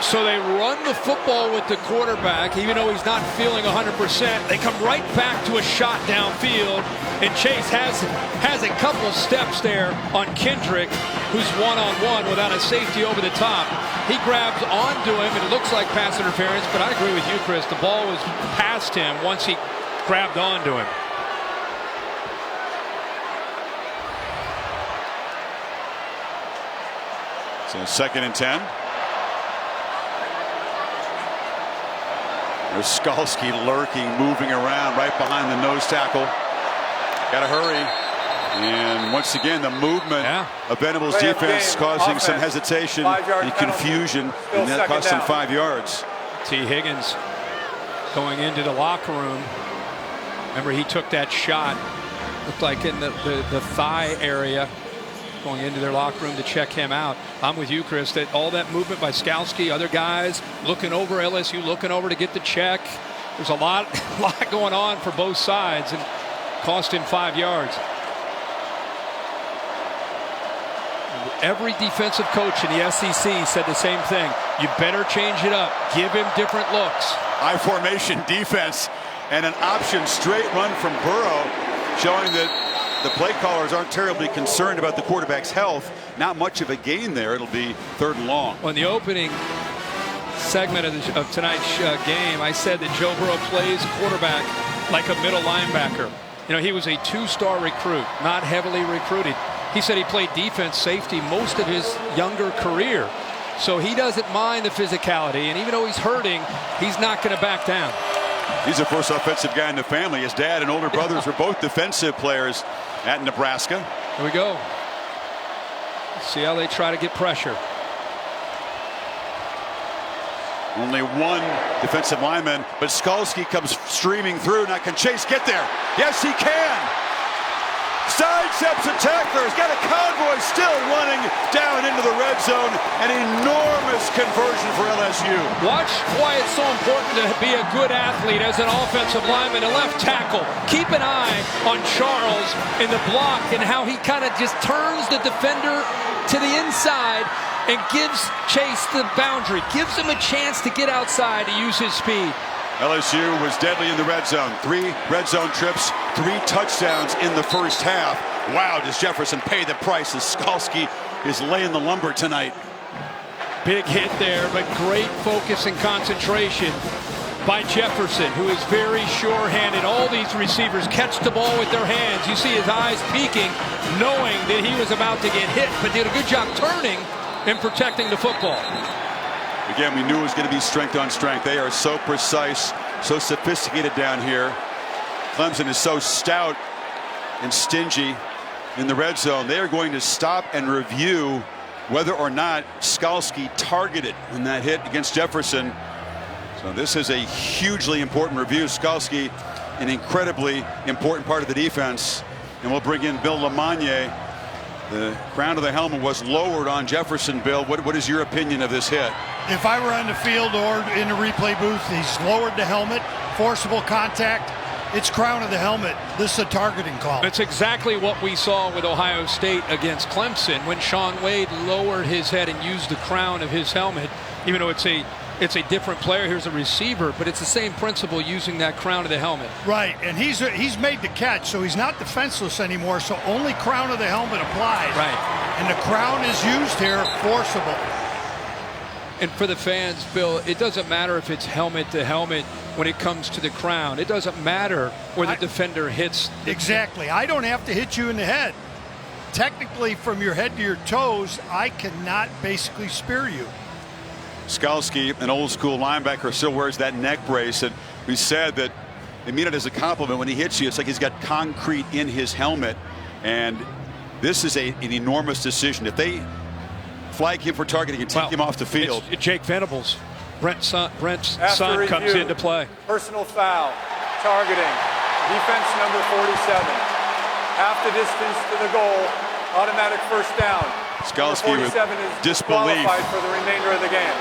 So they run the football with the quarterback, even though he's not feeling 100%. They come right back to a shot downfield, and Chase has a couple steps there on Kendrick, who's one-on-one without a safety over the top. He grabs onto him, and it looks like pass interference, but I agree with you, Chris. The ball was past him once he grabbed onto him. So 2nd and 10. There's Skalski lurking, moving around right behind the nose tackle. Got to hurry. And once again, the movement of Venables' defense causing some hesitation and confusion, and that cost them 5 yards. T. Higgins going into the locker room. Remember, he took that shot, looked like in the thigh area, going into their locker room to check him out. I'm with you, Chris, that all that movement by Skalski, other guys looking over, LSU looking over to get the check. There's a lot going on for both sides, and cost him 5 yards. Every defensive coach in the SEC said the same thing. You better change it up. Give him different looks. High formation defense and an option straight run from Burrow, showing that the play callers aren't terribly concerned about the quarterback's health. Not much of a gain there. It'll be 3rd and long. On the opening segment of tonight's game, I said that Joe Burrow plays quarterback like a middle linebacker. You know, he was a 2-star recruit, not heavily recruited. He said he played defense, safety most of his younger career. So he doesn't mind the physicality, and even though he's hurting, he's not going to back down. He's the first offensive guy in the family. His dad and older brothers were both defensive players at Nebraska. Here we go. See how they try to get pressure. Only one defensive lineman, but Skalski comes streaming through. Now, can Chase get there? Yes, he can. Sidesteps a tackler. He's got a convoy still running down into the red zone. An enormous conversion for LSU. Watch why it's so important to be a good athlete as an offensive lineman, a left tackle. Keep an eye on Charles in the block and how he kind of just turns the defender to the inside and gives Chase the boundary, gives him a chance to get outside to use his speed. LSU was deadly in the red zone. 3 red zone trips, 3 touchdowns in the first half. Wow, does Jefferson pay the price as Skalski is laying the lumber tonight. Big hit there, but great focus and concentration by Jefferson, who is very sure-handed. All these receivers catch the ball with their hands. You see his eyes peeking, knowing that he was about to get hit, but did a good job turning and protecting the football. Again, we knew it was going to be strength on strength. They are so precise, so sophisticated down here. Clemson is so stout and stingy in the red zone. They are going to stop and review whether or not Skalski targeted in that hit against Jefferson. So this is a hugely important review. Skalski, an incredibly important part of the defense. And we'll bring in Bill LeMonnier. The crown of the helmet was lowered on Jefferson. Bill, what is your opinion of this hit? If I were on the field or in the replay booth, he's lowered the helmet, forcible contact. It's crown of the helmet. This is a targeting call. That's exactly what we saw with Ohio State against Clemson when Shaun Wade lowered his head and used the crown of his helmet. Even though it's a different player, here's a receiver, but it's the same principle, using that crown of the helmet. Right, and he's made the catch, so he's not defenseless anymore, so only crown of the helmet applies. Right. And the crown is used here, forcible. And for the fans, Bill, it doesn't matter if it's helmet to helmet when it comes to the crown. It doesn't matter where the defender hits. Exactly. I don't have to hit you in the head. Technically, from your head to your toes, I cannot basically spear you. Skalski, an old school linebacker, still wears that neck brace, and we said that they mean it as a compliment. When he hits you, it's like he's got concrete in his helmet, and this is an enormous decision. If they flag him for targeting and take him off the field. It's Jake Venables. Brent's son comes into play. Personal foul, targeting, defense number 47. Half the distance to the goal, automatic first down. Skalski with disbelief. For the remainder of the game.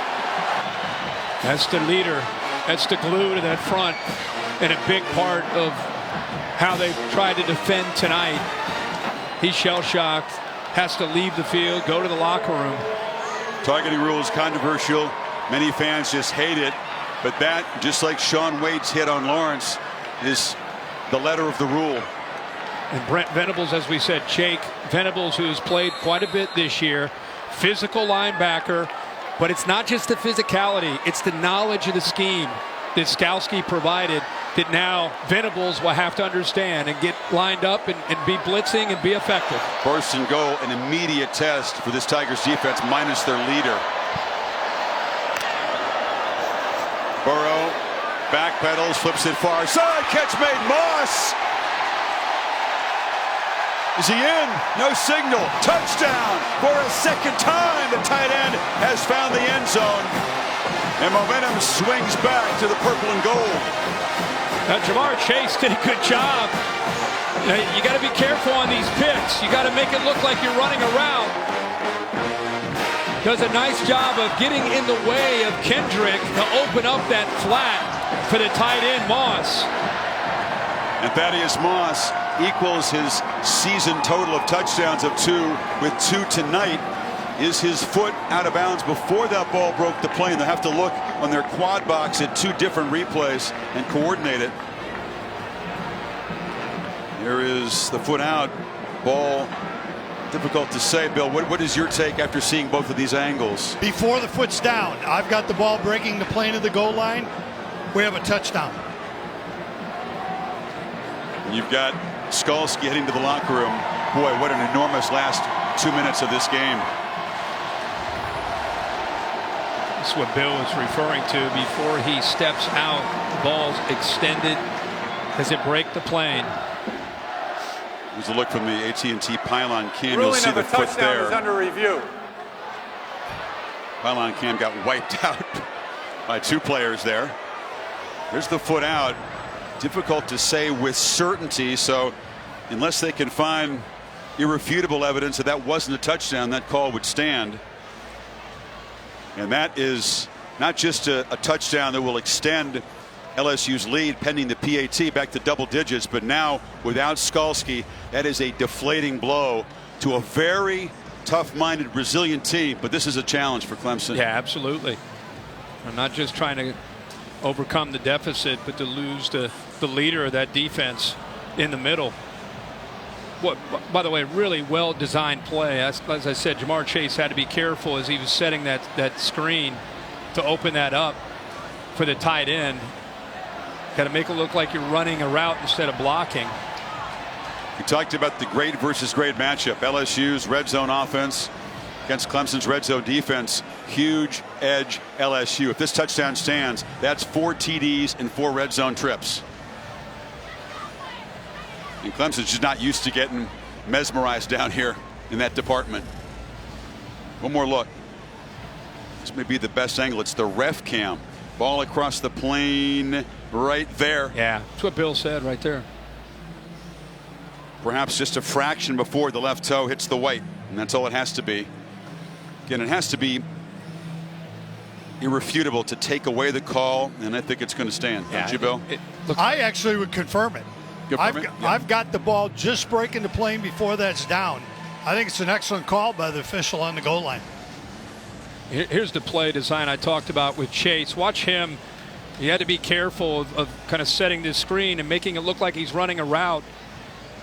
That's the leader. That's the glue to that front, and a big part of how they tried to defend tonight. He's shell-shocked, has to leave the field, go to the locker room. Targeting rule is controversial. Many fans just hate it, but that, just like Shaun Wade's hit on Lawrence, is the letter of the rule. And Brent Venables, as we said, Jake Venables, who's played quite a bit this year, physical linebacker, but it's not just the physicality, it's the knowledge of the scheme that Skalski provided that now Venables will have to understand and get lined up and be blitzing and be effective. First and goal, an immediate test for this Tigers defense minus their leader. Burrow backpedals, flips it far side, catch made. Moss. Is he in? No signal. Touchdown for a second time. The tight end has found the end zone. And momentum swings back to the purple and gold. Now, Jamar Chase did a good job. You got to be careful on these picks. You got to make it look like you're running around. Does a nice job of getting in the way of Kendrick to open up that flat for the tight end, Moss. And Thaddeus Moss equals his season total of touchdowns of 2 with 2 tonight. Is his foot out of bounds before that ball broke the plane? They'll have to look on their quad box at 2 different replays and coordinate it. Here is the foot out. Ball, difficult to say. Bill, what is your take after seeing both of these angles? Before the foot's down, I've got the ball breaking the plane of the goal line. We have a touchdown. You've got Skalski heading to the locker room. Boy, what an enormous last 2 minutes of this game. That's what Bill was referring to before he steps out. The ball's extended. Does it break the plane? There's a look from the AT&T pylon cam. Ruling You'll see of the foot touchdown there. is under review. Pylon cam got wiped out by 2 players there. There's the foot out. Difficult to say with certainty, so unless they can find irrefutable evidence that that wasn't a touchdown, that call would stand. And that is not just a touchdown that will extend LSU's lead pending the PAT back to double digits, but now without Skalski, that is a deflating blow to a very tough-minded, resilient team. But this is a challenge for Clemson. Yeah, absolutely. I'm not just trying to overcome the deficit, but to lose the leader of that defense in the middle. What, by the way, really well-designed play. As I said, Jamar Chase had to be careful as he was setting that screen to open that up for the tight end. Got to make it look like you're running a route instead of blocking. We talked about the grade versus grade matchup. LSU's red zone offense against Clemson's red zone defense. Huge edge LSU. If this touchdown stands, that's 4 TDs and 4 red zone trips. And Clemson's just not used to getting mesmerized down here in that department. One more look. This may be the best angle. It's the ref cam. Ball across the plane right there. Yeah, that's what Bill said right there. Perhaps just a fraction before the left toe hits the white, and that's all it has to be. Again, it has to be irrefutable to take away the call, and I think it's going to stand. Yeah, don't you, Bill? I actually would confirm it. I've got the ball just breaking the plane before that's down. I think it's an excellent call by the official on the goal line. Here's the play design I talked about with Chase. Watch him. He had to be careful of kind of setting this screen and making it look like he's running a route.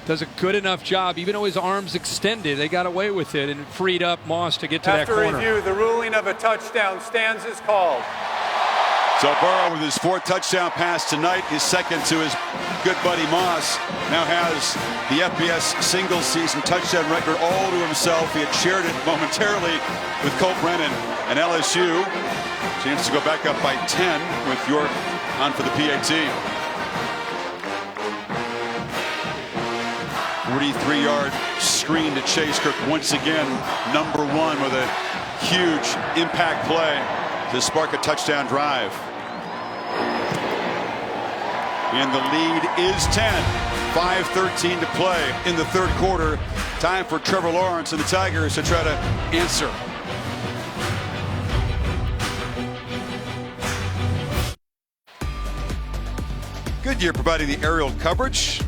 Does a good enough job, even though his arms extended. They got away with it and freed up Moss to get to that corner. After review, the ruling of a touchdown stands as called. So Burrow with his 4th touchdown pass tonight, his second to his good buddy Moss, now has the FBS single season touchdown record all to himself. He had shared it momentarily with Colt Brennan and LSU. Chance to go back up by 10 with York on for the PAT. 43-yard screen to Chase. Kirk once again #1 with a huge impact play to spark a touchdown drive. And the lead is 10. 5:13 to play in the 3rd quarter. Time for Trevor Lawrence and the Tigers to try to answer. Goodyear providing the aerial coverage.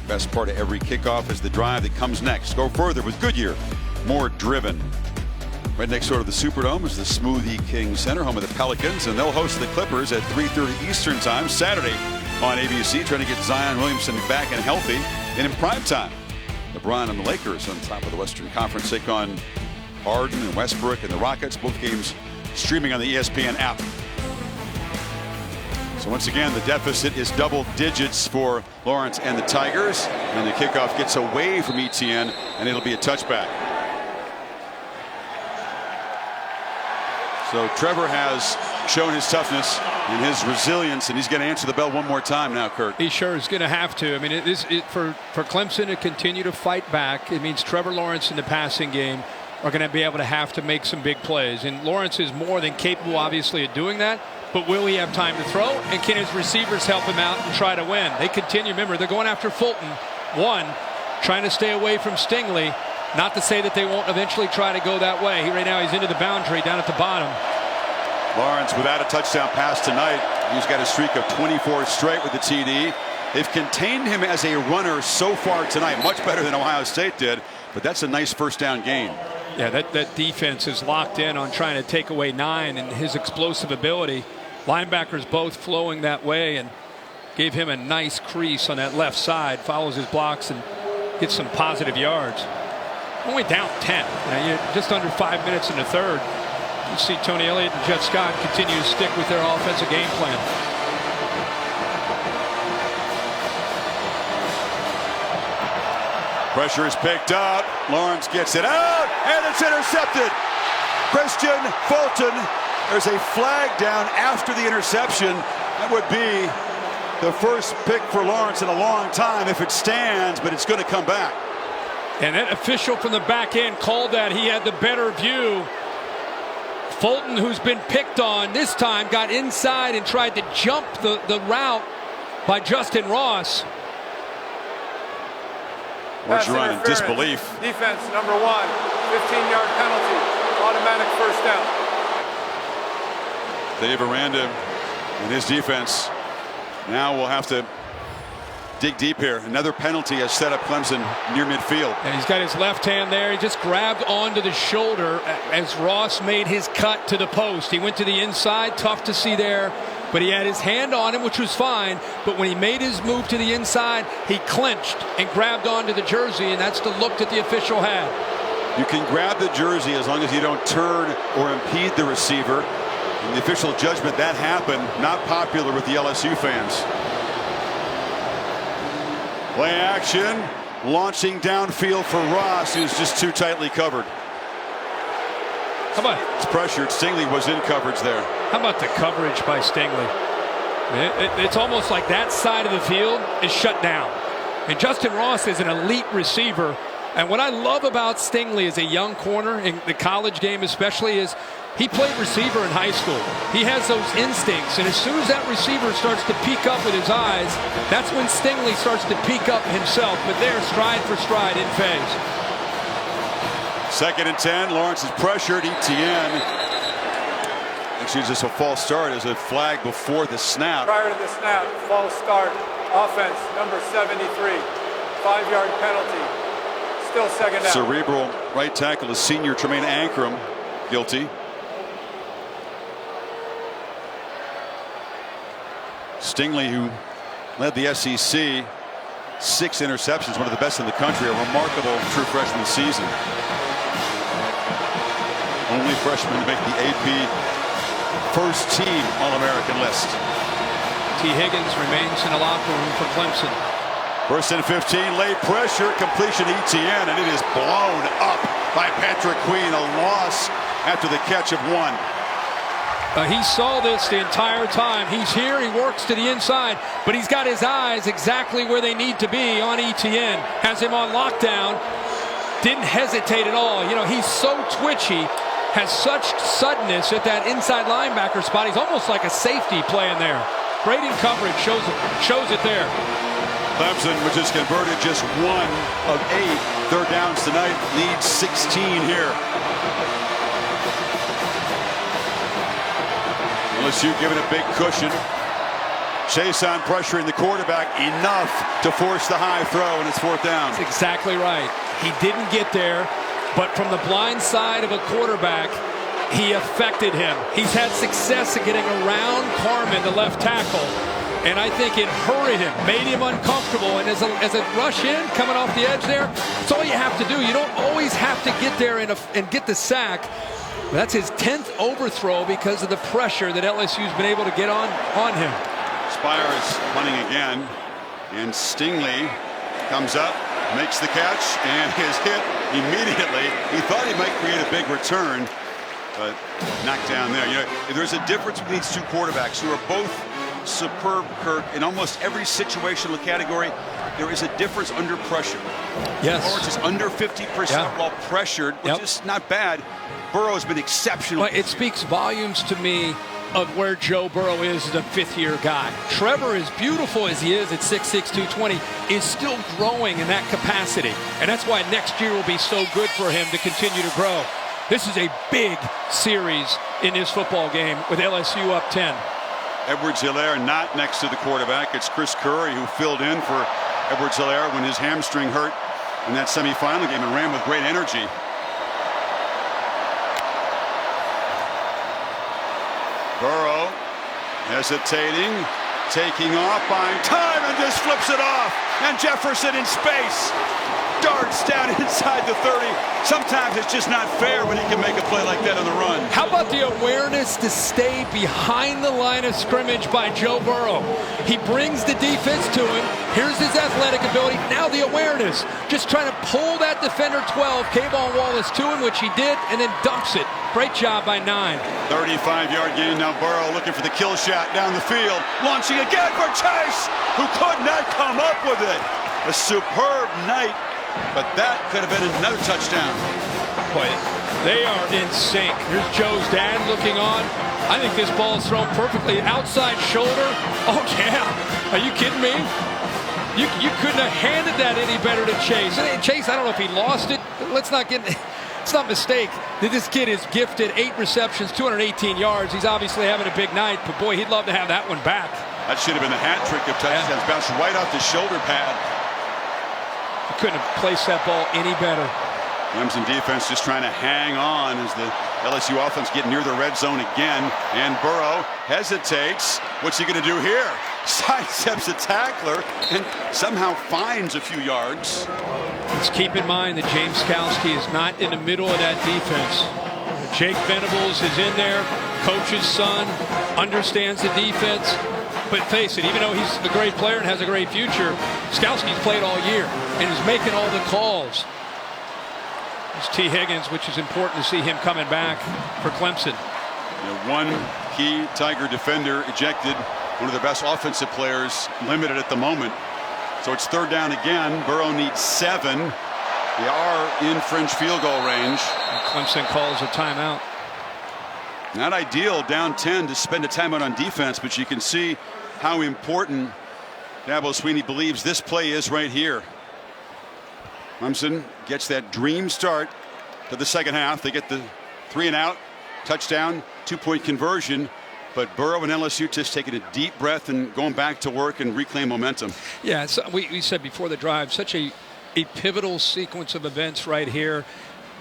Best part of every kickoff is the drive that comes next. Go further with Goodyear. More driven. Right next door to the Superdome is the Smoothie King Center, home of the Pelicans, and they'll host the Clippers at 3:30 Eastern Time Saturday on ABC, trying to get Zion Williamson back and healthy. And in prime time, LeBron and the Lakers on top of the Western Conference take on Harden and Westbrook and the Rockets. Both games streaming on the ESPN app. So once again, the deficit is double digits for Lawrence and the Tigers. And the kickoff gets away from Etienne, and it'll be a touchback. So Trevor has shown his toughness and his resilience, and he's going to answer the bell one more time now, Kurt. He sure is going to have to. I mean, for Clemson to continue to fight back, it means Trevor Lawrence in the passing game are going to be able to have to make some big plays. And Lawrence is more than capable, obviously, of doing that. But will he have time to throw? And can his receivers help him out and try to win? They continue. Remember, they're going after Fulton. One, trying to stay away from Stingley. Not to say that they won't eventually try to go that way. Right now he's into the boundary down at the bottom. Lawrence without a touchdown pass tonight. He's got a streak of 24 straight with the TD. They've contained him as a runner so far tonight, much better than Ohio State did. But that's a nice first down gain. Yeah, that defense is locked in on trying to take away 9 and his explosive ability. Linebackers both flowing that way and gave him a nice crease on that left side. Follows his blocks and gets some positive yards. Only down 10. You're just under 5 minutes in the 3rd. You see Tony Elliott and Jeff Scott continue to stick with their offensive game plan. Pressure is picked up. Lawrence gets it out, and it's intercepted. Christian Fulton. There's a flag down after the interception. That would be the first pick for Lawrence in a long time if it stands, but it's going to come back. And that official from the back end called that. He had the better view. Fulton, who's been picked on this time, got inside and tried to jump the route by Justin Ross. Where's your run in disbelief? Defense #1, 15-yard penalty, automatic first down. Dave Aranda and his defense now will have to dig deep here. Another penalty has set up Clemson near midfield. And he's got his left hand there. He just grabbed onto the shoulder as Ross made his cut to the post. He went to the inside. Tough to see there but he had his hand on him, which was fine. But when he made his move to the inside, he clinched and grabbed onto the jersey, and that's the look that the official had. You can grab the jersey as long as you don't turn or impede the receiver. In the official judgment, that happened. Not popular with the LSU fans. Play action. Launching downfield for Ross, who's just too tightly covered. How about it's pressured? Stingley was in coverage there. How about the coverage by Stingley? It's almost like that side of the field is shut down. And Justin Ross is an elite receiver. And what I love about Stingley as a young corner, in the college game especially, is he played receiver in high school. He has those instincts, and as soon as that receiver starts to peek up with his eyes, that's when Stingley starts to peek up himself. But they're stride for stride in phase. 2nd and 10. Lawrence is pressured. Etienne. Actually, just a false start as a flag before the snap. Prior to the snap, false start. Offense, number 73. 5-yard penalty. Still 2nd down. Cerebral right tackle is senior Tremaine Ankrum. Guilty. Stingley, who led the SEC, 6 interceptions, one of the best in the country, a remarkable true freshman season. Only freshman to make the AP first team All-American list. T. Higgins remains in the locker room for Clemson. 1st and 15, late pressure, completion Etienne, and it is blown up by Patrick Queen. A loss after the catch of 1. He saw this the entire time. He's here, he works to the inside, but he's got his eyes exactly where they need to be on Etienne. Has him on lockdown. Didn't hesitate at all. You know, he's so twitchy, has such suddenness at that inside linebacker spot. He's almost like a safety playing there. Great in coverage, shows it there. Clemson, which has converted just 1 of 8 third downs tonight, leads 16 here. LSU giving a big cushion. Chase on pressuring the quarterback enough to force the high throw, and it's 4th down. That's exactly right. He didn't get there, but from the blind side of a quarterback, he affected him. He's had success at getting around Carmen, the left tackle, and I think it hurried him, made him uncomfortable. And as a rush in, coming off the edge there, that's all you have to do. You don't always have to get there and get the sack. That's his 10th overthrow because of the pressure that LSU's been able to get on him. Spire is punting again, and Stingley comes up, makes the catch, and is hit immediately. He thought he might create a big return, but knocked down there. You know, there's a difference between these 2 quarterbacks who are both superb, Kirk, in almost every situational category. There is a difference under pressure. Yes. Lawrence is under 50% while pressured, which is not bad. Burrow has been exceptional. But it speaks volumes to me of where Joe Burrow is as a 5th-year guy. Trevor, as beautiful as he is at 6'6", 220, is still growing in that capacity. And that's why next year will be so good for him to continue to grow. This is a big series in this football game with LSU up 10. Edwards-Helaire not next to the quarterback. It's Chris Curry who filled in for Edwards-Helaire when his hamstring hurt in that semifinal game and ran with great energy. Burrow hesitating, taking off, buying time, and just flips it off. And Jefferson in space darts down inside the 30. Sometimes it's just not fair when he can make a play like that on the run. How about the awareness to stay behind the line of scrimmage by Joe Burrow? He brings the defense to him. Here's his athletic ability. Now the awareness. Just trying to pull that defender 12, Kayvon Wallace, to him, which he did, and then dumps it. Great job by 9. 35-yard gain. Now Burrow looking for the kill shot down the field. Launching again for Chase, who could not come up with it. A superb night. But that could have been another touchdown. Boy, they are in sync. Here's Joe's dad looking on. I think this ball is thrown perfectly. Outside shoulder. Oh, yeah. Are you kidding me? You couldn't have handed that any better to Chase. Chase, I don't know if he lost it. Let's not mistake. This kid is gifted. 8 receptions, 218 yards. He's obviously having a big night. But, boy, he'd love to have that one back. That should have been the hat trick of touchdowns. Bounced right off the shoulder pad. Couldn't have placed that ball any better. Clemson defense just trying to hang on as the LSU offense get near the red zone again. And Burrow hesitates. What's he going to do here? Sidesteps a tackler and somehow finds a few yards. Let's keep in mind that James Skalski is not in the middle of that defense. Jake Venables is in there. Coach's son understands the defense. But face it, even though he's a great player and has a great future, Skalski's played all year and is making all the calls. It's T. Higgins, which is important to see him coming back for Clemson. One key Tiger defender ejected, one of the best offensive players limited at the moment. So it's third down again. Burrow needs 7. They are in fringe field goal range. And Clemson calls a timeout. Not ideal down 10 to spend a timeout on defense, but you can see how important Dabo Swinney believes this play is right here. Clemson gets that dream start to the second half. They get the 3 and out, touchdown, 2-point conversion. But Burrow and LSU just taking a deep breath and going back to work and reclaim momentum. Yeah, so we said before the drive, such a pivotal sequence of events right here.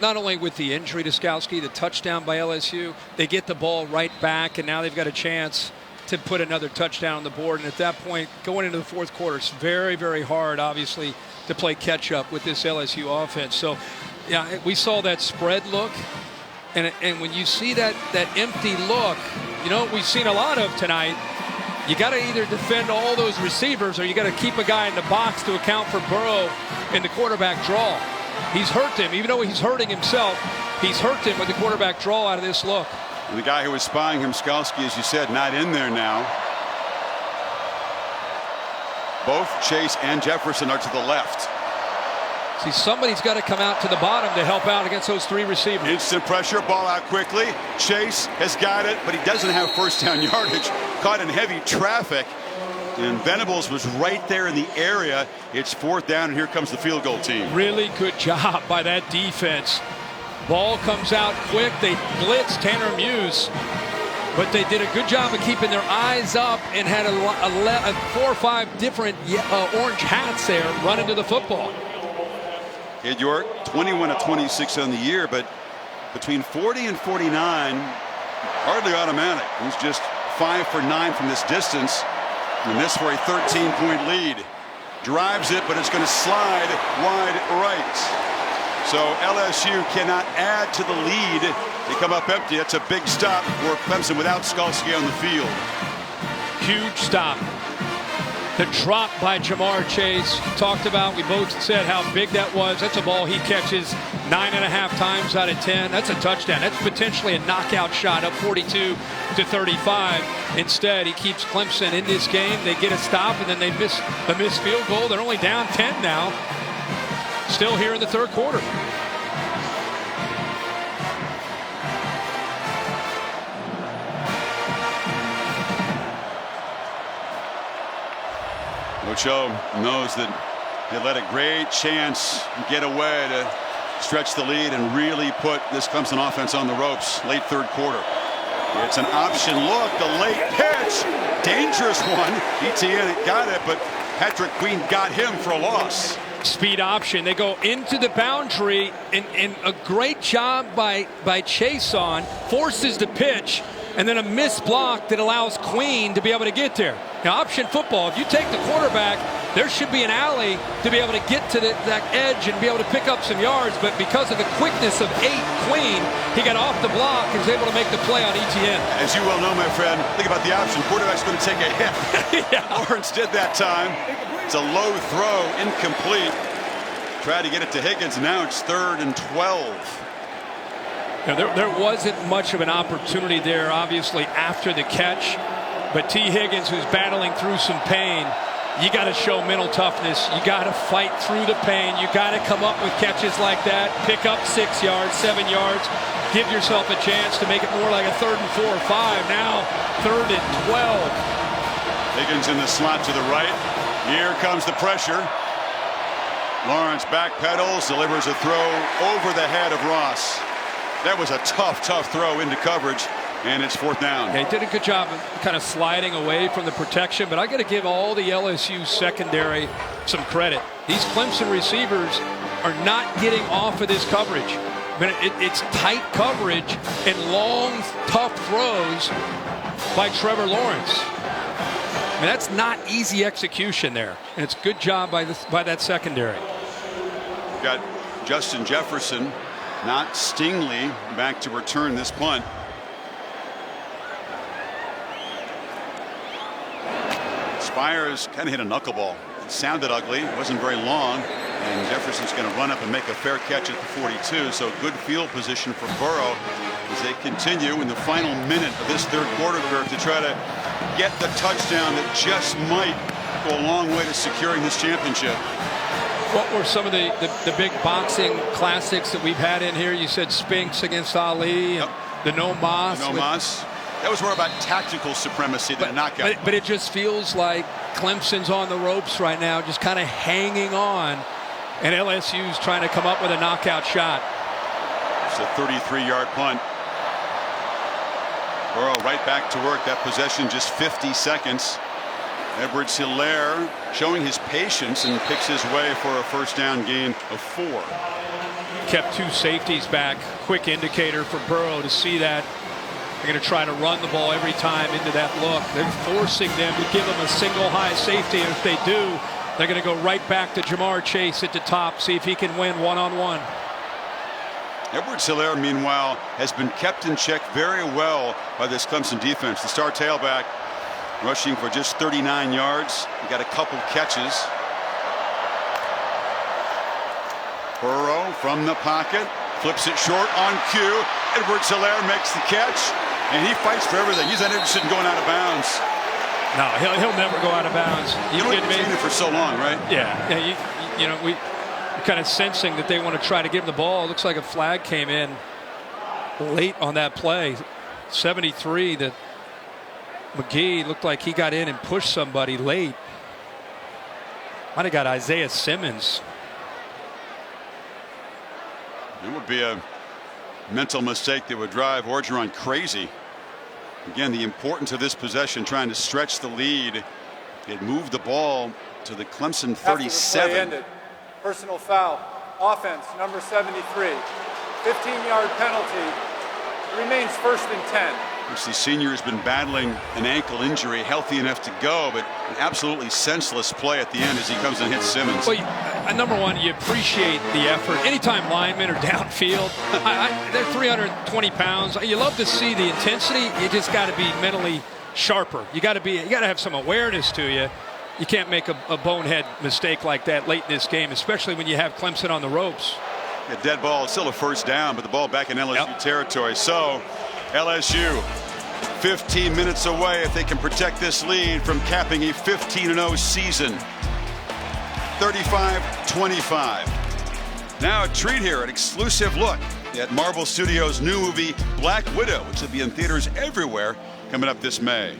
Not only with the injury to Skalski, the touchdown by LSU, they get the ball right back, and now they've got a chance to put another touchdown on the board. And at that point, going into the fourth quarter, it's very, very hard, obviously, to play catch-up with this LSU offense. So, yeah, we saw that spread look. And when you see that empty look, you know, we've seen a lot of tonight. You got to either defend all those receivers or you got to keep a guy in the box to account for Burrow in the quarterback draw. He's hurt him, even though he's hurting himself. He's hurt him with the quarterback draw out of this look. And the guy who was spying him, Skalski, as you said, not in there now. Both Chase and Jefferson are to the left. See, somebody's got to come out to the bottom to help out against those 3 receivers. Instant pressure, ball out quickly. Chase has got it, but he doesn't have first down yardage. Caught in heavy traffic. And Venables was right there in the area. It's fourth down, and here comes the field goal team. Really good job by that defense. Ball comes out quick. They blitz Tanner Muse. But they did a good job of keeping their eyes up and had 4 or 5 different orange hats there running to the football. Ed York, 21 of 26 on the year, but between 40 and 49, hardly automatic. He's just 5 for 9 from this distance. And this for a 13-point lead. Drives it, but it's going to slide wide right. So LSU cannot add to the lead. They come up empty. That's a big stop for Clemson without Skalski on the field. Huge stop. The drop by Jamar Chase. Talked about, we both said how big that was. That's a ball he catches 9.5 times out of 10. That's a touchdown. That's potentially a knockout shot up 42 to 35. Instead, he keeps Clemson in this game. They get a stop, and then they miss a missed field goal. They're only down 10 now. Still here in the third quarter. Coach O knows that they let a great chance get away to stretch the lead and really put this Clemson offense on the ropes late third quarter. It's an option look, the late pitch, dangerous one. Etienne got it, but Patrick Queen got him for a loss. Speed option. They go into the boundary, and a great job by Chase on, forces the pitch, and then a missed block that allows Queen to be able to get there. Now, option football, if you take the quarterback, there should be an alley to be able to get to that edge and be able to pick up some yards, but because of the quickness of Queen, he got off the block and was able to make the play on Etienne. As you well know, my friend, think about the option. Quarterback's going to take a hit. Yeah. Lawrence did that time. It's a low throw, incomplete. Tried to get it to Higgins, now it's 3rd and 12. Now, there wasn't much of an opportunity there, obviously, after the catch. But T. Higgins, who's battling through some pain, you got to show mental toughness. You got to fight through the pain. You got to come up with catches like that, pick up 6 yards, 7 yards, give yourself a chance to make it more like a 3rd and 4 or 5. Now 3rd and 12. Higgins in the slot to the right. Here comes the pressure. Lawrence backpedals, delivers a throw over the head of Ross. That was a tough throw into coverage, and it's 4th down. Yeah, he did a good job of kind of sliding away from the protection, but I got to give all the LSU secondary some credit. These Clemson receivers are not getting off of this coverage. I mean, it's tight coverage and long, tough throws by Trevor Lawrence. I mean, that's not easy execution there. And it's a good job by that secondary. Got Justin Jefferson, not Stingley, back to return this punt. Spires kind of hit a knuckleball. It sounded ugly. It wasn't very long. And Jefferson's going to run up and make a fair catch at the 42. So good field position for Burrow as they continue in the final minute of this third quarter, Kirk, to try to get the touchdown that just might go a long way to securing this championship. What were some of the big boxing classics that we've had in here? You said Spinks against Ali, and the No Mas. No Mas. That was more about tactical supremacy than a knockout. But it just feels like Clemson's on the ropes right now, just kind of hanging on, and LSU's trying to come up with a knockout shot. It's a 33-yard punt. Burrow right back to work. That possession just 50 seconds. Edwards-Helaire showing his patience and picks his way for a first down gain of 4. Kept 2 safeties back. Quick indicator for Burrow to see that. They're going to try to run the ball every time into that look. They're forcing them to give them a single high safety, and if they do, they're going to go right back to Jamar Chase at the top, see if he can win one-on-one. Edwards-Helaire, meanwhile, has been kept in check very well by this Clemson defense. The star tailback rushing for just 39 yards. He got a couple catches. Burrow from the pocket, flips it short on cue. Edwards-Helaire makes the catch, and he fights for everything. He's not interested in going out of bounds. No, he'll never go out of bounds. You've been it for so long, right? Yeah. You know, we're kind of sensing that they want to try to give him the ball. It looks like a flag came in late on that play. 73, that McGee looked like he got in and pushed somebody late. Might have got Isaiah Simmons. It would be a mental mistake that would drive Orgeron crazy. Again, the importance of this possession, trying to stretch the lead. It moved the ball to the Clemson 37. After the play ended, personal foul, offense, number 73, 15-yard penalty. It remains 1st and 10. The senior has been battling an ankle injury, healthy enough to go, but an absolutely senseless play at the end as he comes and hits Simmons. Well, number one, you appreciate the effort. Anytime linemen are downfield, they're 320 pounds. You love to see the intensity. You just got to be mentally sharper. You got to have some awareness to you. You can't make a bonehead mistake like that late in this game, especially when you have Clemson on the ropes. A dead ball. It's still a first down, but the ball back in LSU territory. So LSU 15 minutes away if they can protect this lead from capping a 15-0 season. 35-25. Now a treat here, an exclusive look at Marvel Studios' new movie Black Widow, which will be in theaters everywhere coming up this May.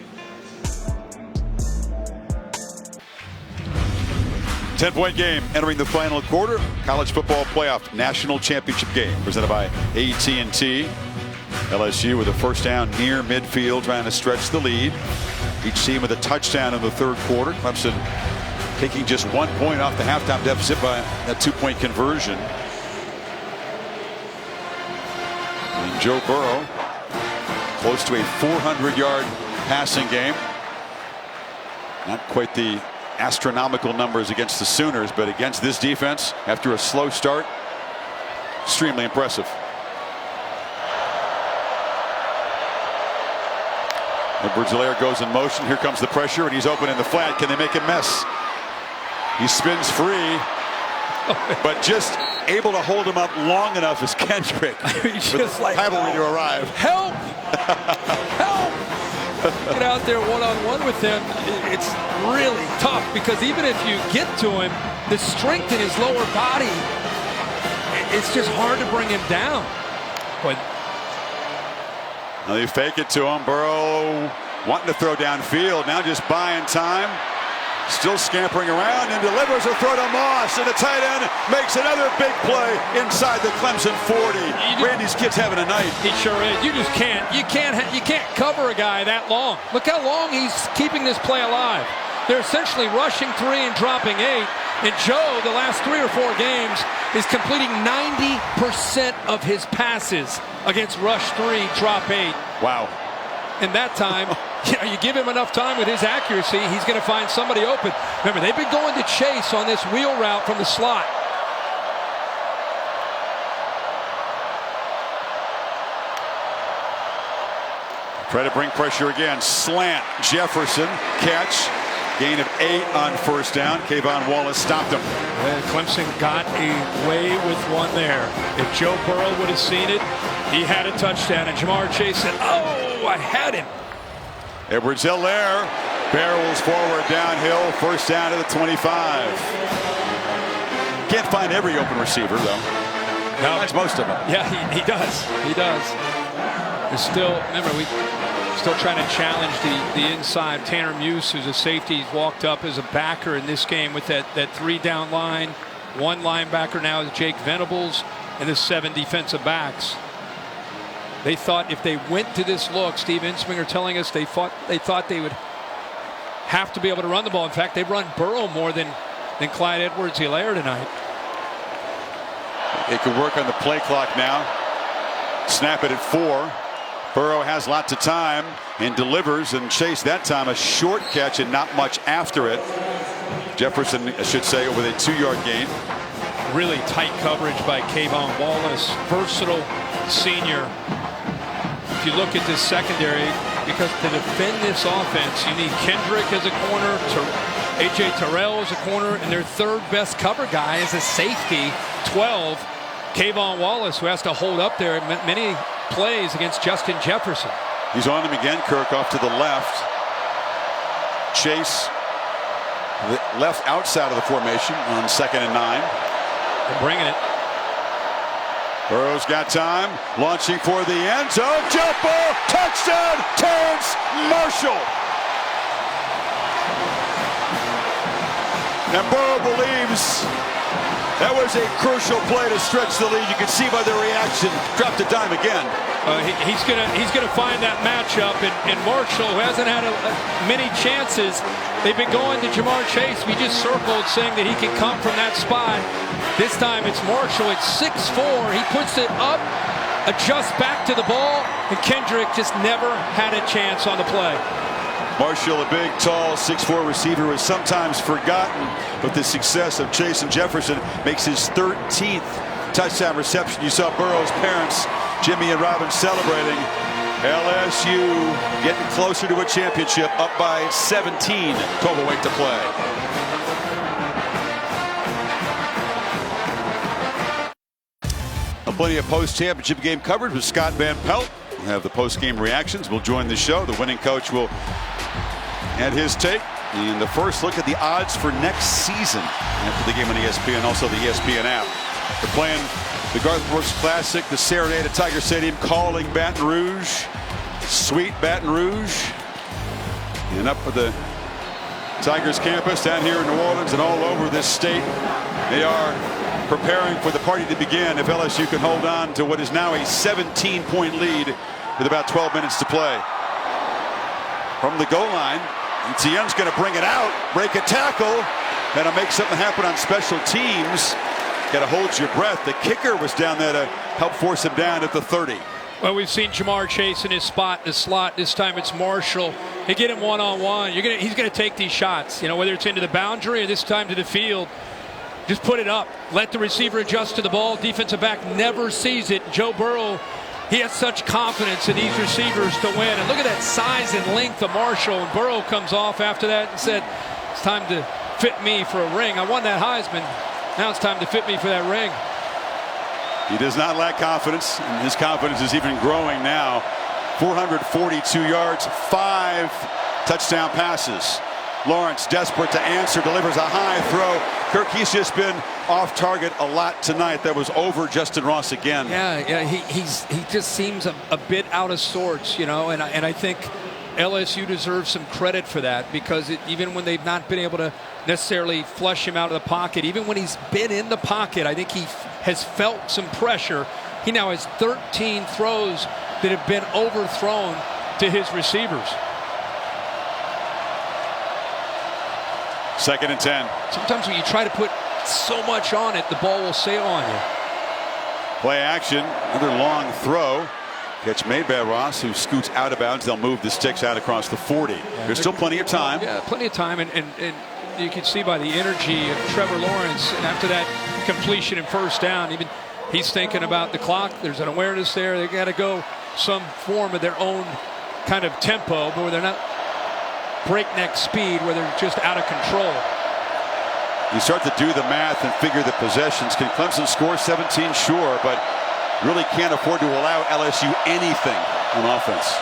10-point game entering the final quarter. College football playoff national championship game presented by AT&T. LSU with a first down near midfield, trying to stretch the lead. Each team with a touchdown in the third quarter. Clemson taking just 1 point off the halftime deficit by that 2-point conversion. And Joe Burrow close to a 400-yard passing game. Not quite the astronomical numbers against the Sooners, but against this defense after a slow start, extremely impressive. Edwards-Helaire goes in motion. Here comes the pressure, and he's open in the flat. Can they make a mess? He spins free, but just able to hold him up long enough as Kendrick just like cavalry to arrive. Help! Help! Get out there one-on-one with him. It's really tough because even if you get to him, the strength in his lower body, it's just hard to bring him down. But now they fake it to him. Burrow wanting to throw downfield, now just buying time. Still scampering around and delivers a throw to Moss, and the tight end makes another big play inside the Clemson 40. Randy's kid's having a night. He sure is. You just can't. You can't cover a guy that long. Look how long he's keeping this play alive. They're essentially rushing 3 and dropping 8. And Joe, the last 3 or 4 games, is completing 90% of his passes against rush 3, drop 8. Wow. And that time, you give him enough time with his accuracy, he's going to find somebody open. Remember, they've been going to Chase on this wheel route from the slot. Try to bring pressure again. Slant. Jefferson. Catch. Gain of 8 on first down. Kayvon Wallace stopped him. And Clemson got away with one there. If Joe Burrow would have seen it, he had a touchdown. And Jamar Chase said, oh, I had him. Edwards-Helaire barrels forward downhill. First down to the 25. Can't find every open receiver, though. No. That's most of them. Yeah, he does. He does. There's still, remember, we still trying to challenge the inside. Tanner Muse, who's a safety, he's walked up as a backer in this game with that 3-down line. 1 linebacker now is Jake Venables, and the 7 defensive backs. They thought if they went to this look, Steve Insminger telling us they thought they would have to be able to run the ball. In fact, they've run Burrow more than Clyde Edwards-Helaire tonight. It could work on the play clock now. Snap it at 4. Burrow has lots of time and delivers, and Chase that time a short catch and not much after it. Jefferson, I should say, with a 2-yard gain. Really tight coverage by Kayvon Wallace. Versatile senior. If you look at this secondary, because to defend this offense, you need Kendrick as a corner, A.J. Terrell as a corner, and their 3rd best cover guy is a safety, 12. Kayvon Wallace, who has to hold up there many plays against Justin Jefferson. He's on him again. Kirk off to the left. Chase left outside of the formation on 2nd and 9. They're bringing it. Burrow's got time. Launching for the end zone. Jump ball. Touchdown. Terrence Marshall. And Burrow believes that was a crucial play to stretch the lead. You can see by their reaction. Dropped a dime again. He's gonna find that matchup, and Marshall, who hasn't had many chances, they've been going to Jamar Chase. We just circled saying that he can come from that spot. This time it's Marshall at 6'4". He puts it up, adjusts back to the ball, and Kendrick just never had a chance on the play. Marshall, a big, tall, 6'4" receiver, was sometimes forgotten, but the success of Chase and Jefferson makes his 13th touchdown reception. You saw Burrow's parents, Jimmy and Robin, celebrating. LSU getting closer to a championship, up by 17 total weight to play. Plenty of post-championship game coverage with Scott Van Pelt. We'll have the post-game reactions. We'll join the show. The winning coach will add his take. And the first look at the odds for next season after the game on ESPN, also the ESPN app. They're playing the Garth Brooks Classic, the Saturday at Tiger Stadium, calling Baton Rouge. Sweet Baton Rouge. And up at the Tigers campus down here in New Orleans and all over this state. They are preparing for the party to begin if LSU can hold on to what is now a 17-point lead with about 12 minutes to play. From the goal line, Etienne's going to bring it out, break a tackle, that'll make something happen on special teams. Got to hold your breath. The kicker was down there to help force him down at the 30. Well, we've seen Jamar Chase in his spot in the slot. This time it's Marshall. They get him one-on-one. He's going to take these shots, whether it's into the boundary or this time to the field. Just put it up. Let the receiver adjust to the ball. Defensive back never sees it. Joe Burrow, he has such confidence in these receivers to win. And look at that size and length of Marshall. And Burrow comes off after that and said, it's time to fit me for a ring. I won that Heisman. Now it's time to fit me for that ring. He does not lack confidence, and his confidence is even growing now. 442 yards, 5 touchdown passes. Lawrence, desperate to answer, delivers a high throw. Kirk, he's just been off target a lot tonight. That was over Justin Ross again. Yeah, he just seems a bit out of sorts, and I think LSU deserves some credit for that, because even when they've not been able to necessarily flush him out of the pocket, even when he's been in the pocket, I think he has felt some pressure. He now has 13 throws that have been overthrown to his receivers. 2nd and 10. Sometimes when you try to put so much on it, the ball will sail on you. Play action, another long throw. Catch made by Ross, who scoots out of bounds. They'll move the sticks out across the 40. There's still plenty of time. Yeah, plenty of time, and you can see by the energy of Trevor Lawrence, and after that completion and first down, even he's thinking about the clock. There's an awareness there. They got to go some form of their own kind of tempo, but where they're not breakneck speed, where they're just out of control. You start to do the math and figure the possessions. Can Clemson score 17? Sure, but really can't afford to allow LSU anything on offense.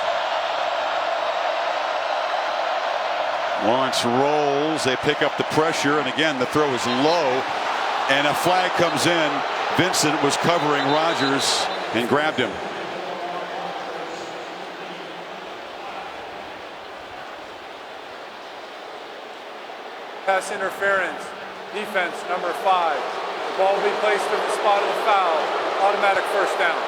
Lawrence rolls. They pick up the pressure, and again, the throw is low, and a flag comes in. Vincent was covering Rodgers and grabbed him. Pass interference. Defense number 5. The ball will be placed in the spot of the foul. Automatic first down.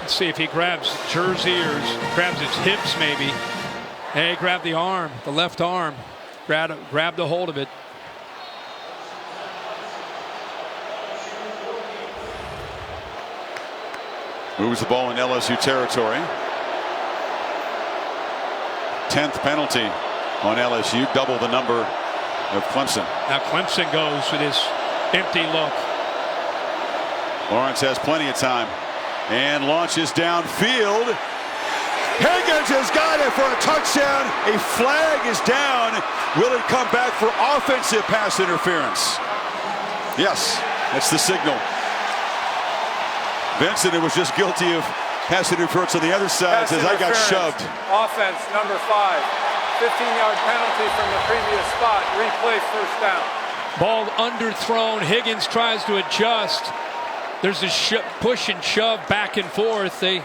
Let's see if he grabs jersey or grabs his hips maybe. Hey, grab the arm, the left arm. Grab the hold of it. Moves the ball in LSU territory. 10th penalty on LSU, double the number of Clemson. Now Clemson goes with his empty look. Lawrence has plenty of time and launches downfield. Higgins has got it for a touchdown. A flag is down. Will it come back for offensive pass interference? Yes, that's the signal. Vincent was just guilty of pass interference on the other side. Says I got shoved. Offense number 5. 15-yard penalty from the previous spot. Replay first down. Ball underthrown. Higgins tries to adjust. There's a push and shove back and forth. They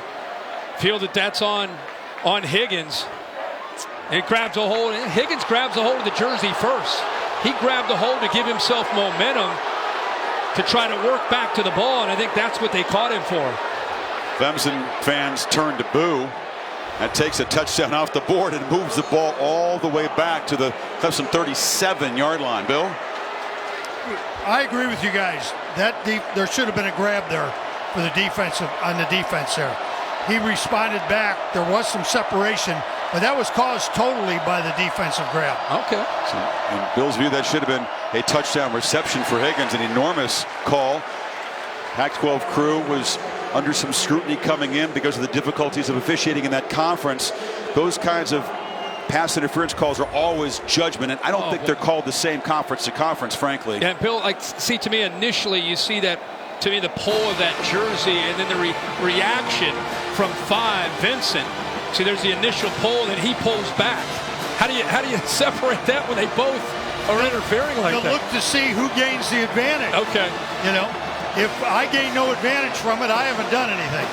feel that that's on Higgins. It grabs a hold. Higgins grabs a hold of the jersey first. He grabbed a hold to give himself momentum to try to work back to the ball, and I think that's what they caught him for. Clemson fans turn to boo. That takes a touchdown off the board and moves the ball all the way back to the Clemson 37-yard line. Bill? I agree with you guys. There should have been a grab there for the defensive on the defense there. He responded back. There was some separation, but that was caused totally by the defensive grab. Okay. So in Bill's view, that should have been a touchdown reception for Higgins, an enormous call. Pac-12 crew was under some scrutiny coming in because of the difficulties of officiating in that conference. Those kinds of pass interference calls are always judgment, and I don't think they're called the same conference to conference, frankly. And Bill, see, to me initially you see that, to me, the pull of that jersey and then the reaction from 5, Vincent. See, there's the initial pull, and he pulls back. How do you separate that when they both are interfering like that? You look to see who gains the advantage. Okay. You know, if I gain no advantage from it, I haven't done anything.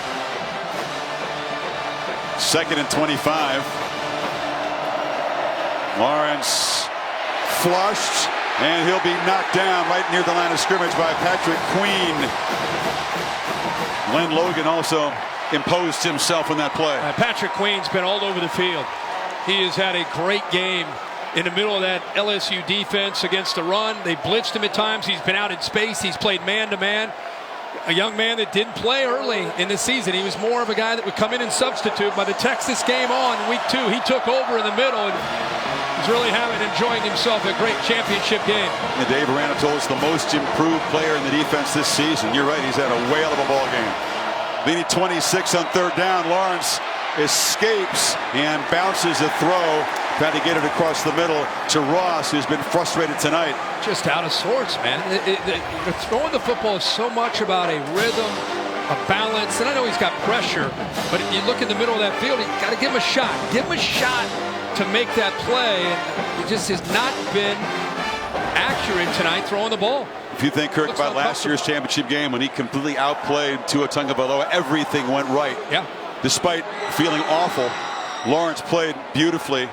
2nd and 25. Lawrence flushed, and he'll be knocked down right near the line of scrimmage by Patrick Queen. Len Logan also imposed himself in that play. Patrick Queen's been all over the field. He has had a great game in the middle of that LSU defense against the run. They blitzed him at times. He's been out in space. He's played man-to-man. A young man that didn't play early in the season. He was more of a guy that would come in and substitute. By the Texas game on week 2, he took over in the middle and was really enjoying himself a great championship game. And Dave Aranda told us the most improved player in the defense this season. You're right, he's had a whale of a ball game. They need 26 on 3rd down. Lawrence escapes and bounces a throw, trying to get it across the middle to Ross, who's been frustrated tonight. Just out of sorts, man. Throwing the football is so much about a rhythm, a balance, and I know he's got pressure, but if you look in the middle of that field, you got to give him a shot. Give him a shot to make that play, and he just has not been accurate tonight throwing the ball. If you think, Kirk, about last year's championship game when he completely outplayed Tua Tagovailoa, everything went right. Yeah. Despite feeling awful, Lawrence played beautifully.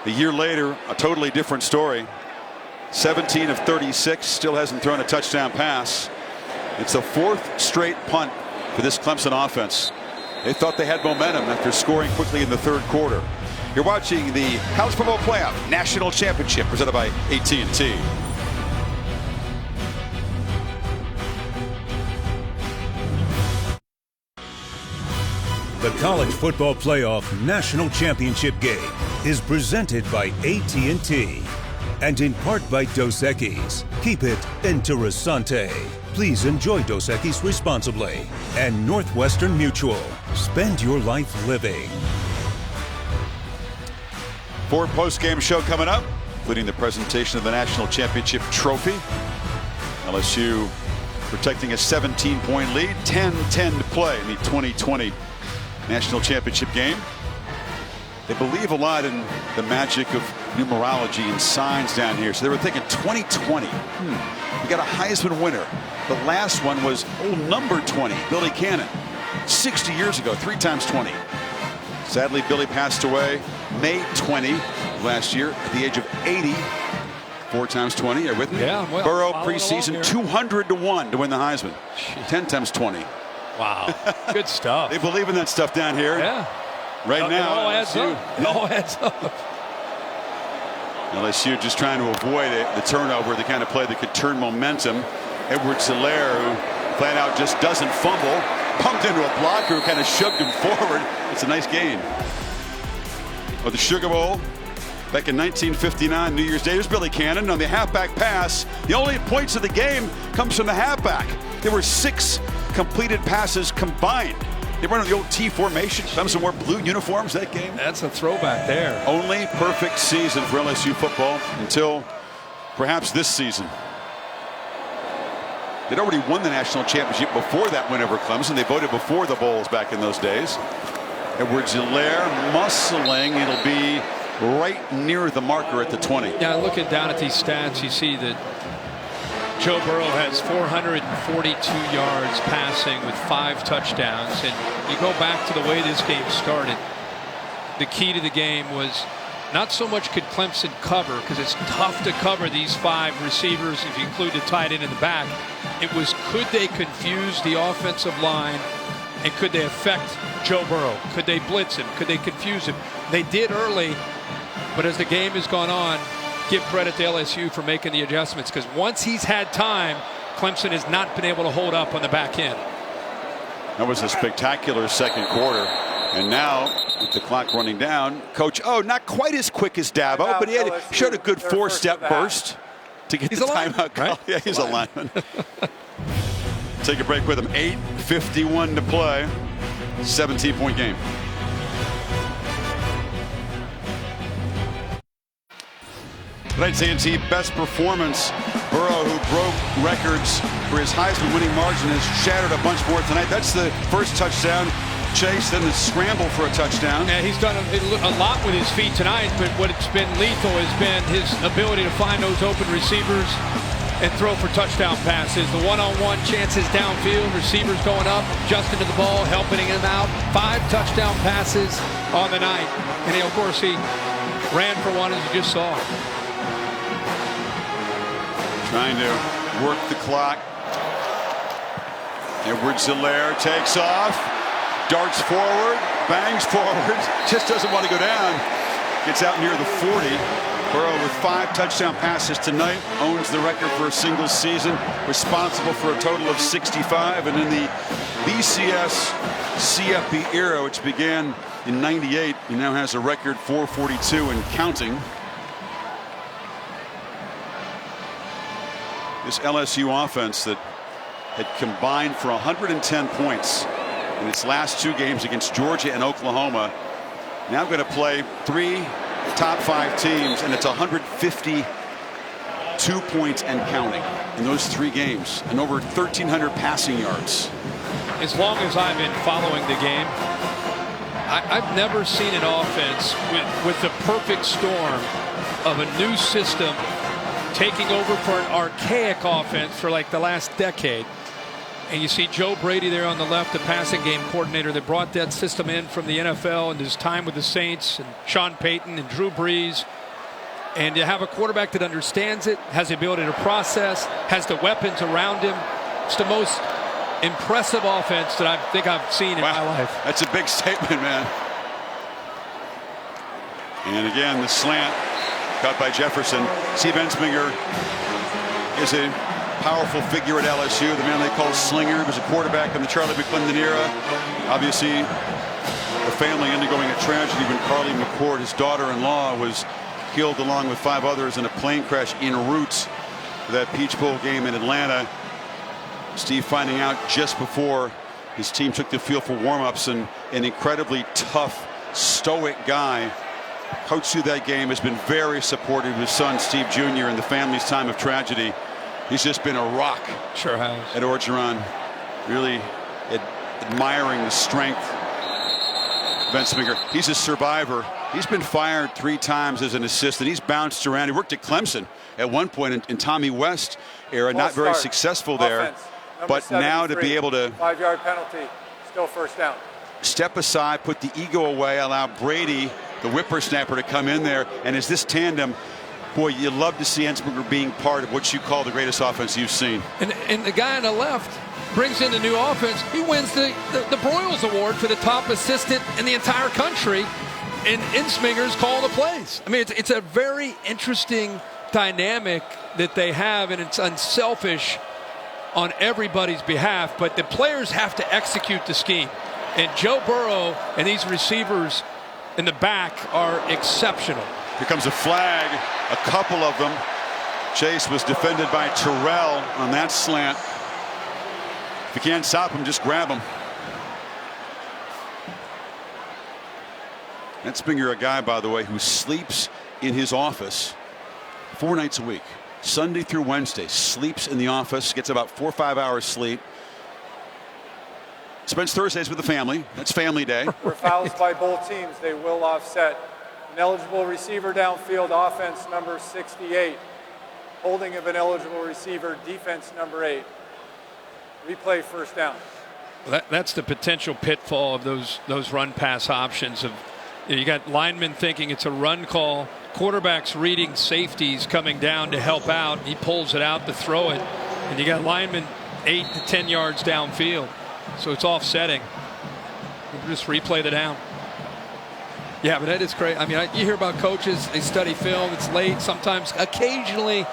A year later, a totally different story. 17 of 36, still hasn't thrown a touchdown pass. It's the 4th straight punt for this Clemson offense. They thought they had momentum after scoring quickly in the 3rd quarter. You're watching the College Football Playoff National Championship presented by AT&T. The College Football Playoff National Championship game is presented by AT&T and in part by Dos Equis. Keep it interessante. Please enjoy Dos Equis responsibly. And Northwestern Mutual. Spend your life living. Ford post-game show coming up, including the presentation of the National Championship Trophy. LSU protecting a 17-point lead, 10-10 to play in the 2020 National Championship game. They believe a lot in the magic of numerology and signs down here. So they were thinking 2020. We got a Heisman winner. The last one was old number 20, Billy Cannon. 60 years ago, 3 times 20. Sadly, Billy passed away May 20 last year at the age of 80. 4 times 20. Are you with me? Yeah, well, Burrow preseason 200-1 to win the Heisman. 10 times 20 Wow. Good stuff. They believe in that stuff down here. Yeah. Right now, it all adds up. It all adds up. LSU just trying to avoid the turnover, the kind of play that could turn momentum. Edwards-Helaire, who flat out just doesn't fumble, bumped into a blocker who kind of shoved him forward. It's a nice gain. Oh, the Sugar Bowl back in 1959, New Year's Day. There's Billy Cannon on the halfback pass. The only points of the game comes from the halfback. There were 6 completed passes combined. They run the old T formation. Clemson wore blue uniforms that game. That's a throwback there. Only perfect season for LSU football until perhaps this season. They'd already won the national championship before that win over Clemson. They voted before the bowls back in those days. Edwards-Helaire muscling. It'll be right near the marker at the 20. Yeah, looking down at these stats, you see that Joe Burrow has 442 yards passing with 5 touchdowns. And you go back to the way this game started. The key to the game was not so much could Clemson cover, because it's tough to cover these 5 receivers if you include the tight end in the back. It was, could they confuse the offensive line, and could they affect Joe Burrow? Could they blitz him? Could they confuse him? They did early, but as the game has gone on, give credit to LSU for making the adjustments, because once he's had time, Clemson has not been able to hold up on the back end. That was a spectacular second quarter. And now, with the clock running down, Coach not quite as quick as Dabo, but he showed a good 4-step burst to get the timeout call. Right? Yeah, he's a lineman. Take a break with him. 8:51 to play. 17-point game. Tonight's A&T best performance. Burrow, who broke records for his Heisman winning margin, has shattered a bunch more tonight. That's the first touchdown. Chase, then the scramble for a touchdown. Yeah, he's done a lot with his feet tonight, but what's been lethal has been his ability to find those open receivers and throw for touchdown passes. The one-on-one chances downfield, receivers going up, Justin to the ball, helping him out. 5 touchdown passes on the night. And of course, he ran for one, as you just saw. Trying to work the clock. Edwards-Helaire takes off, darts forward, bangs forward, just doesn't want to go down. Gets out near the 40. Burrow with 5 touchdown passes tonight, owns the record for a single season, responsible for a total of 65. And in the BCS CFP era, which began in '98, he now has a record 442 and counting. This LSU offense that had combined for 110 points in its last 2 games against Georgia and Oklahoma, now going to play 3 top 5 teams, and it's 152 points and counting in those 3 games, and over 1,300 passing yards. As long as I've been following the game, I've never seen an offense with the perfect storm of a new system taking over for an archaic offense for like the last decade. And you see Joe Brady there on the left, the passing game coordinator that brought that system in from the NFL and his time with the Saints, and Sean Payton and Drew Brees. And you have a quarterback that understands it, has the ability to process, has the weapons around him. It's the most impressive offense that I think I've seen in my life. That's a big statement, man. And again, the slant caught by Jefferson. Steve Ensminger is a powerful figure at LSU, the man they call Slinger. He was a quarterback in the Charlie McClendon era. Obviously, the family undergoing a tragedy when Carly McCord, his daughter-in-law, was killed along with 5 others in a plane crash en route to that Peach Bowl game in Atlanta. Steve finding out just before his team took the field for warm-ups, and an incredibly tough, stoic guy. Coach through that game has been very supportive of his son Steve Jr. in the family's time of tragedy. He's just been a rock. Sure has. At Orgeron, really admiring the strength of Ensminger. He's a survivor. He's been fired 3 times as an assistant. He's bounced around. He worked at Clemson at one point in Tommy West era. Not very successful there. But now to be able to 5-yard penalty, still first down. Step aside, put the ego away, allow Brady, the whippersnapper, to come in there. And as this tandem, boy, you love to see Ensminger being part of what you call the greatest offense you've seen. And the guy on the left brings in the new offense. He wins the Broyles Award for the top assistant in the entire country. And Ensminger's calling the plays. I mean, it's a very interesting dynamic that they have, and it's unselfish on everybody's behalf, but the players have to execute the scheme. And Joe Burrow and these receivers in the back are exceptional. Here comes a flag, a couple of them. Chase was defended by Terrell on that slant. If you can't stop him, just grab him. Ensminger, a guy, by the way, who sleeps in his office 4 nights a week. Sunday through Wednesday, sleeps in the office, gets about 4 or 5 hours sleep. Spends Thursdays with the family. That's family day. For fouls by both teams, they will offset. An eligible receiver downfield, offense number 68. Holding of an eligible receiver, defense number 8. Replay first down. Well, that's the potential pitfall of those run pass options. Of you got linemen thinking it's a run call. Quarterback's reading safeties coming down to help out. He pulls it out to throw it. And you got linemen 8 to 10 yards downfield. So it's offsetting. We'll just replay the down. Yeah, but that is great. I mean, you hear about coaches, they study film, it's late. Sometimes, occasionally,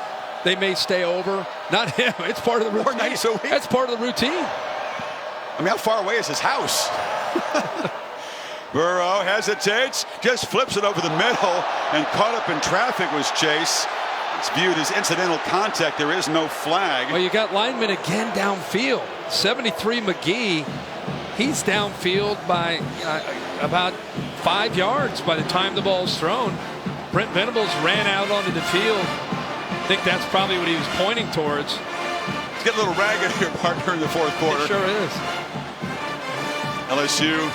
they may stay over. Not him. It's part of the routine. 4 nights a week. That's part of the routine. I mean, how far away is his house? Burrow hesitates, just flips it over the middle, and caught up in traffic was Chase. It's viewed as incidental contact. There is no flag. Well, you got linemen again downfield. 73 McGee, he's downfield by about 5 yards by the time the ball's thrown. Brent Venables ran out onto the field. I think that's probably what he was pointing towards. It's getting a little ragged here, partner, in the 4th quarter. It sure is. LSU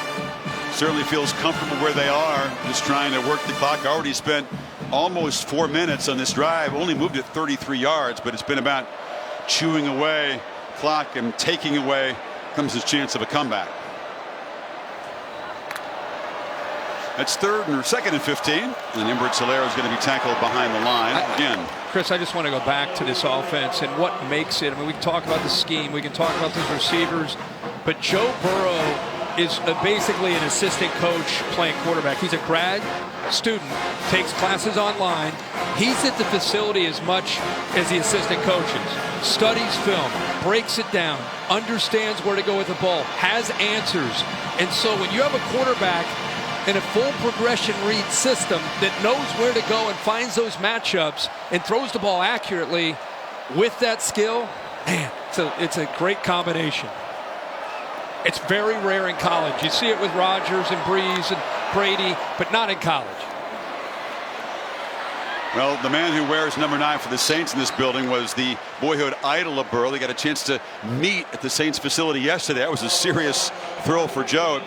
certainly feels comfortable where they are, just trying to work the clock. Already spent almost 4 minutes on this drive, only moved it 33 yards, but it's been about chewing away clock and taking away comes his chance of a comeback. That's 2nd and 15, and Imbert Solero is going to be tackled behind the line again. Chris, I just want to go back to this offense and what makes it. I mean, we can talk about the scheme, we can talk about those receivers, but Joe Burrow is basically an assistant coach playing quarterback. He's a grad student, takes classes online. He's at the facility as much as the assistant coaches. Studies film, breaks it down, understands where to go with the ball, has answers. And so when you have a quarterback in a full progression read system that knows where to go and finds those matchups and throws the ball accurately with that skill, man, it's a great combination. It's very rare in college. You see it with Rodgers and Breeze and Brady, but not in college. Well, the man who wears number 9 for the Saints in this building was the boyhood idol of Burrow. They got a chance to meet at the Saints facility yesterday. That was a serious thrill for Joe.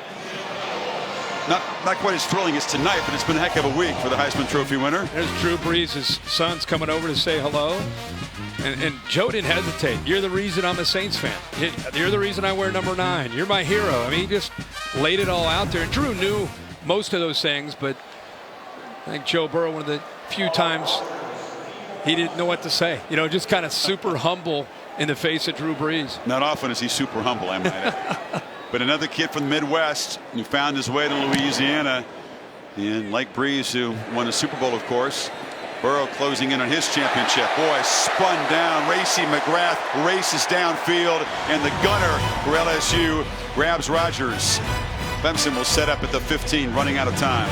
Not quite as thrilling as tonight, but it's been a heck of a week for the Heisman Trophy winner. There's Drew Brees' son's coming over to say hello. And Joe didn't hesitate. You're the reason I'm a Saints fan. You're the reason I wear number 9. You're my hero. I mean, he just laid it all out there. And Drew knew most of those things, but I think Joe Burrow, one of the few times he didn't know what to say. You know, just kind of super humble in the face of Drew Brees. Not often is he super humble, I might add. But another kid from the Midwest who found his way to Louisiana And Lake Breeze, who won a Super Bowl, of course. Burrow closing in on his championship. Boy, spun down. Racy McGrath races downfield, and the gunner for LSU grabs Rodgers. Clemson will set up at the 15, running out of time.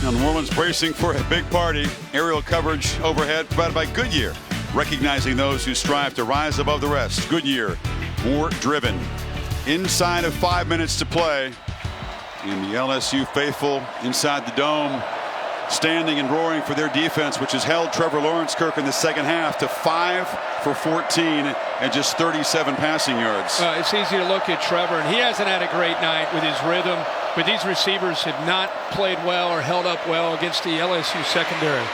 Now New Orleans bracing for a big party. Aerial coverage overhead provided by Goodyear, recognizing those who strive to rise above the rest. Goodyear, more driven. Inside of 5 minutes to play, and the LSU faithful inside the dome, standing and roaring for their defense, which has held Trevor Lawrence, Kirk, in the second half to 5 for 14 and just 37 passing yards. It's easy to look at Trevor, and he hasn't had a great night with his rhythm. But these receivers have not played well or held up well against the LSU secondary.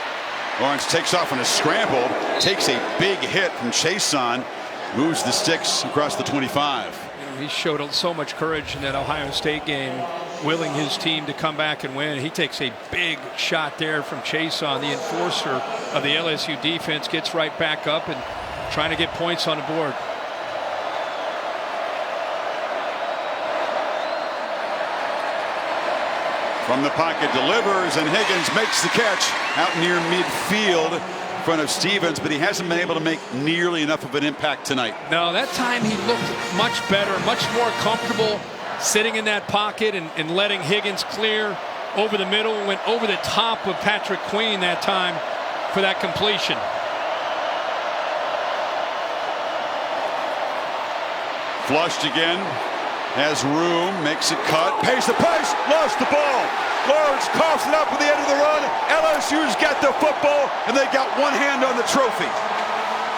Lawrence takes off on a scramble, takes a big hit from Chason, moves the sticks across the 25. He showed so much courage in that Ohio State game, willing his team to come back and win. He takes a big shot there from Chason, the enforcer of the LSU defense, gets right back up and trying to get points on the board. From the pocket, delivers, and Higgins makes the catch out near midfield in front of Stevens, but he hasn't been able to make nearly enough of an impact tonight. No, that time he looked much better, much more comfortable sitting in that pocket and letting Higgins clear over the middle. Went over the top of Patrick Queen that time for that completion. Flushed again, has room, makes it cut, pays the price, lost the ball. Lawrence coughs it up at the end of the run. LSU's got the football, and they got one hand on the trophy.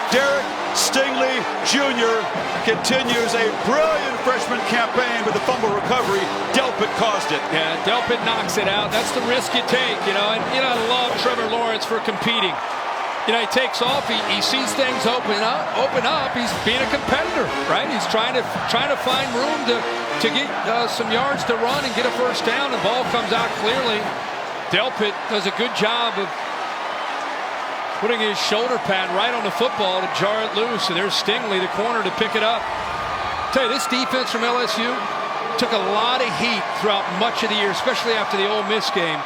Derek Stingley Jr. continues a brilliant freshman campaign with the fumble recovery. Delpit caused it. Yeah, Delpit knocks it out. That's the risk you take, you know. And you know, I love Trevor Lawrence for competing. You know, he takes off. He sees things open up. He's being a competitor, right? He's trying to find room to get some yards to run and get a first down. The ball comes out clearly. Delpit does a good job of putting his shoulder pad right on the football to jar it loose. And there's Stingley, the corner, to pick it up. I'll tell you, this defense from LSU took a lot of heat throughout much of the year, especially after the Ole Miss game.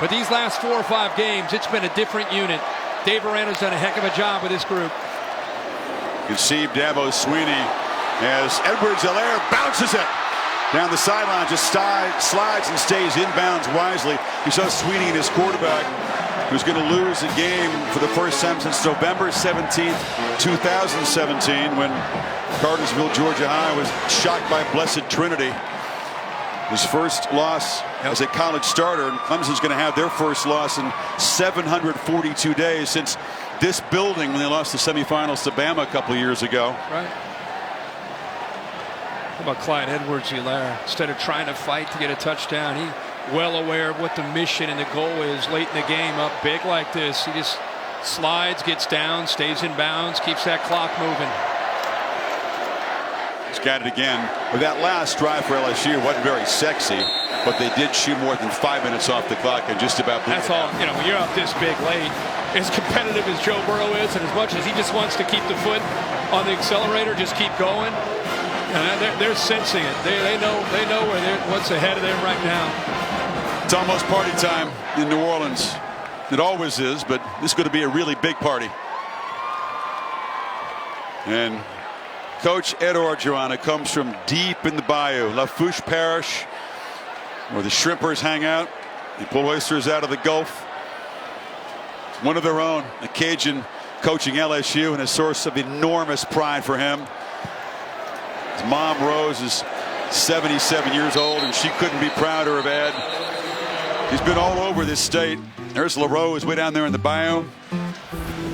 But these last 4 or 5 games, it's been a different unit. Dave Aranda's done a heck of a job with this group. You can see Dabo Sweeney as Edwards-Helaire bounces it down the sideline, just slides and stays inbounds wisely. You saw Sweeney and his quarterback, who's going to lose a game for the first time since November 17th, 2017, when Cartersville, Georgia High was shocked by Blessed Trinity. His first loss as a college starter, and Clemson's going to have their first loss in 742 days since this building when they lost the semifinals to Bama a couple of years ago. Right. How about Clyde Edwards-Helaire? Instead of trying to fight to get a touchdown, he's well aware of what the mission and the goal is late in the game, up big like this. He just slides, gets down, stays in bounds, keeps that clock moving. Got it again. But that last drive for LSU wasn't very sexy, but they did shoot more than 5 minutes off the clock and just about. That's all. You know, when you're up this big late, as competitive as Joe Burrow is, and as much as he just wants to keep the foot on the accelerator, just keep going. And they're sensing it. They know what's ahead of them right now. It's almost party time in New Orleans. It always is, but this is going to be a really big party. And Coach Ed Orgeron comes from deep in the bayou, Lafourche Parish, where the shrimpers hang out. They pull oysters out of the Gulf. One of their own, a Cajun coaching LSU, and a source of enormous pride for him. His mom, Rose, is 77 years old, and she couldn't be prouder of Ed. He's been all over this state. There's LaRose way down there in the bayou.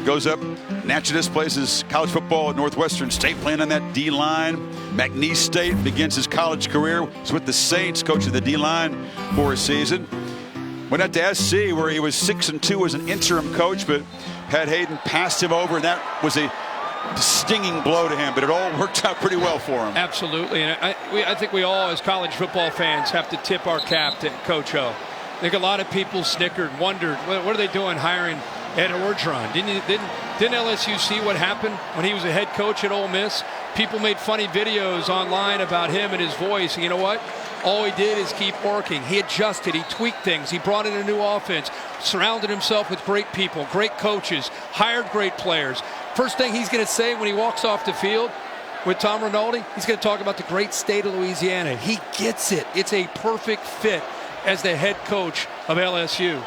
Goes up. Natchez plays his college football at Northwestern State, playing on that D-line. McNeese State begins his college career. He's with the Saints, coaching the D-line for a season. Went out to SC, where he was 6-2 as an interim coach, but Pat Hayden passed him over, and that was a stinging blow to him, but it all worked out pretty well for him. Absolutely, and I think we all, as college football fans, have to tip our cap to Coach O. I think a lot of people snickered, wondered, what are they doing hiring Ed Orgeron? Didn't Didn't LSU see what happened when he was a head coach at Ole Miss? People made funny videos online about him and his voice. And you know what? All he did is keep working. He adjusted. He tweaked things. He brought in a new offense, surrounded himself with great people, great coaches, hired great players. First thing he's going to say when he walks off the field with Tom Rinaldi, he's going to talk about the great state of Louisiana. He gets it. It's a perfect fit as the head coach of LSU.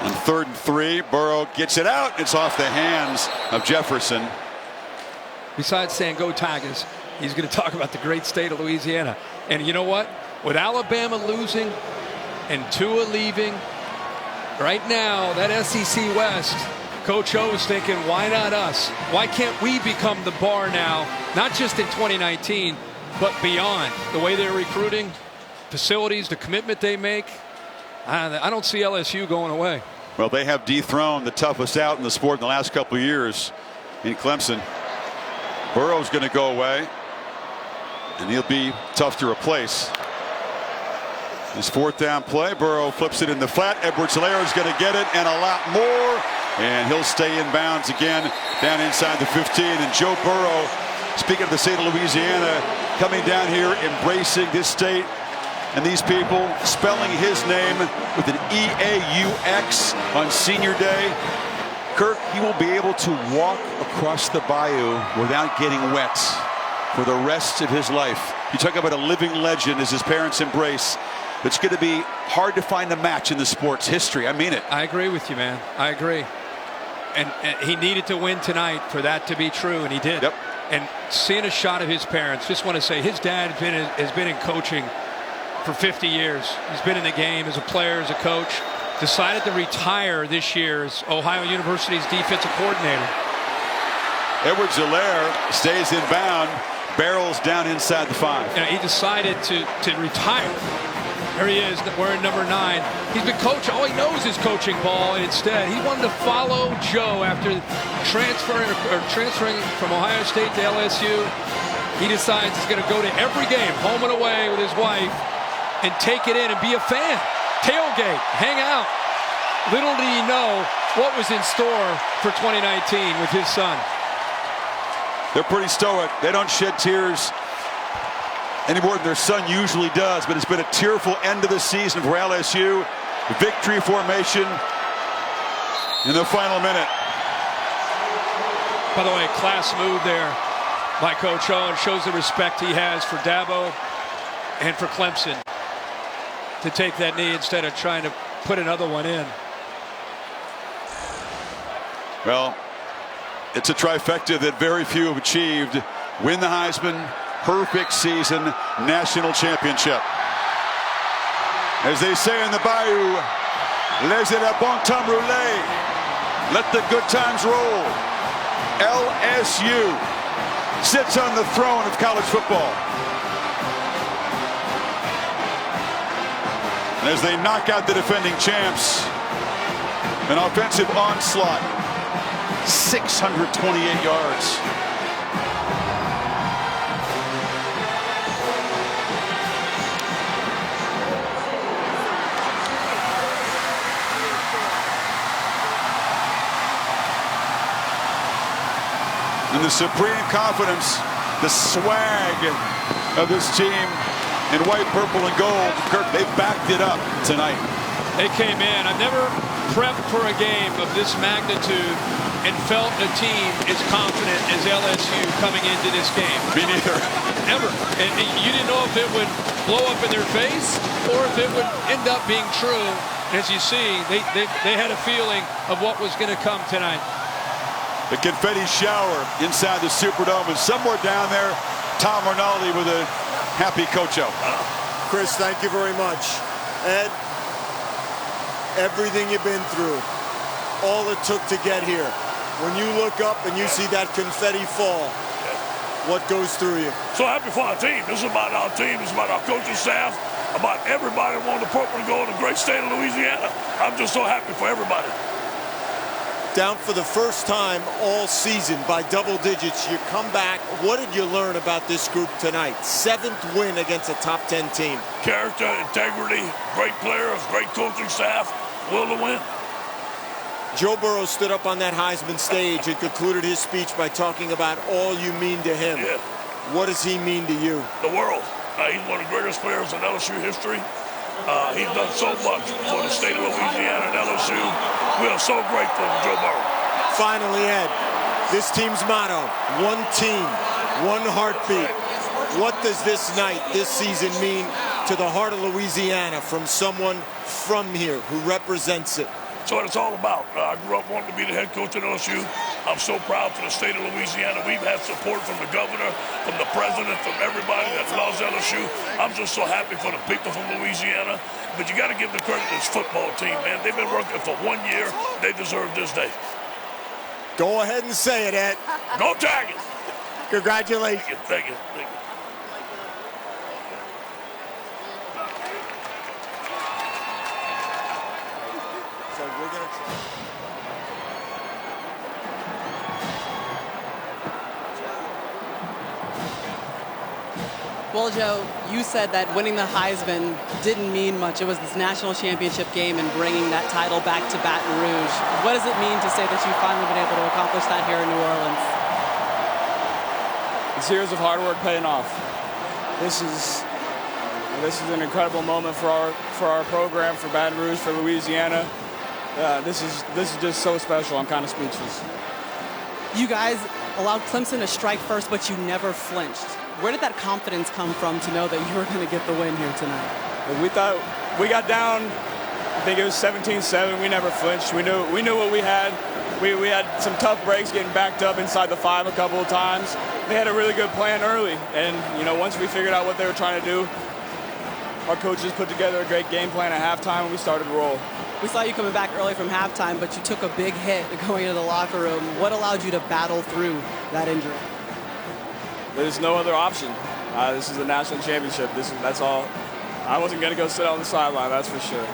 On 3rd and 3, Burrow gets it out. It's off the hands of Jefferson. Besides saying go Tigers, he's going to talk about the great state of Louisiana. And you know what? With Alabama losing and Tua leaving, right now, that SEC West, Coach O is thinking, why not us? Why can't we become the bar now, not just in 2019, but beyond? The way they're recruiting, facilities, the commitment they make, I don't see LSU going away. Well, they have dethroned the toughest out in the sport in the last couple of years in Clemson. Burrow's going to go away, and he'll be tough to replace. This 4th down play, Burrow flips it in the flat. Edwards-Helaire is going to get it and a lot more, and he'll stay in bounds again down inside the 15. And Joe Burrow, speaking of the state of Louisiana, coming down here, embracing this state and these people, spelling his name with an E-A-U-X on Senior Day. Kirk, he will be able to walk across the bayou without getting wet for the rest of his life. You talk about a living legend as his parents embrace. It's going to be hard to find a match in the sport's history. I mean it. I agree with you, man. I agree. And he needed to win tonight for that to be true, and he did. Yep. And seeing a shot of his parents, just want to say his dad has been in coaching for 50 years. He's been in the game as a player, as a coach. Decided to retire this year as Ohio University's defensive coordinator. Edwards-Helaire stays in bound, barrels down inside the 5. You know, he decided to retire. There he is, wearing number 9. He's been coaching. All he knows is coaching ball, and instead he wanted to follow Joe after transferring from Ohio State to LSU. He decides he's going to go to every game, home and away, with his wife, and take it in and be a fan. Tailgate, hang out. Little did he know what was in store for 2019 with his son. They're pretty stoic. They don't shed tears any more than their son usually does, but it's been a tearful end of the season for LSU. Victory formation in the final minute. By the way, class move there by Coach Owen. Shows the respect he has for Dabo and for Clemson to take that knee instead of trying to put another one in. Well, it's a trifecta that very few have achieved. Win the Heisman, perfect season, national championship. As they say in the Bayou, laissez le bon temps rouler. Let the good times roll. LSU sits on the throne of college football. And as they knock out the defending champs, an offensive onslaught, 628 yards. And the supreme confidence, the swag of this team in white, purple, and gold. Kirk, they backed it up tonight. They came in. I've never prepped for a game of this magnitude and felt a team as confident as LSU coming into this game. Me neither. Ever. And you didn't know if it would blow up in their face or if it would end up being true. As you see, they had a feeling of what was going to come tonight. The confetti shower inside the Superdome, and somewhere down there, Tom Rinaldi with a happy Coach-O. Chris, thank you very much. Ed, everything you've been through, all it took to get here. When you look up and you see that confetti fall, what goes through you? So happy for our team. This is about our team. This is about our coaching staff, about everybody wanting the purple and gold in the great state of Louisiana. I'm just so happy for everybody. Down for the first time all season by double digits. You come back. What did you learn about this group tonight? 7th win against a top 10 team. Character, integrity, great players, great coaching staff, will to win. Joe Burrow stood up on that Heisman stage and concluded his speech by talking about all you mean to him. Yeah. What does he mean to you? The world. He's one of the greatest players in LSU history. He's done so much for the state of Louisiana and LSU. We are so grateful for Joe Burrow. Finally, Ed, this team's motto, one team, one heartbeat. What does this night, this season mean to the heart of Louisiana from someone from here who represents it? That's what it's all about. I grew up wanting to be the head coach at LSU. I'm so proud for the state of Louisiana. We've had support from the governor, from the president, from everybody that loves LSU. I'm just so happy for the people from Louisiana. But you got to give the credit to this football team, man. They've been working for 1 year. They deserve this day. Go ahead and say it, Ed. Go Tigers! Congratulations. Thank you. Thank you. So we're going to try. Well, Joe, you said that winning the Heisman didn't mean much. It was this national championship game and bringing that title back to Baton Rouge. What does it mean to say that you've finally been able to accomplish that here in New Orleans? It's years of hard work paying off. This is an incredible moment for our program, for Baton Rouge, for Louisiana. This is just so special. I'm kind of speechless. You guys allowed Clemson to strike first, but you never flinched. Where did that confidence come from to know that you were going to get the win here tonight? We thought we got down, I think it was 17-7. We never flinched. We knew what we had. We had some tough breaks getting backed up inside the 5 a couple of times. They had a really good plan early. And, once we figured out what they were trying to do, our coaches put together a great game plan at halftime and we started to roll. We saw you coming back early from halftime, but you took a big hit going into the locker room. What allowed you to battle through that injury? There's no other option. This is the national championship. That's all. I wasn't going to go sit on the sideline, that's for sure.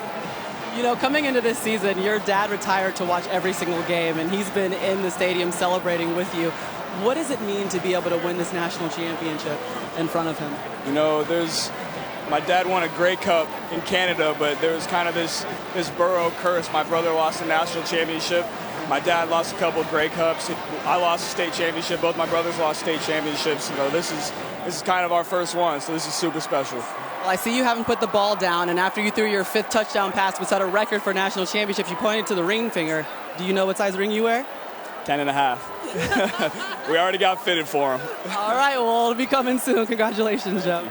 Coming into this season, your dad retired to watch every single game, and he's been in the stadium celebrating with you. What does it mean to be able to win this national championship in front of him? My dad won a Grey Cup in Canada, but there was kind of this Burrow curse. My brother lost the national championship. My dad lost a couple of Grey Cups. I lost a state championship. Both my brothers lost state championships. This is kind of our first one, so this is super special. Well, I see you haven't put the ball down, and after you threw your 5th touchdown pass, which set a record for national championships, you pointed to the ring finger. Do you know what size ring you wear? 10.5. We already got fitted for him. All right, well, it'll be coming soon. Congratulations, Joe.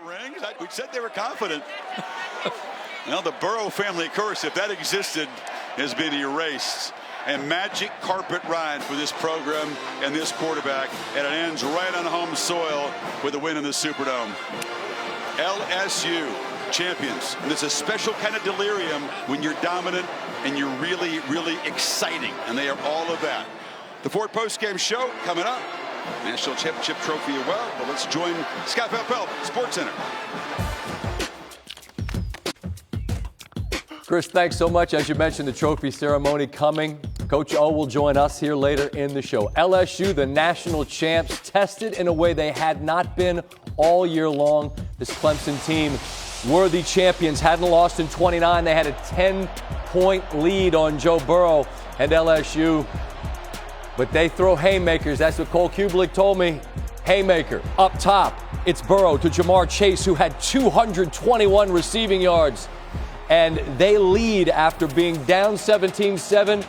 Rings? We said they were confident. Well, the Burrow family curse, if that existed, has been erased. And magic carpet ride for this program and this quarterback, and it ends right on home soil with a win in the Superdome. LSU champions. And it's a special kind of delirium when you're dominant and you're really, really exciting. And they are all of that. The Ford postgame show coming up. National championship trophy as well. But let's join Scott Pelpel, Sports Center. Chris, thanks so much. As you mentioned, the trophy ceremony coming. Coach O will join us here later in the show. LSU, the national champs, tested in a way they had not been all year long. This Clemson team, worthy champions, hadn't lost in 29. They had a 10-point lead on Joe Burrow and LSU. But they throw haymakers. That's what Cole Kubelik told me. Haymaker up top. It's Burrow to Jamar Chase, who had 221 receiving yards. And they lead after being down 17-7,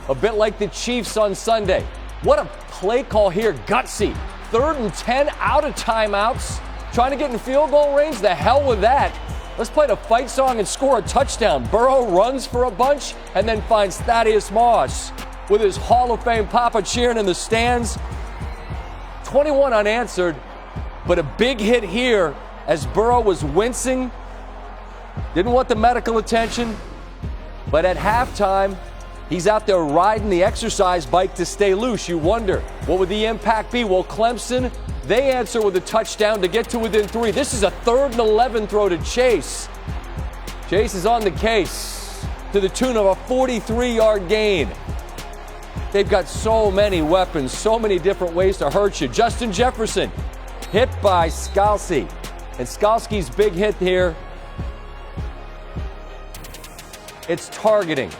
a bit like the Chiefs on Sunday. What a play call here, gutsy. 3rd and 10 out of timeouts, trying to get in field goal range. The hell with that. Let's play the fight song and score a touchdown. Burrow runs for a bunch and then finds Thaddeus Moss with his Hall of Fame Papa cheering in the stands. 21 unanswered, but a big hit here as Burrow was wincing. Didn't want the medical attention, but at halftime, he's out there riding the exercise bike to stay loose. You wonder, what would the impact be? Well, Clemson, they answer with a touchdown to get to within 3. This is a 3rd and 11 throw to Chase. Chase is on the case to the tune of a 43-yard gain. They've got so many weapons, so many different ways to hurt you. Justin Jefferson hit by Skalski. And Skalski's big hit here It's targeting.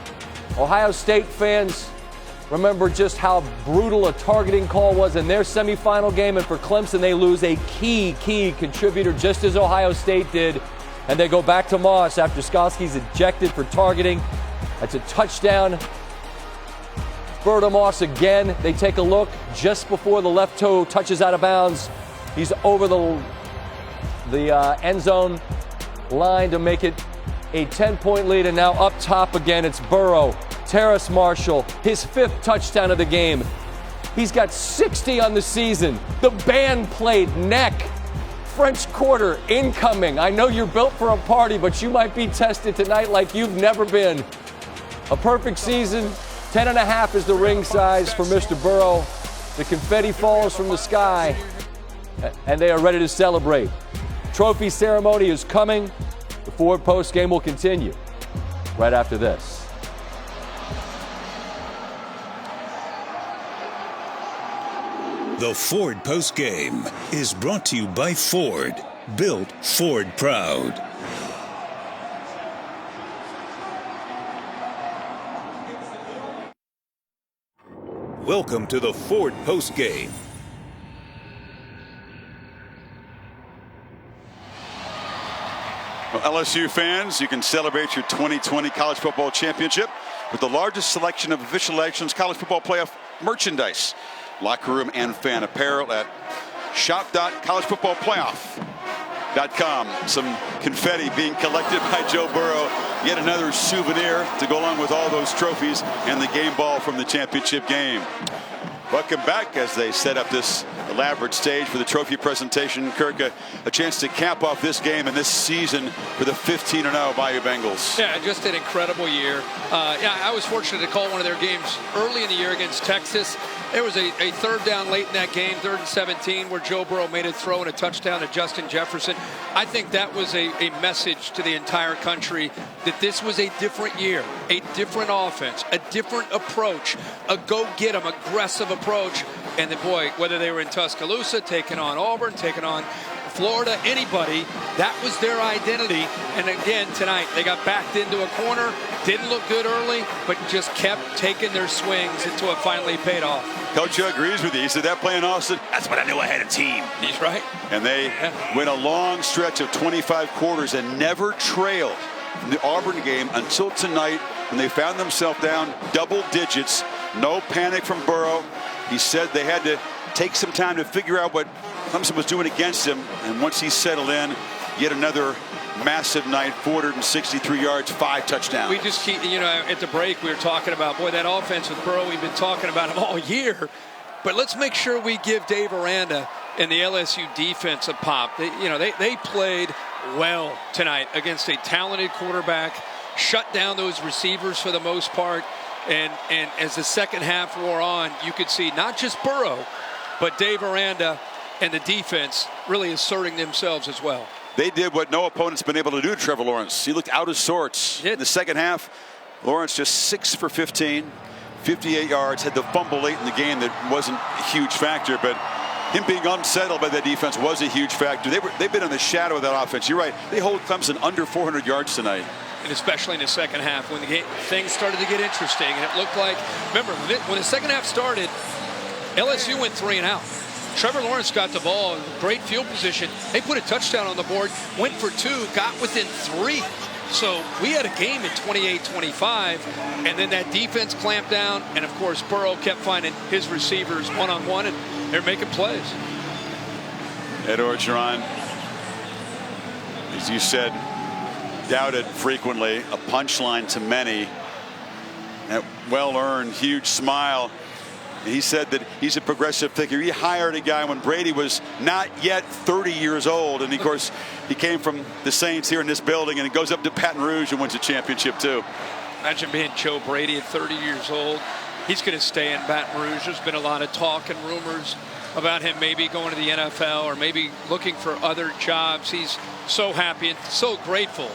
Ohio State fans remember just how brutal a targeting call was in their semifinal game, and for Clemson, they lose a key contributor, just as Ohio State did, and they go back to Moss after Skoski's ejected for targeting. That's a touchdown. Berta Moss again. They take a look just before the left toe touches out of bounds. He's over the end zone line to make it a 10-point lead, and now up top again, it's Burrow. Terrace Marshall, his 5th touchdown of the game. He's got 60 on the season. The band played neck. French Quarter incoming. I know you're built for a party, but you might be tested tonight like you've never been. A perfect season. 10.5 is the ring size for Mr. Burrow. The confetti falls from the sky, and they are ready to celebrate. Trophy ceremony is coming. The Ford post game will continue right after this. The Ford postgame is brought to you by Ford. Built Ford proud. Welcome to the Ford postgame. Well, LSU fans, you can celebrate your 2020 college football championship with the largest selection of official elections college football playoff merchandise. Locker room and fan apparel at shop.collegefootballplayoff.com. Some confetti being collected by Joe Burrow. Yet another souvenir to go along with all those trophies and the game ball from the championship game. Welcome back as they set up this elaborate stage for the trophy presentation. Kirk, a chance to cap off this game and this season for the 15-0 Bayou Bengals. Yeah, just an incredible year. I was fortunate to call one of their games early in the year against Texas. There was a 3rd down late in that game, 3rd and 17, where Joe Burrow made a throw and a touchdown to Justin Jefferson. I think that was a message to the entire country that this was a different year, a different offense, a different approach, a go-get-'em, aggressive approach. And then, boy, whether they were in Tuscaloosa, taking on Auburn, taking on Florida, anybody, that was their identity. And again, tonight, they got backed into a corner, didn't look good early, but just kept taking their swings until it finally paid off. Coach agrees with you. He said that play in Austin, that's what I knew I had a team. He's right. And they went a long stretch of 25 quarters and never trailed from the Auburn game until tonight when they found themselves down double digits. No panic from Burrow. He said they had to take some time to figure out what Clemson was doing against him. And once he settled in, yet another massive night, 463 yards, 5 touchdowns. We just keep, at the break we were talking about, boy, that offense with Burrow, we've been talking about him all year. But let's make sure we give Dave Aranda and the LSU defense a pop. They played well tonight against a talented quarterback, shut down those receivers for the most part. And as the second half wore on, you could see not just Burrow, but Dave Aranda and the defense really asserting themselves as well. They did what no opponent's been able to do to Trevor Lawrence. He looked out of sorts. In the second half, Lawrence just 6 for 15, 58 yards, had the fumble late in the game that wasn't a huge factor, but him being unsettled by that defense was a huge factor. They've been in the shadow of that offense. You're right. They hold Clemson under 400 yards tonight. And especially in the second half when things started to get interesting. And it looked like, remember, when the second half started, LSU went 3 and out. Trevor Lawrence got the ball, great field position. They put a touchdown on the board, went for 2, got within 3. So we had a game at 28-25, and then that defense clamped down, and of course Burrow kept finding his receivers one-on-one, and they're making plays. Ed Orgeron, as you said, doubted frequently, a punchline to many. That well-earned, huge smile. He said that he's a progressive thinker. He hired a guy when Brady was not yet 30 years old. And, of course, he came from the Saints here in this building, and he goes up to Baton Rouge and wins a championship, too. Imagine being Joe Brady at 30 years old. He's going to stay in Baton Rouge. There's been a lot of talk and rumors about him maybe going to the NFL or maybe looking for other jobs. He's so happy and so grateful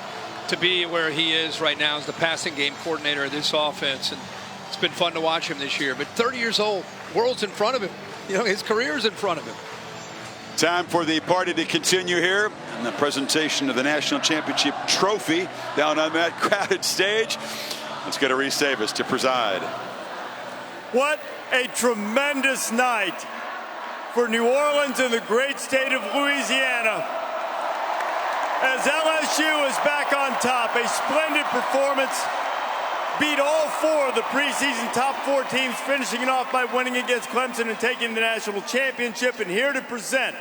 to be where he is right now as the passing game coordinator of this offense. And it's been fun to watch him this year. But 30 years old, world's in front of him. His career's in front of him. Time for the party to continue here, and the presentation of the national championship trophy down on that crowded stage. Let's get Reese Davis to preside. What a tremendous night for New Orleans and the great state of Louisiana, as LSU is back on top. A splendid performance. Beat all four of the preseason top four teams, finishing it off by winning against Clemson and taking the national championship. And here to present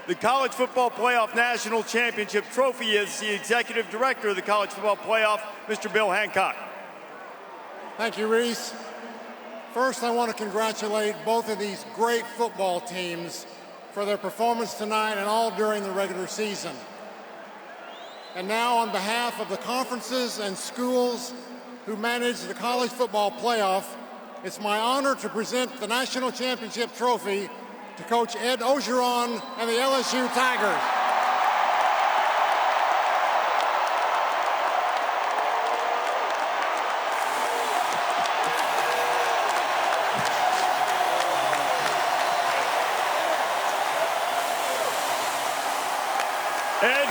the College Football Playoff National Championship Trophy is the Executive Director of the College Football Playoff, Mr. Bill Hancock. Thank you, Reese. First, I want to congratulate both of these great football teams for their performance tonight and all during the regular season. And now, on behalf of the conferences and schools who manage the College Football Playoff, it's my honor to present the National Championship Trophy to Coach Ed Ogeron and the LSU Tigers. Ed,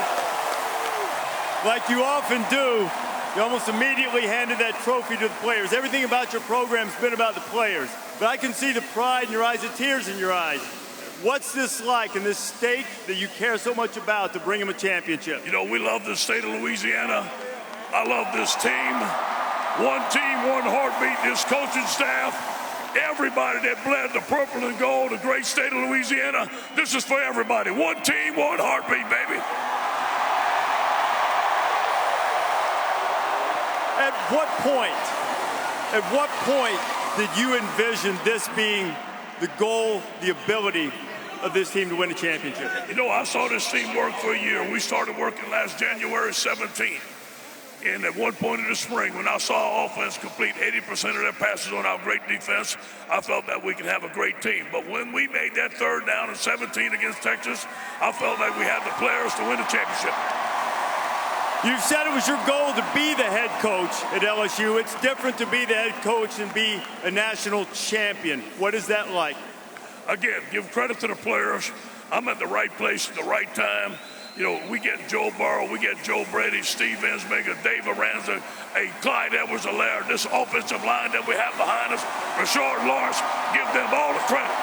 like you often do, you almost immediately handed that trophy to the players. Everything about your program's been about the players. But I can see the pride in your eyes, the tears in your eyes. What's this like in this state that you care so much about to bring them a championship? You know, we love the state of Louisiana. I love this team. One team, one heartbeat, this coaching staff. Everybody that bled the purple and gold, the great state of Louisiana. This is for everybody. One team, one heartbeat, baby. At what point did you envision this being the goal, the ability of this team to win a championship? You know, I saw this team work for a year. We started working last January 17th. And at one point in the spring, when I saw our offense complete 80% of their passes on our great defense, I felt that we could have a great team. But when we made that third down and 17 against Texas, I felt like we had the players to win the championship. You've said it was your goal to be the head coach at LSU. It's different to be the head coach and be a national champion. What is that like? Again, give credit to the players. I'm at the right place at the right time. You know, we get Joe Burrow, we get Joe Brady, Steve Ensminger, Dave Aranza, Clyde Edwards-Helaire, this offensive line that we have behind us, Rashard Lawrence, give them all the credit.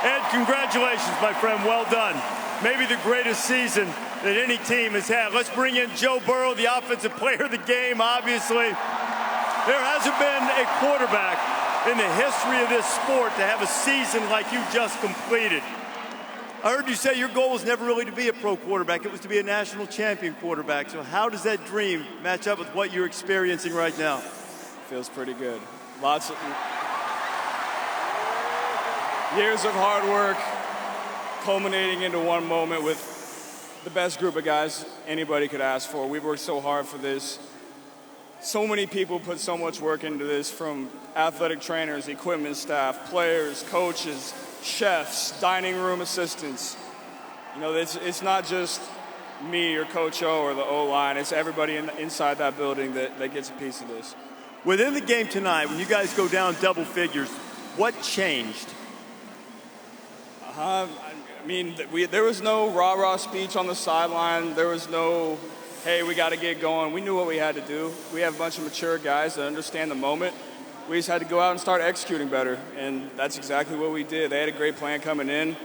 Ed, congratulations, my friend. Well done. Maybe the greatest season that any team has had. Let's bring in Joe Burrow, the offensive player of the game, obviously. There hasn't been a quarterback in the history of this sport to have a season like you just completed. I heard you say your goal was never really to be a pro quarterback. It was to be a national champion quarterback. So how does that dream match up with what you're experiencing right now? Feels pretty good. Lots of years of hard work culminating into one moment with the best group of guys anybody could ask for. We've worked so hard for this. So many people put so much work into this, from athletic trainers, equipment staff, players, coaches, chefs, dining room assistants. You know, it's not just me or Coach O or the O-line. It's everybody inside that building that gets a piece of this. Within the game tonight, when you guys go down double figures, what changed? I mean, there was no rah-rah speech on the sideline. There was no, hey, we got to get going. We knew what we had to do. We have a bunch of mature guys that understand the moment. We just had to go out and start executing better, and that's exactly what we did. They had a great plan coming in.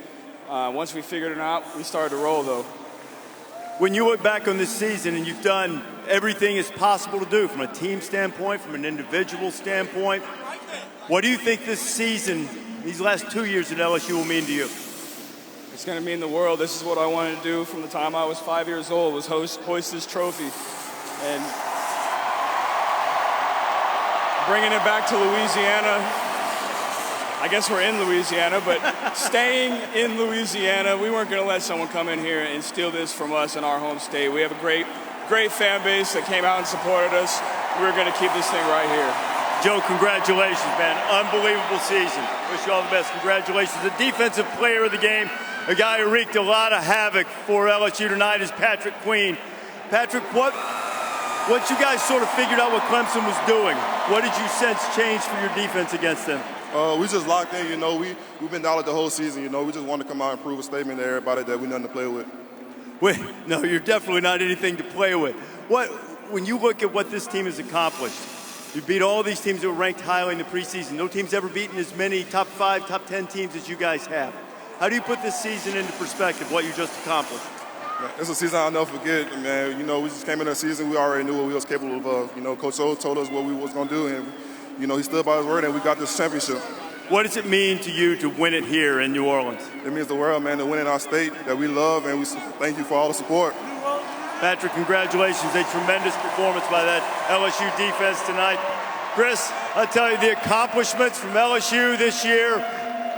Once we figured it out, we started to roll, though. When you look back on this season and you've done everything it's possible to do from a team standpoint, from an individual standpoint, what do you think this season, these last 2 years at LSU, will mean to you? It's going to mean the world. This is what I wanted to do from the time I was 5 years old, was hoist this trophy. And bringing it back to Louisiana, I guess we're in Louisiana, but staying in Louisiana, we weren't going to let someone come in here and steal this from us in our home state. We have a great fan base that came out and supported us. We're going to keep this thing right here. Joe, congratulations, man. Unbelievable season. Wish you all the best. Congratulations. The defensive player of the game, a guy who wreaked a lot of havoc for LSU tonight, is Patrick Queen. Patrick, once you guys sort of figured out what Clemson was doing, what did you sense changed for your defense against them? We just locked in, you know. We've been dialed the whole season, you know. We just want to come out and prove a statement to everybody that we're nothing to play with. Wait, no, you're definitely not anything to play with. When you look at what this team has accomplished, you beat all these teams that were ranked highly in the preseason. No team's ever beaten as many top 5, top 10 teams as you guys have. How do you put this season into perspective, what you just accomplished? It's a season I'll never forget, man. You know, we just came in the season, we already knew what we was capable of. You know, Coach O told us what we was going to do, and, you know, he stood by his word, and we got this championship. What does it mean to you to win it here in New Orleans? It means the world, man, to win in our state that we love, and we thank you for all the support. Patrick, congratulations. A tremendous performance by that LSU defense tonight. Chris, I'll tell you, the accomplishments from LSU this year,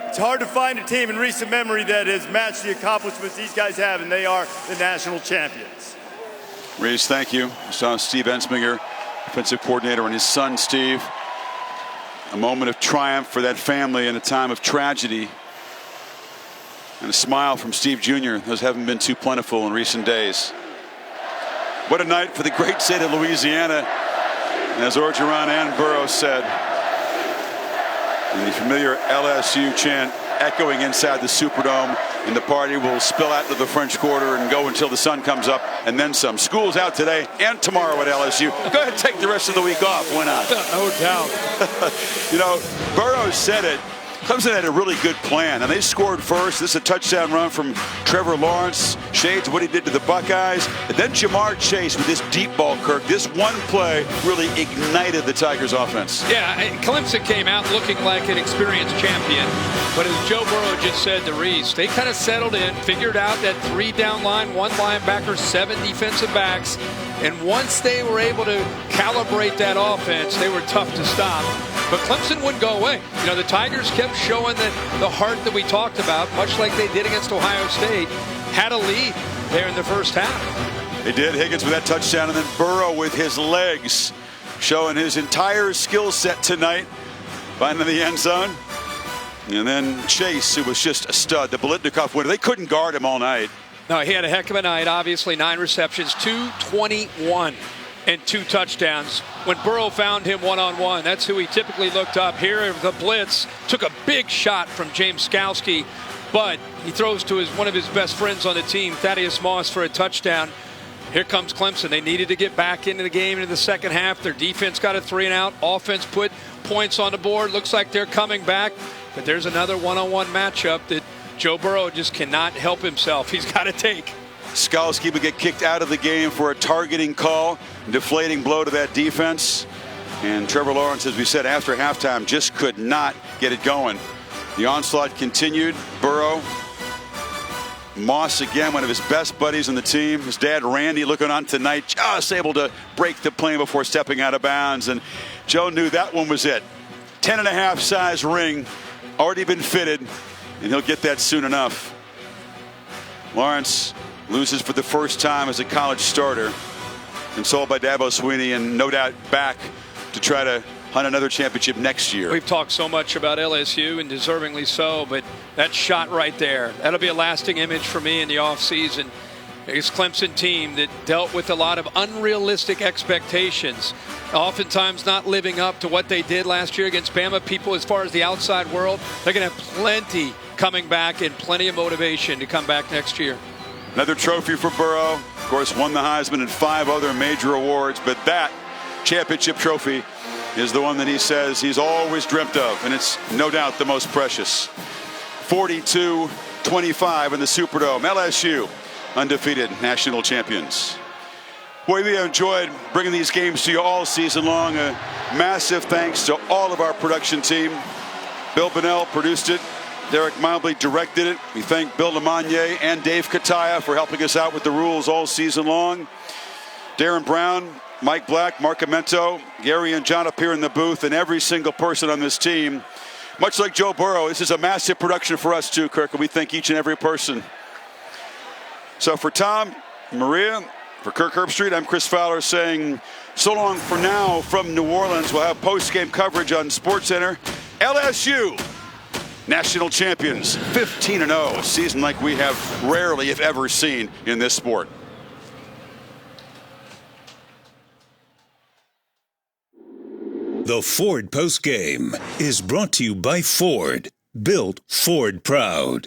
it's hard to find a team in recent memory that has matched the accomplishments these guys have, and they are the national champions. Reese, thank you. I saw Steve Ensminger, defensive coordinator, and his son, Steve. A moment of triumph for that family in a time of tragedy. And a smile from Steve Jr. Those haven't been too plentiful in recent days. What a night for the great state of Louisiana. And as Orgeron and Burrow said, and the familiar LSU chant echoing inside the Superdome, and the party will spill out to the French Quarter and go until the sun comes up, and then some. School's out today and tomorrow at LSU. Go ahead and take the rest of the week off. Why not? No doubt. You know, Burrow said it. Clemson had a really good plan, and they scored first. This is a touchdown run from Trevor Lawrence. Shades what he did to the Buckeyes. And then Jamar Chase with this deep ball, Kirk. This one play really ignited the Tigers' offense. Yeah, Clemson came out looking like an experienced champion. But as Joe Burrow just said to Reese, they kind of settled in, figured out that 3 down line, 1 linebacker, 7 defensive backs. And once they were able to calibrate that offense, they were tough to stop. But Clemson wouldn't go away. You know, the Tigers kept showing the heart that we talked about, much like they did against Ohio State. Had a lead there in the first half. They did. Higgins with that touchdown, and then Burrow with his legs, showing his entire skill set tonight, finding the end zone. And then Chase, who was just a stud, the Biletnikoff winner. They couldn't guard him all night. No, he had a heck of a night. Obviously, 9 receptions, 221, and 2 touchdowns. When Burrow found him one-on-one, that's who he typically looked up. Here, the blitz took a big shot from James Skalski, but he throws to one of his best friends on the team, Thaddeus Moss, for a touchdown. Here comes Clemson. They needed to get back into the game in the second half. Their defense got a 3-and-out. Offense put points on the board. Looks like they're coming back, but there's another one-on-one matchup that Joe Burrow just cannot help himself. He's got to take. Skalski would get kicked out of the game for a targeting call, deflating blow to that defense. And Trevor Lawrence, as we said after halftime, just could not get it going. The onslaught continued. Burrow, Moss again, one of his best buddies on the team. His dad, Randy, looking on tonight, just able to break the plane before stepping out of bounds. And Joe knew that one was it. 10.5 size ring, already been fitted, and he'll get that soon enough. Lawrence loses for the first time as a college starter, consoled by Dabo Swinney, and no doubt back to try to hunt another championship next year. We've talked so much about LSU, and deservingly so, but that shot right there, that'll be a lasting image for me in the offseason. This Clemson team that dealt with a lot of unrealistic expectations, oftentimes not living up to what they did last year against Bama. People, as far as the outside world, they're going to have plenty coming back and plenty of motivation to come back next year. Another trophy for Burrow. Of course, won the Heisman and 5 other major awards, but that championship trophy is the one that he says he's always dreamt of, and it's no doubt the most precious. 42-25 in the Superdome. LSU, undefeated national champions. Boy, we have enjoyed bringing these games to you all season long. A massive thanks to all of our production team. Bill Bonnell produced it. Derek Mobley directed it. We thank Bill Lamagnier and Dave Kataya for helping us out with the rules all season long. Darren Brown, Mike Black, Mark Amento, Gary and John up here in the booth, and every single person on this team. Much like Joe Burrow, this is a massive production for us too, Kirk, and we thank each and every person. So for Tom, Maria, for Kirk Herbstreit, I'm Chris Fowler saying so long for now from New Orleans. We'll have post-game coverage on SportsCenter. LSU, national champions, 15-0, a season like we have rarely, if ever, seen in this sport. The Ford Postgame is brought to you by Ford. Built Ford proud.